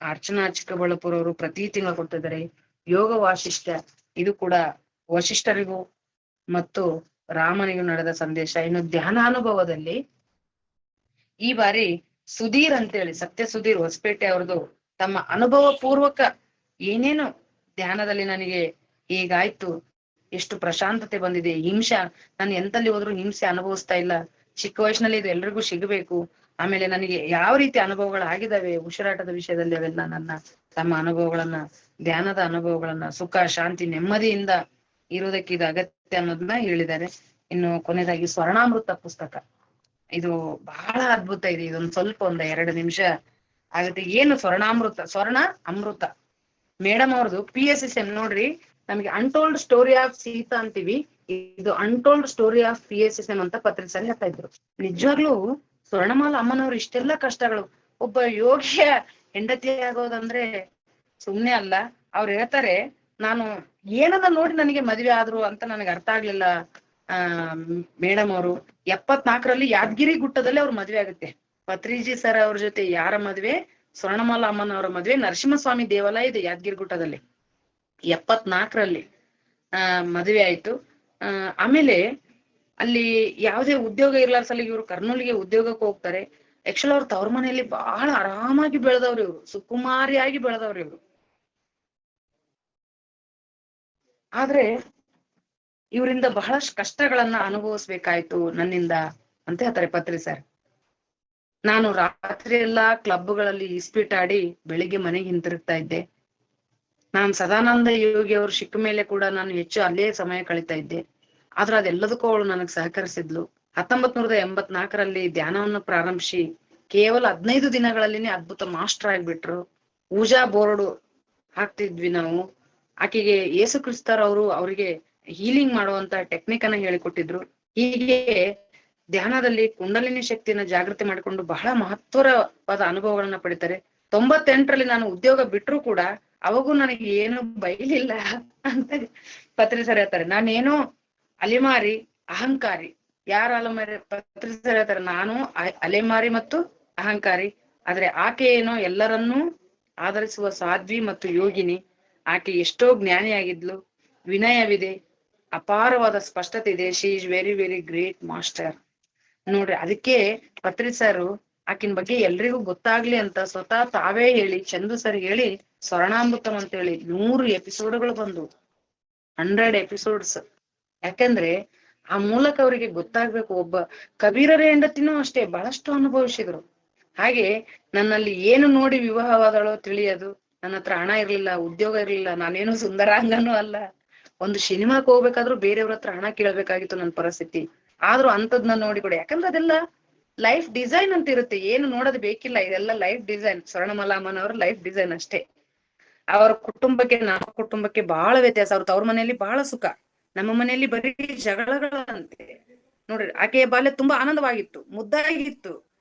ಅರ್ಚನಾ ಚಿಕ್ಕಬಳ್ಳಾಪುರ ಅವರು ಪ್ರತಿ ತಿಂಗಳು ಕೊಡ್ತಿದ್ದಾರೆ. ಯೋಗ ವಾಸಿಷ್ಠ, ಇದು ಕೂಡ ವಶಿಷ್ಠರಿಗೂ ಮತ್ತು ರಾಮನಿಗೂ ನಡೆದ ಸಂದೇಶ. ಇನ್ನು ಧ್ಯಾನಾನುಭವದಲ್ಲಿ ಈ ಬಾರಿ ಸುಧೀರ್ ಅಂತೇಳಿ, ಸತ್ಯ ಸುಧೀರ್ ಹೊಸಪೇಟೆ ಅವ್ರದ್ದು ತಮ್ಮ ಅನುಭವ ಪೂರ್ವಕ ಏನೇನು ಧ್ಯಾನದಲ್ಲಿ ನನಗೆ ಹೀಗಾಯ್ತು, ಎಷ್ಟು ಪ್ರಶಾಂತತೆ ಬಂದಿದೆ, ಹಿಂಸೆ ನಾನು ಎಂತಲ್ಲಿ ಹೋದ್ರು ಹಿಂಸೆ ಅನುಭವಿಸ್ತಾ ಇಲ್ಲ, ಚಿಕ್ಕ ವಯಸ್ಸಿನಲ್ಲಿ ಇದು ಎಲ್ರಿಗೂ ಸಿಗಬೇಕು, ಆಮೇಲೆ ನನಗೆ ಯಾವ ರೀತಿ ಅನುಭವಗಳು ಆಗಿದಾವೆ ಉಸಿರಾಟದ ವಿಷಯದಲ್ಲಿ, ಅವೆಲ್ಲ ನನ್ನ ತಮ್ಮ ಅನುಭವಗಳನ್ನ, ಧ್ಯಾನದ ಅನುಭವಗಳನ್ನ, ಸುಖ ಶಾಂತಿ ನೆಮ್ಮದಿಯಿಂದ ಇರೋದಕ್ಕೆ ಇದು ಅಗತ್ಯ ಅನ್ನೋದನ್ನ ಹೇಳಿದ್ದಾರೆ. ಇನ್ನು ಕೊನೆಯದಾಗಿ ಸ್ವರ್ಣಾಮೃತ ಪುಸ್ತಕ, ಇದು ಬಹಳ ಅದ್ಭುತ ಇದೆ. ಇದೊಂದು ಸ್ವಲ್ಪ 2 ನಿಮಿಷ ಆಗುತ್ತೆ. ಏನು ಸ್ವರ್ಣಾಮೃತ, ಸ್ವರ್ಣ ಅಮೃತ ಮೇಡಮ್ ಅವ್ರದ್ದು PSSM ನೋಡ್ರಿ. ನಮ್ಗೆ ಅನ್ಟೋಲ್ಡ್ ಸ್ಟೋರಿ ಆಫ್ ಸೀತಾ ಅಂತೀವಿ, ಇದು ಅನ್ಟೋಲ್ಡ್ ಸ್ಟೋರಿ ಆಫ್ PSSM ಅಂತ ಪತ್ರಿಕೆಯಲ್ಲಿ ಹೇಳ್ತಾ ಇದ್ರು. ನಿಜವಾಗ್ಲೂ ಸ್ವರ್ಣಮಾಲ ಅಮ್ಮನವ್ರು ಇಷ್ಟೆಲ್ಲಾ ಕಷ್ಟಗಳು, ಒಬ್ಬ ಯೋಗಿಯ ಹೆಂಡತಿ ಆಗೋದಂದ್ರೆ ಸುಮ್ನೆ ಅಲ್ಲ. ಅವ್ರು ಹೇಳ್ತಾರೆ, ನಾನು ಏನನ್ನ ನೋಡಿ ನನಗೆ ಮದ್ವೆ ಆದ್ರು ಅಂತ ನನಗೆ ಅರ್ಥ ಆಗ್ಲಿಲ್ಲ ಮೇಡಮ್ ಅವರು. 74ರಲ್ಲಿ ಯಾದಗಿರಿ ಗುಟ್ಟದಲ್ಲಿ ಅವ್ರ ಮದ್ವೆ ಆಗುತ್ತೆ. ಪತ್ರಿಜಿ ಸರ್ ಅವ್ರ ಜೊತೆ ಯಾರ ಮದ್ವೆ? ಸ್ವರ್ಣಮಾಲಾ ಅಮ್ಮನವರ ಮದ್ವೆ ನರಸಿಂಹಸ್ವಾಮಿ ದೇವಾಲಯ ಇದೆ ಯಾದಗಿರಿ ಗುಟ್ಟದಲ್ಲಿ. 74ರಲ್ಲಿ ಮದ್ವೆ ಆಯ್ತು. ಆಮೇಲೆ ಅಲ್ಲಿ ಯಾವುದೇ ಉದ್ಯೋಗ ಇರ್ಲಾರ ಸಲ ಇವ್ರು ಕರ್ನೂಲಿಗೆ ಉದ್ಯೋಗಕ್ಕೆ ಹೋಗ್ತಾರೆ. ಆಕ್ಚುಲಿ ಅವ್ರ ತವ್ರ ಮನೆಯಲ್ಲಿ ಬಹಳ ಆರಾಮಾಗಿ ಬೆಳೆದವ್ರು ಇವ್ರು, ಸುಕುಮಾರಿಯಾಗಿ ಬೆಳೆದವ್ರು ಇವ್ರು. ಆದ್ರೆ ಇವರಿಂದ ಬಹಳಷ್ಟು ಕಷ್ಟಗಳನ್ನ ಅನುಭವಿಸ್ಬೇಕಾಯ್ತು ನನ್ನಿಂದ ಅಂತ ಹೇಳ್ತಾರೆ ಪತ್ರಿ ಸರ್. ನಾನು ರಾತ್ರಿ ಎಲ್ಲಾ ಕ್ಲಬ್ಗಳಲ್ಲಿ ಇಸ್ಪೀಟ್ ಆಡಿ ಬೆಳಿಗ್ಗೆ ಮನೆಗೆ ಹಿಂತಿರುಗ್ತಾ ಇದ್ದೆ. ನಾನ್ ಸದಾನಂದ ಯೋಗಿ ಅವ್ರು ಸಿಕ್ಕ ಮೇಲೆ ಕೂಡ ನಾನು ಹೆಚ್ಚು ಅಲ್ಲೇ ಸಮಯ ಕಳೀತಾ ಇದ್ದೆ. ಆದ್ರೆ ಅದೆಲ್ಲದಕ್ಕೂ ಅವಳು ನನಗ್ ಸಹಕರಿಸಿದ್ಲು. 1984ರಲ್ಲಿ ಧ್ಯಾನವನ್ನು ಪ್ರಾರಂಭಿಸಿ ಕೇವಲ 15 ದಿನಗಳಲ್ಲಿನೇ ಅದ್ಭುತ ಮಾಸ್ಟರ್ ಆಗ್ಬಿಟ್ರು. ಪೂಜಾ ಬೋರ್ಡ್ ಹಾಕ್ತಿದ್ವಿ ನಾವು. ಆಕೆಗೆ ಯೇಸು ಕ್ರಿಸ್ತರ್ ಅವರು ಅವರಿಗೆ ಹೀಲಿಂಗ್ ಮಾಡುವಂತ ಟೆಕ್ನಿಕ್ ಅನ್ನ ಹೇಳಿಕೊಟ್ಟಿದ್ರು. ಹೀಗೆ ಧ್ಯಾನದಲ್ಲಿ ಕುಂಡಲಿನಿ ಶಕ್ತಿಯನ್ನ ಜಾಗೃತಿ ಮಾಡಿಕೊಂಡು ಬಹಳ ಮಹತ್ವರವಾದ ಅನುಭವಗಳನ್ನ ಪಡಿತಾರೆ. 98ರಲ್ಲಿ ನಾನು ಉದ್ಯೋಗ ಬಿಟ್ರು ಕೂಡ ಅವಾಗೂ ನನಗೆ ಏನು ಬೈಲಿಲ್ಲ ಅಂತ ಪತ್ರಿ ಸರ್ ಹೇಳ್ತಾರೆ. ನಾನೇನೋ ಅಲೆಮಾರಿ, ಅಹಂಕಾರಿ. ಯಾರ ಅಲೆಮಾರಿ? ಪತ್ರಿ ಸರ್ ಹೇಳ್ತಾರೆ, ನಾನು ಅಲೆಮಾರಿ ಮತ್ತು ಅಹಂಕಾರಿ, ಆದ್ರೆ ಆಕೆ ಏನೋ ಎಲ್ಲರನ್ನೂ ಆಧರಿಸುವ ಸಾಧ್ವಿ ಮತ್ತು ಯೋಗಿನಿ. ಆಕೆ ಎಷ್ಟೋ ಜ್ಞಾನಿಯಾಗಿದ್ಲು, ವಿನಯವಿದೆ, ಅಪಾರವಾದ ಸ್ಪಷ್ಟತೆ ಇದೆ. She is very very great master. ನೋಡ್ರಿ, ಅದಕ್ಕೆ ಪತ್ರಿ ಸರ್ ಆಕಿನ ಬಗ್ಗೆ ಎಲ್ರಿಗೂ ಗೊತ್ತಾಗ್ಲಿ ಅಂತ ಸ್ವತಃ ತಾವೇ ಹೇಳಿ, ಚಂದು ಸರ್ ಹೇಳಿ ಸ್ವರ್ಣಾಮೃತಂ ಅಂತ ಹೇಳಿ 100 ಎಪಿಸೋಡ್ಗಳು ಬಂದು 100 ಎಪಿಸೋಡ್ಸ್. ಯಾಕಂದ್ರೆ ಆ ಮೂಲಕ ಅವರಿಗೆ ಗೊತ್ತಾಗ್ಬೇಕು. ಒಬ್ಬ ಕಬೀರರ ಹೆಂಡತಿನೂ ಅಷ್ಟೇ ಬಹಳಷ್ಟು ಅನುಭವಿಸಿದ್ರು. ಹಾಗೆ ನನ್ನಲ್ಲಿ ಏನು ನೋಡಿ ವಿವಾಹವಾದಳೋ ತಿಳಿಯೋದು. ನನ್ನ ಹತ್ರ ಹಣ ಇರ್ಲಿಲ್ಲ, ಉದ್ಯೋಗ ಇರ್ಲಿಲ್ಲ, ನಾನೇನು ಸುಂದರಾಂಗನೂ ಅಲ್ಲ. ಒಂದು ಸಿನಿಮಾಕ್ ಹೋಗ್ಬೇಕಾದ್ರೂ ಬೇರೆಯವ್ರ ಹತ್ರ ಹಣ ಕೇಳಬೇಕಾಗಿತ್ತು ನನ್ನ ಪರಿಸ್ಥಿತಿ. ಆದ್ರೂ ಅಂತದ್ನ ನೋಡಿ ಕೂಡ, ಯಾಕಂದ್ರೆ ಅದೆಲ್ಲ ಲೈಫ್ ಡಿಸೈನ್ ಅಂತ ಇರುತ್ತೆ, ಏನು ನೋಡೋದು ಬೇಕಿಲ್ಲ. ಇದೆಲ್ಲ ಲೈಫ್ ಡಿಸೈನ್. ಸ್ವರ್ಣಮಾಲಾಮ್ಮನವ್ರ ಲೈಫ್ ಡಿಸೈನ್ ಅಷ್ಟೇ. ಅವರ ಕುಟುಂಬಕ್ಕೆ ನಮ್ಮ ಕುಟುಂಬಕ್ಕೆ ಬಹಳ ವ್ಯತ್ಯಾಸ. ಅವ್ರ ತವ್ರ ಮನೆಯಲ್ಲಿ ಬಹಳ ಸುಖ, ನಮ್ಮ ಮನೆಯಲ್ಲಿ ಬರೀ ಜಗಳಗಳಂತೆ. ನೋಡ್ರಿ, ಆಕೆಯ ಬಾಲ್ಯ ತುಂಬಾ ಆನಂದವಾಗಿತ್ತು, ಮುದ್ದಾಗಿತ್ತು.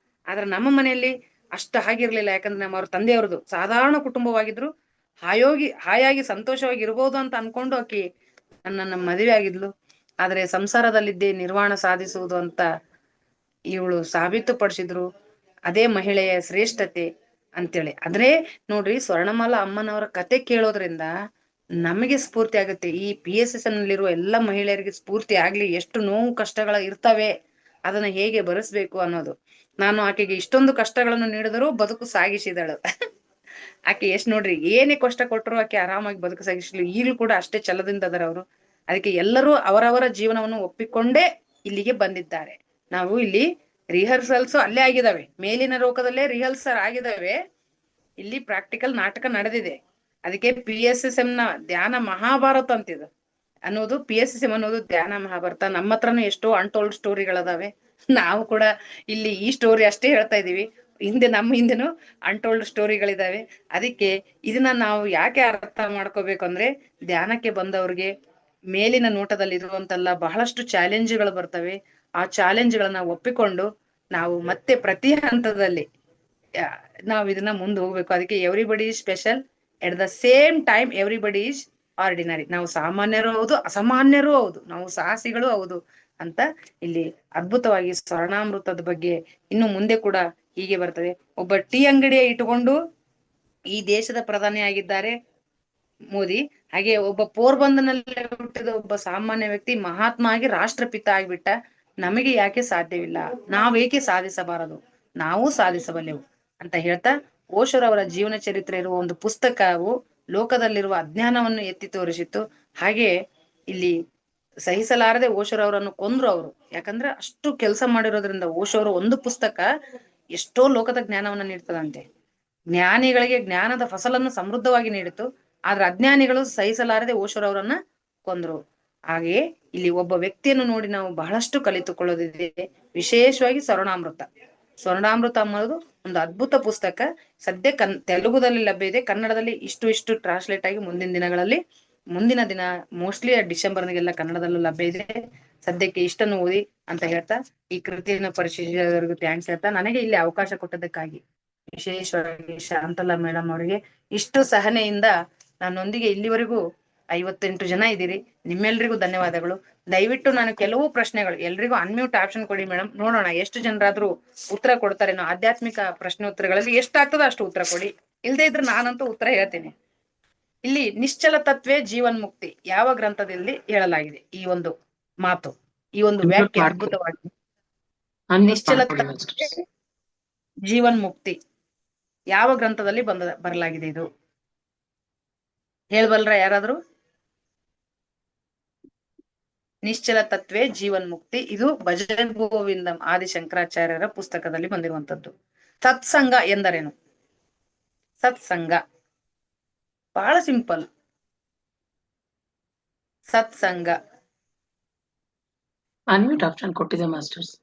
ಆದ್ರೆ ನಮ್ಮ ಮನೆಯಲ್ಲಿ ಅಷ್ಟ ಹಾಗಿರ್ಲಿಲ್ಲ. ಯಾಕಂದ್ರೆ ನಮ್ಮ ಅವ್ರ ತಂದೆಯವ್ರದ್ದು ಸಾಧಾರಣ ಕುಟುಂಬವಾಗಿದ್ರು. ಹಾಯಾಗಿ ಸಂತೋಷವಾಗಿ ಇರ್ಬೋದು ಅಂತ ಅನ್ಕೊಂಡು ಆಕಿ ನನ್ನ ಮದುವೆ ಆಗಿದ್ಲು. ಆದ್ರೆ ಸಂಸಾರದಲ್ಲಿದ್ದೇ ನಿರ್ವಾಣ ಸಾಧಿಸುವುದು ಅಂತ ಇವಳು ಸಾಬೀತುಪಡಿಸಿದ್ರು. ಅದೇ ಮಹಿಳೆಯ ಶ್ರೇಷ್ಠತೆ ಅಂತೇಳಿ. ಆದ್ರೆ ನೋಡ್ರಿ, ಸ್ವರ್ಣಮಾಲಾ ಅಮ್ಮನವರ ಕತೆ ಕೇಳೋದ್ರಿಂದ ನಮಗೆ ಸ್ಫೂರ್ತಿ ಆಗುತ್ತೆ. ಈ PSSM ನಲ್ಲಿರುವ ಎಲ್ಲ ಮಹಿಳೆಯರಿಗೆ ಸ್ಫೂರ್ತಿ ಆಗ್ಲಿ, ಎಷ್ಟು ನೋವು ಕಷ್ಟಗಳ ಇರ್ತವೆ, ಅದನ್ನ ಹೇಗೆ ಭರಿಸ್ಬೇಕು ಅನ್ನೋದು. ನಾನು ಆಕೆಗೆ ಇಷ್ಟೊಂದು ಕಷ್ಟಗಳನ್ನು ನೀಡಿದರೂ ಬದುಕು ಸಾಗಿಸಿದಳು. ಆಕೆ ಎಷ್ಟ್ ನೋಡ್ರಿ, ಏನೇ ಕಷ್ಟ ಕೊಟ್ಟರು ಆಕೆ ಆರಾಮಾಗಿ ಬದುಕು ಸಾಗಿಸ್ಲಿ. ಈಗಲೂ ಕೂಡ ಅಷ್ಟೇ ಛಲದಿಂದ ಅದರ ಅವರು. ಅದಕ್ಕೆ ಎಲ್ಲರೂ ಅವರವರ ಜೀವನವನ್ನು ಒಪ್ಪಿಕೊಂಡೇ ಇಲ್ಲಿಗೆ ಬಂದಿದ್ದಾರೆ. ನಾವು ಇಲ್ಲಿ ರಿಹರ್ಸಲ್ಸ್ ಅಲ್ಲೇ ಆಗಿದಾವೆ, ಮೇಲಿನ ಲೋಕದಲ್ಲೇ ರಿಹರ್ಸಲ್ ಆಗಿದಾವೆ. ಇಲ್ಲಿ ಪ್ರಾಕ್ಟಿಕಲ್ ನಾಟಕ ನಡೆದಿದೆ. ಅದಕ್ಕೆ PSSM ನ ಧ್ಯಾನ ಮಹಾಭಾರತ ಅಂತಿದೆ ಅನ್ನೋದು. PSSM ಅನ್ನೋದು ಧ್ಯಾನ ಮಹಾಭಾರತ. ನಮ್ಮ ಹತ್ರನು ಎಷ್ಟೋ ಅನ್ಟೋಲ್ಡ್ ಸ್ಟೋರಿಗಳದಾವೆ. ನಾವು ಕೂಡ ಇಲ್ಲಿ ಈ ಸ್ಟೋರಿ ಅಷ್ಟೇ ಹೇಳ್ತಾ ಇದೀವಿ. ನಮ್ಮ ಹಿಂದೆನು ಅನ್ಟೋಲ್ಡ್ ಸ್ಟೋರಿಗಳಿದಾವೆ. ಅದಕ್ಕೆ ಇದನ್ನ ನಾವು ಯಾಕೆ ಅರ್ಥ ಮಾಡ್ಕೋಬೇಕು ಅಂದ್ರೆ, ಧ್ಯಾನಕ್ಕೆ ಬಂದವ್ರಿಗೆ ಮೇಲಿನ ನೋಟದಲ್ಲಿ ಇರುವಂತಲ್ಲ ಬಹಳಷ್ಟು ಚಾಲೆಂಜ್ಗಳು ಬರ್ತವೆ. ಆ ಚಾಲೆಂಜ್ಗಳನ್ನ ಒಪ್ಪಿಕೊಂಡು ನಾವು ಮತ್ತೆ ಪ್ರತಿ ಹಂತದಲ್ಲಿ ನಾವ್ ಇದನ್ನ ಮುಂದೆ ಹೋಗ್ಬೇಕು. ಅದಕ್ಕೆ everybody is special, at the same time everybody is ordinary. ನಾವು ಸಾಮಾನ್ಯರು ಹೌದು, ಅಸಾಮಾನ್ಯರು ಹೌದು, ನಾವು ಸಾಹಸಿಗಳು ಹೌದು ಅಂತ ಇಲ್ಲಿ ಅದ್ಭುತವಾಗಿ ಸ್ವರ್ಣಾಮೃತದ ಬಗ್ಗೆ ಇನ್ನು ಮುಂದೆ ಕೂಡ ಹೀಗೆ ಬರ್ತದೆ. ಒಬ್ಬ ಟೀ ಅಂಗಡಿಯ ಇಟ್ಟುಕೊಂಡು ಈ ದೇಶದ ಪ್ರಧಾನಿ ಆಗಿದ್ದಾರೆ ಮೋದಿ. ಹಾಗೆ ಒಬ್ಬ ಪೋರ್ಬಂದರ್ನಲ್ಲಿ ಹುಟ್ಟಿದ ಒಬ್ಬ ಸಾಮಾನ್ಯ ವ್ಯಕ್ತಿ ಮಹಾತ್ಮ ಆಗಿ ರಾಷ್ಟ್ರಪಿತ ಆಗಿಬಿಟ್ಟ. ನಮಗೆ ಯಾಕೆ ಸಾಧ್ಯವಿಲ್ಲ? ನಾವೇಕೆ ಸಾಧಿಸಬಾರದು? ನಾವು ಸಾಧಿಸಬಲ್ಲೆವು ಅಂತ ಹೇಳ್ತಾ, ಓಶೋರವರ ಜೀವನ ಚರಿತ್ರೆ ಇರುವ ಒಂದು ಪುಸ್ತಕವು ಲೋಕದಲ್ಲಿರುವ ಅಜ್ಞಾನವನ್ನು ಎತ್ತಿ ತೋರಿಸಿತ್ತು. ಹಾಗೆ ಇಲ್ಲಿ ಸಹಿಸಲಾರದೆ ಓಶೋರವರನ್ನು ಕೊಂದ್ರು ಅವರು. ಯಾಕಂದ್ರೆ ಅಷ್ಟು ಕೆಲಸ ಮಾಡಿರೋದ್ರಿಂದ ಓಶೋರ ಒಂದು ಪುಸ್ತಕ ಎಷ್ಟೋ ಲೋಕದ ಜ್ಞಾನವನ್ನ ನೀಡ್ತದಂತೆ. ಜ್ಞಾನಿಗಳಿಗೆ ಜ್ಞಾನದ ಫಸಲನ್ನು ಸಮೃದ್ಧವಾಗಿ ನೀಡಿತು. ಆದ್ರೆ ಅಜ್ಞಾನಿಗಳು ಸಹಿಸಲಾರದೆ ಓಶೋರವರನ್ನ ಕೊಂದ್ರು. ಹಾಗೆಯೇ ಇಲ್ಲಿ ಒಬ್ಬ ವ್ಯಕ್ತಿಯನ್ನು ನೋಡಿ ನಾವು ಬಹಳಷ್ಟು ಕಲಿತುಕೊಳ್ಳೋದಿದೆ, ವಿಶೇಷವಾಗಿ ಸ್ವರ್ಣಾಮೃತ. ಸ್ವರ್ಣಾಮೃತ ಅನ್ನೋದು ಒಂದು ಅದ್ಭುತ ಪುಸ್ತಕ. ಸದ್ಯ ತೆಲುಗುದಲ್ಲಿ ಲಭ್ಯ ಇದೆ, ಕನ್ನಡದಲ್ಲಿ ಇಷ್ಟು ಟ್ರಾನ್ಸ್ಲೇಟ್ ಆಗಿ ಮುಂದಿನ ದಿನ ಮೋಸ್ಟ್ಲಿ ಡಿಸೆಂಬರ್ನಿಗೆಲ್ಲ ಕನ್ನಡದಲ್ಲೂ ಲಭ್ಯ ಇದೆ. ಸದ್ಯಕ್ಕೆ ಇಷ್ಟನ್ನು ಓದಿ ಅಂತ ಹೇಳ್ತಾ, ಈ ಕೃತಿಯನ್ನು ಪರಿಶೀಲಿಸಿದವರಿಗೂ ಥ್ಯಾಂಕ್ಸ್ ಹೇಳ್ತಾ, ನನಗೆ ಇಲ್ಲಿ ಅವಕಾಶ ಕೊಟ್ಟದಕ್ಕಾಗಿ ವಿಶೇಷವಾಗಿ ಶಾಂತಲಾ ಮೇಡಮ್ ಅವರಿಗೆ ಇಷ್ಟು ಸಹನೆಯಿಂದ ನನ್ನೊಂದಿಗೆ ಇಲ್ಲಿವರೆಗೂ 58 ಜನ ಇದ್ದೀರಿ. ನಿಮ್ಮೆಲ್ರಿಗೂ ಧನ್ಯವಾದಗಳು. ದಯವಿಟ್ಟು ನಾನು ಕೆಲವು ಪ್ರಶ್ನೆಗಳು, ಎಲ್ರಿಗೂ ಅನ್ಮ್ಯೂಟ್ ಆಪ್ಷನ್ ಕೊಡಿ ಮೇಡಮ್, ನೋಡೋಣ ಎಷ್ಟು ಜನರಾದ್ರೂ ಉತ್ತರ ಕೊಡ್ತಾರೇನೋ. ಆಧ್ಯಾತ್ಮಿಕ ಪ್ರಶ್ನೋತ್ತರಗಳಲ್ಲಿ ಎಷ್ಟಾಗ್ತದೋ ಅಷ್ಟು ಉತ್ತರ ಕೊಡಿ, ಇಲ್ದೇ ಇದ್ರೆ ನಾನಂತೂ ಉತ್ತರ ಹೇಳ್ತೇನೆ. ಇಲ್ಲಿ ನಿಶ್ಚಲ ತತ್ವೇ ಜೀವನ್ ಮುಕ್ತಿ ಯಾವ ಗ್ರಂಥದಲ್ಲಿ ಹೇಳಲಾಗಿದೆ? ಈ ಒಂದು ಮಾತು, ಈ ಒಂದು ವ್ಯಾಖ್ಯೆ ಅದ್ಭುತವಾಗಿದೆ. ನಿಶ್ಚಲ ತತ್ವೇ ಜೀವನ್ ಮುಕ್ತಿ ಯಾವ ಗ್ರಂಥದಲ್ಲಿ ಬರಲಾಗಿದೆ? ಇದು ಹೇಳ್ಬಲ್ರ ಯಾರಾದ್ರೂ? ನಿಶ್ಚಲ ತತ್ವೇ ಜೀವನ್ ಮುಕ್ತಿ, ಇದು ಭಜನ್ ಗೋವಿಂದಂ ಆದಿಶಂಕರಾಚಾರ್ಯರ ಪುಸ್ತಕದಲ್ಲಿ ಬಂದಿರುವಂತದ್ದು. ಸತ್ಸಂಗ ಎಂದರೇನು? ಸತ್ಸಂಗ ಬಹಳ ಸಿಂಪಲ್. ಸತ್ಸಂಗ ಅನ್ಮ್ಯೂಟ್ ಆಪ್ಷನ್ ಕೊಟ್ಟಿದೆ ಮಾಸ್ಟರ್ಸ್.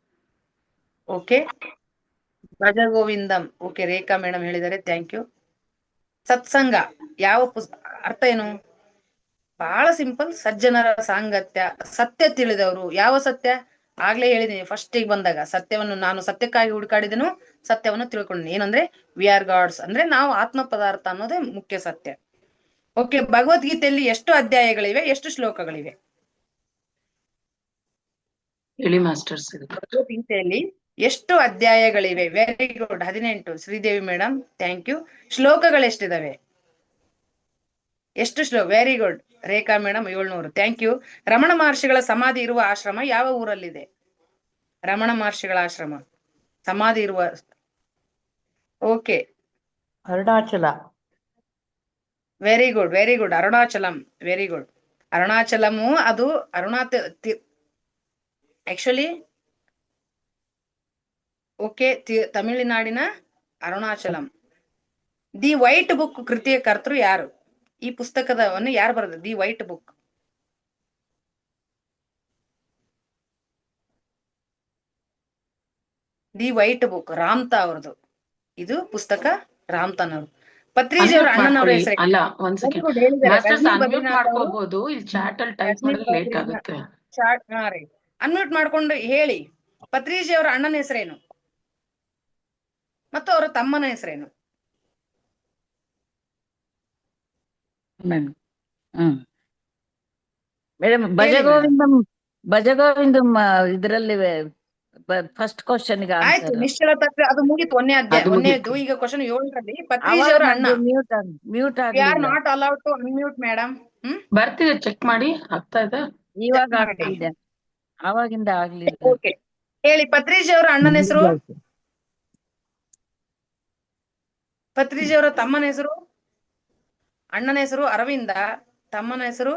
ಓಕೆ, ಭಜ ಗೋವಿಂದಂ. ಓಕೆ, ರೇಖಾ ಮೇಡಮ್ ಹೇಳಿದ್ದಾರೆ, ಥ್ಯಾಂಕ್ ಯು. ಸತ್ಸಂಗ ಯಾವ ಅರ್ಥ ಏನು? ಬಹಳ ಸಿಂಪಲ್. ಸಜ್ಜನರ ಸಾಂಗತ್ಯ, ಸತ್ಯ ತಿಳಿದವರು. ಯಾವ ಸತ್ಯ? ಆಗ್ಲೇ ಹೇಳಿದೀನಿ ಫಸ್ಟಿಗೆ ಬಂದಾಗ, ಸತ್ಯವನ್ನು ನಾನು ಸತ್ಯಕ್ಕಾಗಿ ಹುಡುಕಾಡಿದೆನು, ಸತ್ಯವನ್ನು ತಿಳ್ಕೊಂಡೆ. ಏನಂದ್ರೆ ವಿ ಆರ್ ಗಾಡ್ಸ್, ಅಂದ್ರೆ ನಾವು ಆತ್ಮ ಪದಾರ್ಥ ಅನ್ನೋದೇ ಮುಖ್ಯ ಸತ್ಯ. ಓಕೆ, ಭಗವದ್ಗೀತೆಯಲ್ಲಿ ಎಷ್ಟು ಅಧ್ಯಾಯಗಳಿವೆ, ಎಷ್ಟು ಶ್ಲೋಕಗಳಿವೆ ಹೇಳಿ ಮಾಸ್ಟರ್ಸ್. ಭಗವದ್ಗೀತೆಯಲ್ಲಿ ಎಷ್ಟು ಅಧ್ಯಾಯಗಳಿವೆ? Very good, 18. Sridevi madam, thank you. ಶ್ಲೋಕಗಳೆಷ್ಟಿದಾವೆ? ಎಷ್ಟು ಶ್ಲೋಕ? Very good Rekha madam, 700. Thank you. Ramana ಮಹರ್ಷಿಗಳ ಸಮಾಧಿ ಇರುವ ಆಶ್ರಮ ಯಾವ ಊರಲ್ಲಿದೆ? ರಮಣ ಮಹರ್ಷಿಗಳ ಆಶ್ರಮ ಸಮಾಧಿ ಇರುವ, okay, Arunachala. Very good, very good. Arunachalam, very good. ಅರುಣಾಚಲಮು ಅದು ಆಕ್ಚುಲಿ ಓಕೆ, ತಮಿಳುನಾಡಿನ ಅರುಣಾಚಲಂ. ದಿ ವೈಟ್ ಬುಕ್ ಕೃತಿಯ ಕರ್ತೃ ಯಾರು? ಈ ಪುಸ್ತಕದವನ್ನು ಯಾರು ಬರೆದ? The white book. The white book Ramtha ಅವ್ರದ್ದು. ಇದು ಪುಸ್ತಕ ರಾಮ್ತಾನವ್ರು. ಪತ್ರಿಜಿ ಅವ್ರ ಅಣ್ಣನವ್ರ ಹೆಸರು? ಅಲ್ಲ, ಒಂದ್ ಸೆಕೆಂಡ್ ಮಾಸ್ಟರ್ಸ್ ಅನ್ಮ್ಯೂಟ್ ಮಾಡ್ಕೋಬಹುದು. ಇಲ್ಲಿ ಚಾಟ್ ಅಲ್ಲಿ ಟೈಪ್ ಮಾಡಿದ್ರೆ ಲೇಟ್ ಆಗುತ್ತೆ. ಅನ್ಮ್ಯೂಟ್ ಮಾಡ್ಕೊಂಡು ಹೇಳಿ. ಪತ್ರಿಜಿ ಅವರ ಅಣ್ಣನ ಹೆಸರೇನು ಮತ್ತು ಅವರ ತಮ್ಮನ ಹೆಸರೇನು? ಮೇಡಮ್ ಭಜಗೋವಿಂದಂ ಇದರಲ್ಲಿ ಫಸ್ಟ್ ಕ್ವಶನ್ ಗೆ ಆಯ್ತು. ನಿಶ್ಚಲ ತತ್ವ ಅದು ಮುಗಿತು, ಒಂದೇ ಅಧ್ಯಾಯ, ಒಂದೇದು. ಈಗ ಕ್ವಶನ್ 7ರಲ್ಲಿ ಪತ್ರಿಜಿ ಅವರ ಅಣ್ಣ. Mute we are not allowed to unmute madam. ಬರ್ತಿದೆ, ಚೆಕ್ ಮಾಡಿ. ಆಗ್ತಾ ಇದೆ, ಇವಾಗ ಆಗ್ತಿದೆ, ಅವಾಗಿಂದ ಆಗ್ಲಿಲ್ಲ. ಓಕೆ, ಹೇಳಿ. ಪತ್ರಿಜಿ ಅವರ ಅಣ್ಣನ ಹೆಸರು? ಪತ್ರಿಜಿ ಅವರ ತಮ್ಮನ ಹೆಸರು? ಅಣ್ಣನ ಹೆಸರು ಅರವಿಂದ, ತಮ್ಮನ ಹೆಸರು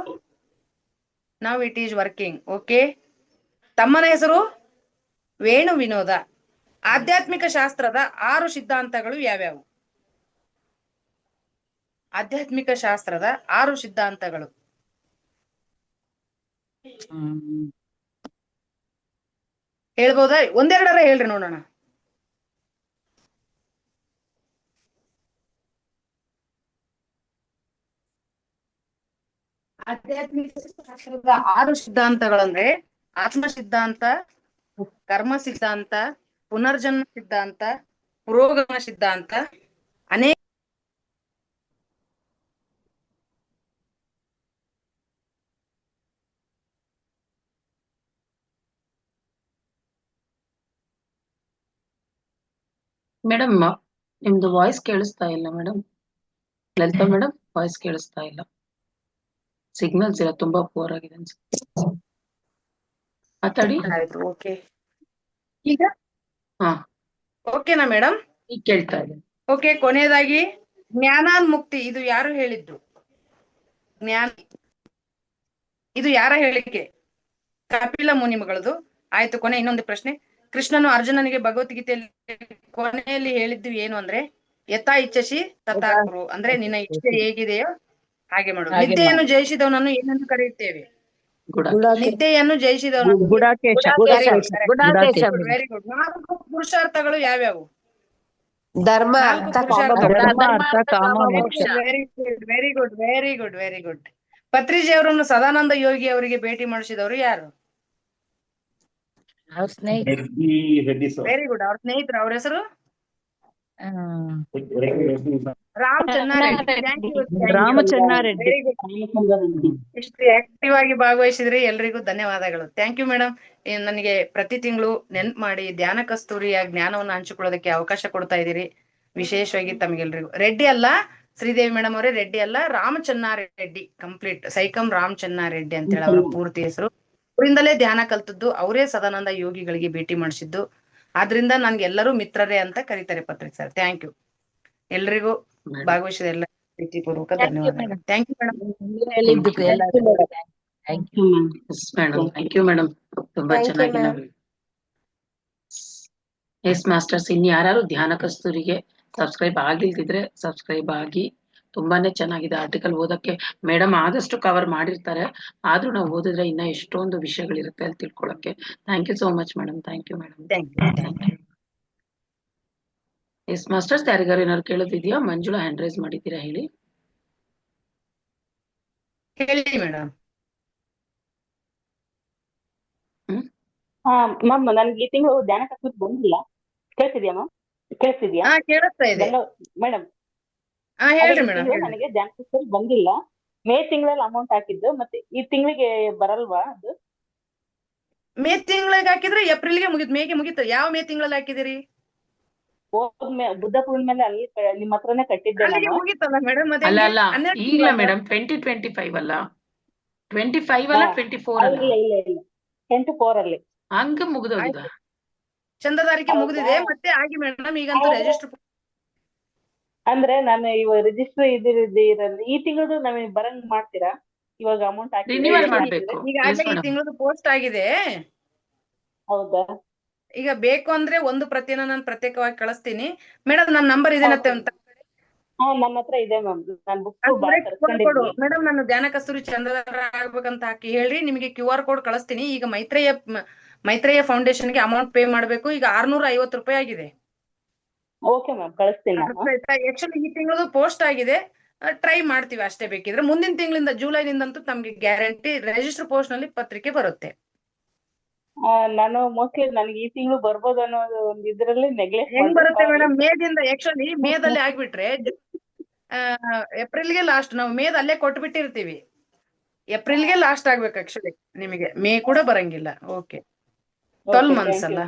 now it is working. Okay, ತಮ್ಮನ ಹೆಸರು ವೇಣು ವಿನೋದ. ಆಧ್ಯಾತ್ಮಿಕ ಶಾಸ್ತ್ರದ 6 ಸಿದ್ಧಾಂತಗಳು ಯಾವ್ಯಾವು? ಆಧ್ಯಾತ್ಮಿಕ ಶಾಸ್ತ್ರದ 6 ಸಿದ್ಧಾಂತಗಳು ಹೇಳ್ಬೋದಾ? ಒಂದೆರಡರ ಹೇಳ್ರಿ ನೋಡೋಣ. ಆಧ್ಯಾತ್ಮಿಕ ಶಾಸ್ತ್ರದ 6 ಸಿದ್ಧಾಂತಗಳಂದ್ರೆ ಆತ್ಮ ಸಿದ್ಧಾಂತ, ಕರ್ಮ ಸಿದ್ಧಾಂತ, ಪುನರ್ಜನ್ಮ ಸಿದ್ಧಾಂತ, ಪುರೋಗಮನ ಸಿದ್ಧಾಂತ ಅನೇಕ ಮೇಡಮ್ ನಿಮ್ದು ವಾಯ್ಸ್ ಕೇಳಿಸ್ತಾ ಇಲ್ಲ ಮೇಡಮ್. ಲಲಿತಾ ಮೇಡಮ್ ವಾಯ್ಸ್ ಕೇಳಿಸ್ತಾ ಇಲ್ಲ. ಸಿಗ್ನಲ್ಸ್ ಇಲ್ಲ, ತುಂಬಾ ಪೂರ್ ಆಗಿದೆ ಅನ್ಸುತ್ತೆ. ಮಾತಾಡಿ. ಆಯ್ತು. ಓಕೆ, ಈಗ ಹಾ, ಓಕೆನಾ ಮೇಡಮ್? ಈಗ ಕೇಳ್ತಾ ಇದೆ. ಓಕೆ. ಕೊನೆಯದಾಗಿ ಜ್ಞಾನಾನ್ಮುಕ್ತಿ, ಇದು ಯಾರು ಹೇಳಿದ್ದು? ಜ್ಞಾನ, ಇದು ಯಾರ ಹೇಳಿಕೆ? ಕಪಿಲ ಮುನಿಮಗಳದು. ಆಯ್ತು. ಕೊನೆ ಇನ್ನೊಂದು ಪ್ರಶ್ನೆ. ಕೃಷ್ಣನು ಅರ್ಜುನನಿಗೆ ಭಗವದ್ಗೀತೆಯಲ್ಲಿ ಕೊನೆಯಲ್ಲಿ ಹೇಳಿದ್ದು ಏನು ಅಂದ್ರೆ, ಯಥಾ ಇಚ್ಛಸಿ ತಥಾ ಕುರು, ಅಂದ್ರೆ ನಿನ್ನ ಇಚ್ಛೆ ಹೇಗಿದೆಯೋ ಹಾಗೆ ಮಾಡು. ನಿದ್ದೆಯನ್ನು ಜಯಿಸಿದವನನ್ನು ಏನೆಂದು ಕರೆಯುತ್ತೇವೆ? ನಿದ್ದೆಯನ್ನು ಜಯಿಸಿದವನನ್ನು ಗುಡಾಕೇಶ. Very good. 4 ಪುರುಷಾರ್ಥಗಳು ಯಾವ್ಯಾವು? ಧರ್ಮ, 4 ಅರ್ಥ, ಕಾಮ, ಮೋಕ್ಷ. Very good, very good, very good, very good. Patriji ಅವರನ್ನು ಸದಾನಂದ ಯೋಗಿ ಅವರಿಗೆ ಭೇಟಿ ಮಾಡಿಸಿದವರು ಯಾರು? ಅವ್ರ ಸ್ನೇಹಿತರು. Very good. ಅವ್ರ ಸ್ನೇಹಿತರು. ಅವ್ರ ಹೆಸರು ರಾಮ್ ಚೆನ್ನಾರೆಡ್ಡಿ. ರಾಮ ಚೆನ್ನಾರೆಡ್ಡಿ. Very good. ಇಷ್ಟು ಆಕ್ಟಿವ್ ಆಗಿ ಭಾಗವಹಿಸಿದ್ರಿ, ಎಲ್ರಿಗೂ ಧನ್ಯವಾದಗಳು. Thank you madam. ನನಗೆ ಪ್ರತಿ ತಿಂಗಳು ನೆನ್ಪು ಮಾಡಿ ಧ್ಯಾನ ಕಸ್ತೂರಿಯ ಜ್ಞಾನವನ್ನು ಹಂಚಿಕೊಳ್ಳೋದಕ್ಕೆ ಅವಕಾಶ ಕೊಡ್ತಾ ಇದ್ದೀರಿ. ವಿಶೇಷವಾಗಿ ತಮಗೆಲ್ರಿಗೂ. ರೆಡ್ಡಿ ಅಲ್ಲ ಶ್ರೀದೇವಿ ಮೇಡಮ್ ಅವರೇ, ರೆಡ್ಡಿ ಅಲ್ಲ, ರಾಮ್ ಚೆನ್ನಾರೆಡ್ಡಿ, ಕಂಪ್ಲೀಟ್ ಸೈಕಂ ರಾಮ್ ಚೆನ್ನಾರೆಡ್ಡಿ ಅಂತೇಳಿ ಅವರ ಪೂರ್ತಿ ಹೆಸರು. ಅವರಿಂದಲೇ ಧ್ಯಾನ ಕಲ್ತದ್ದು, ಅವರೇ ಸದಾನಂದ ಯೋಗಿಗಳಿಗೆ ಭೇಟಿ ಮಾಡಿಸಿದ್ದು. ಆದ್ರಿಂದ ನನ್ಗೆ ಎಲ್ಲರೂ ಮಿತ್ರರೇ ಅಂತ ಕರೀತಾರೆ ಪತ್ರಿಕ್ ಸರ್. Thank you. ಎಲ್ರಿಗೂ ಭಾಗವಹಿಸಿದ ಎಲ್ಲ ಪ್ರೀತಿಪೂರ್ವಕ ಧನ್ಯವಾದಗಳು. Thank you madam. Thank you madam. ತುಂಬಾ ಚೆನ್ನಾಗಿ ನಾವು ಎಸ್ ಮಾಸ್ಟರ್ಸ್. ಇನ್ ಯಾರು ಧ್ಯಾನ ಕಸ್ತೂರಿಗೆ ಸಬ್ಸ್ಕ್ರೈಬ್ ಆಗಿಲ್ದಿದ್ರೆ ಸಬ್ಸ್ಕ್ರೈಬ್ ಆಗಿ. ತುಂಬಾನೇ ಚೆನ್ನಾಗಿದೆ ಆರ್ಟಿಕಲ್ ಓದಕ್ಕೆ. ಮೇಡಮ್ ಆದಷ್ಟು ಕವರ್ ಮಾಡಿರ್ತಾರೆ, ಆದ್ರೂ ನಾವು ಓದಿದ್ರೆ ಇನ್ನ ಎಷ್ಟೊಂದು ವಿಷಯಗಳಿರುತ್ತೆ ಅಲ್ಲಿ ತಿಳ್ಕೊಳಕ್ಕೆ. Thank you so much madam. Thank you madam. Thank you. Yes masters, ಯಾರಿಗಾರು ಏನಾದ್ರು ಕೇಳೋದಿದ್ಯಾ? ಮಂಜುಳಾ ಹ್ಯಾಂಡ್ ರೈಸ್ ಮಾಡಿದ್ದೀರಾ, ಹೇಳಿ. ಹೇಳಿ ಮೇಡಮ್. ಮ್ಯಾಮ್ ನನ್ಗೆ ಈ ತಿಂಗಳು ಧ್ಯಾನ ಕಸ್ತೂರಿ ಬಂದಿಲ್ಲ. ಕೇಳ್ತಿದ್ಯಾ ಮ್ಯಾಮ್? ಕೇಳ್ತಿದ್ಯಾ ಕೇಳಿಸ್ತಾ ಇದೆ ಮೇಡಮ್? ಹೇಳ್ರಿ ಮೇಡಮ್. ನನಗೆ ಧ್ಯಾನ ಕಸ್ತೂರಿ ಬಂದಿಲ್ಲ. ಮೇ ತಿಂಗಳಲ್ಲಿ ಅಮೌಂಟ್ ಹಾಕಿದ್ದು, ಮತ್ತೆ ಈ ತಿಂಗಳಿಗೆ ಬರಲ್ವಾ ಅದು? ಮೇ ತಿಂಗಳಿಗೆ ಹಾಕಿದ್ರೆ ಏಪ್ರಿಲ್ಗೆ ಮುಗಿತ್, ಮೇಗೆ ಮುಗಿತು. ಯಾವ ಮೇ ತಿಂಗಳಲ್ಲಿ ಹಾಕಿದಿರಿ? ಬುದ್ಧ ಪೂರ್ಣಿಮೆಲೆ ಅಲ್ಲಿ ನಿಮ್ ಹತ್ರನೇ ಕಟ್ಟಿದ್ದೆ ಅಲ್ಲಿಗೆ ನಾನು. ಮುಗಿತಲ್ಲ ಮೇಡಮ್? ಅಲ್ಲ ಅಲ್ಲ, ಇಲ್ಲ ಮೇಡಮ್, 2025 ಅಲ್ಲ, 25 ಅಲ್ಲ, 24 ಅಲ್ಲ, ಇಲ್ಲ 24 ಅಲ್ಲಿ ಹಂಗ ಮುಗ್ದೋಗಿದ. ಚಂದದಾರಿಕೆ ಮುಗಿದಿದೆ ಮತ್ತೆ ಆಗಿ ಮೇಡಮ್. ಈಗಂತೂ ರಿಜಿಸ್ಟರ್ ಅಂದ್ರೆ ನಾನು ಇವಾಗ ರಿಜಿಸ್ಟರ್ ಈ ತಿಂಗಳು ನಮಗೆ ಬರಂಗ್ ಮಾಡ್ತೀರಾ? ಇವಾಗ ಅಮೌಂಟ್ ಹಾಕಿ ರಿನ್ಯೂವಲ್ ಮಾಡ್ಬೇಕು. ಈಗಾಗಲೇ ಈ ತಿಂಗಳದು ಪೋಸ್ಟ್ ಆಗಿದೆ. ಹೌದಾ? ಈಗ ಬೇಕು ಅಂದ್ರೆ ಒಂದು ಪ್ರತಿನ ನಾನು ಪ್ರತ್ಯೇಕವಾಗಿ ಕಳಿಸ್ತೀನಿ ಮೇಡಮ್. ನನ್ನ ನಂಬರ್ ಇದೇನತ್ತೆ ಅಂತ. ನನ್ನ ಹತ್ರ ಇದೆ ಮ್ಯಾಮ್. ನಾನು ಬುಕ್ ಮೇಡಮ್, ನಾನು ಧ್ಯಾನ ಕಸ್ತೂರಿ ಚಂದ್ರಧಾರ ಆಗ್ಬೇಕಂತ ಹಾಕಿ ಹೇಳ್ರಿ. ನಿಮಗೆ QR ಕೋಡ್ ಕಳಿಸ್ತೀನಿ. ಈಗ ಮೈತ್ರೇಯ ಫೌಂಡೇಶನ್ಗೆ ಅಮೌಂಟ್ ಪೇ ಮಾಡ್ಬೇಕು. ಈಗ 650 ರೂಪಾಯಿ ಆಗಿದೆ. ಓಕೆ ಮ್ಯಾಮ್, ಕಳಿಸ್ತೀನಿ. ಆಕ್ಚುಲಿ ಈ ತಿಂಗಳು ಪೋಸ್ಟ್ ಆಗಿದೆ. ಟ್ರೈ ಮಾಡ್ತೀವಿ ಅಷ್ಟೇ. ಬೇಕಿದ್ರೆ ಮುಂದಿನ ತಿಂಗಳಿಂದ, ಜುಲೈನಿಂದಂತೂ ನಮ್ಗೆ ಗ್ಯಾರಂಟಿ ರಿಜಿಸ್ಟರ್ ಪೋಸ್ಟ್ ನಲ್ಲಿ ಪತ್ರಿಕೆ ಬರುತ್ತೆ. ನಾನು ಮೋಸ್ಟ್ಲಿ ನನಗೆ ಈ ತಿಂಗಳು ಬರ್ಬೋದು ಅನ್ನೋ ಒಂದು ಇದ್ರಲ್ಲಿ ನೆಗ್ಲೆಕ್ಟ್ ಹೆಂಗ್ ಬರುತ್ತೆ ಮೇಡಮ್? ಮೇದಿಂದ ಆಕ್ಚುಲಿ ಮೇದಲ್ಲಿ ಆಗ್ಬಿಟ್ರೆ ಏಪ್ರಿಲ್ಗೆ ಲಾಸ್ಟ್. ನಾವು ಮೇದಲ್ಲೇ ಕೊಟ್ಬಿಟ್ಟಿರ್ತೀವಿ. ಏಪ್ರಿಲ್ಗೆ ಲಾಸ್ಟ್ ಆಗ್ಬೇಕು ಆಕ್ಚುಲಿ. ನಿಮಗೆ ಮೇ ಕೂಡ ಬರಂಗಿಲ್ಲ. ಓಕೆ, 12 ಮಂತ್ಸ್ ಅಲ್ಲ?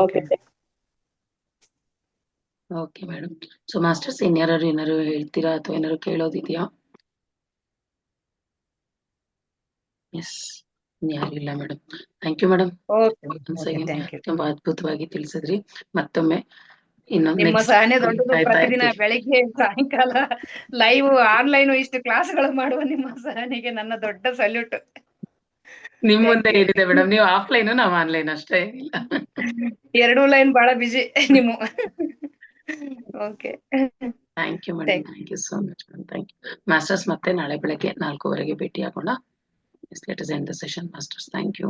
Okay okay madam. So masters, ಇನ್ಯಾರು ಏನಾರು ಹೇಳ್ತೀರಾ ಅಥವಾ ಏನಾರು ಕೇಳೋದಿದ್ಯಾ? ಎಸ್, ಯಾರು ಇಲ್ಲ ಮೇಡಮ್. Thank you madam. ತುಂಬಾ ಅದ್ಭುತವಾಗಿ ತಿಳಿಸಿದ್ರಿ. ಮತ್ತೊಮ್ಮೆ ನಿಮ್ಮ ಸಹನೆ ದೊಡ್ಡದು. ಪ್ರತಿದಿನ ಬೆಳಿಗ್ಗೆ ಸಾಯಂಕಾಲ ಲೈವ್ ಆನ್ಲೈನ್ ಇಷ್ಟು ಕ್ಲಾಸ್ಗಳು ಮಾಡುವ ನಿಮ್ಮ ಸಹನೆಗೆ ನನ್ನ ದೊಡ್ಡ ಸಲ್ಯೂಟ್. ನಿಮ್ ಮುಂದೆ ಏನಿದೆ ಮೇಡಮ್, ನೀವು ಆಫ್ಲೈನ್, ನಾವು ಆನ್ಲೈನ್ ಅಷ್ಟೇ. ಎರಡೂ ಲೈನ್ ಬಹಳ ಬಿಜಿ ನಿಮ್ಮ. Okay, thank you madam. Thank you so much madam. Thank you masters. ಮತ್ತೆ ನಾಳೆ ಬೆಳಗ್ಗೆ 4:15 ಭೇಟಿ ಆಗೋಣ. Let us end the session, masters. Thank you.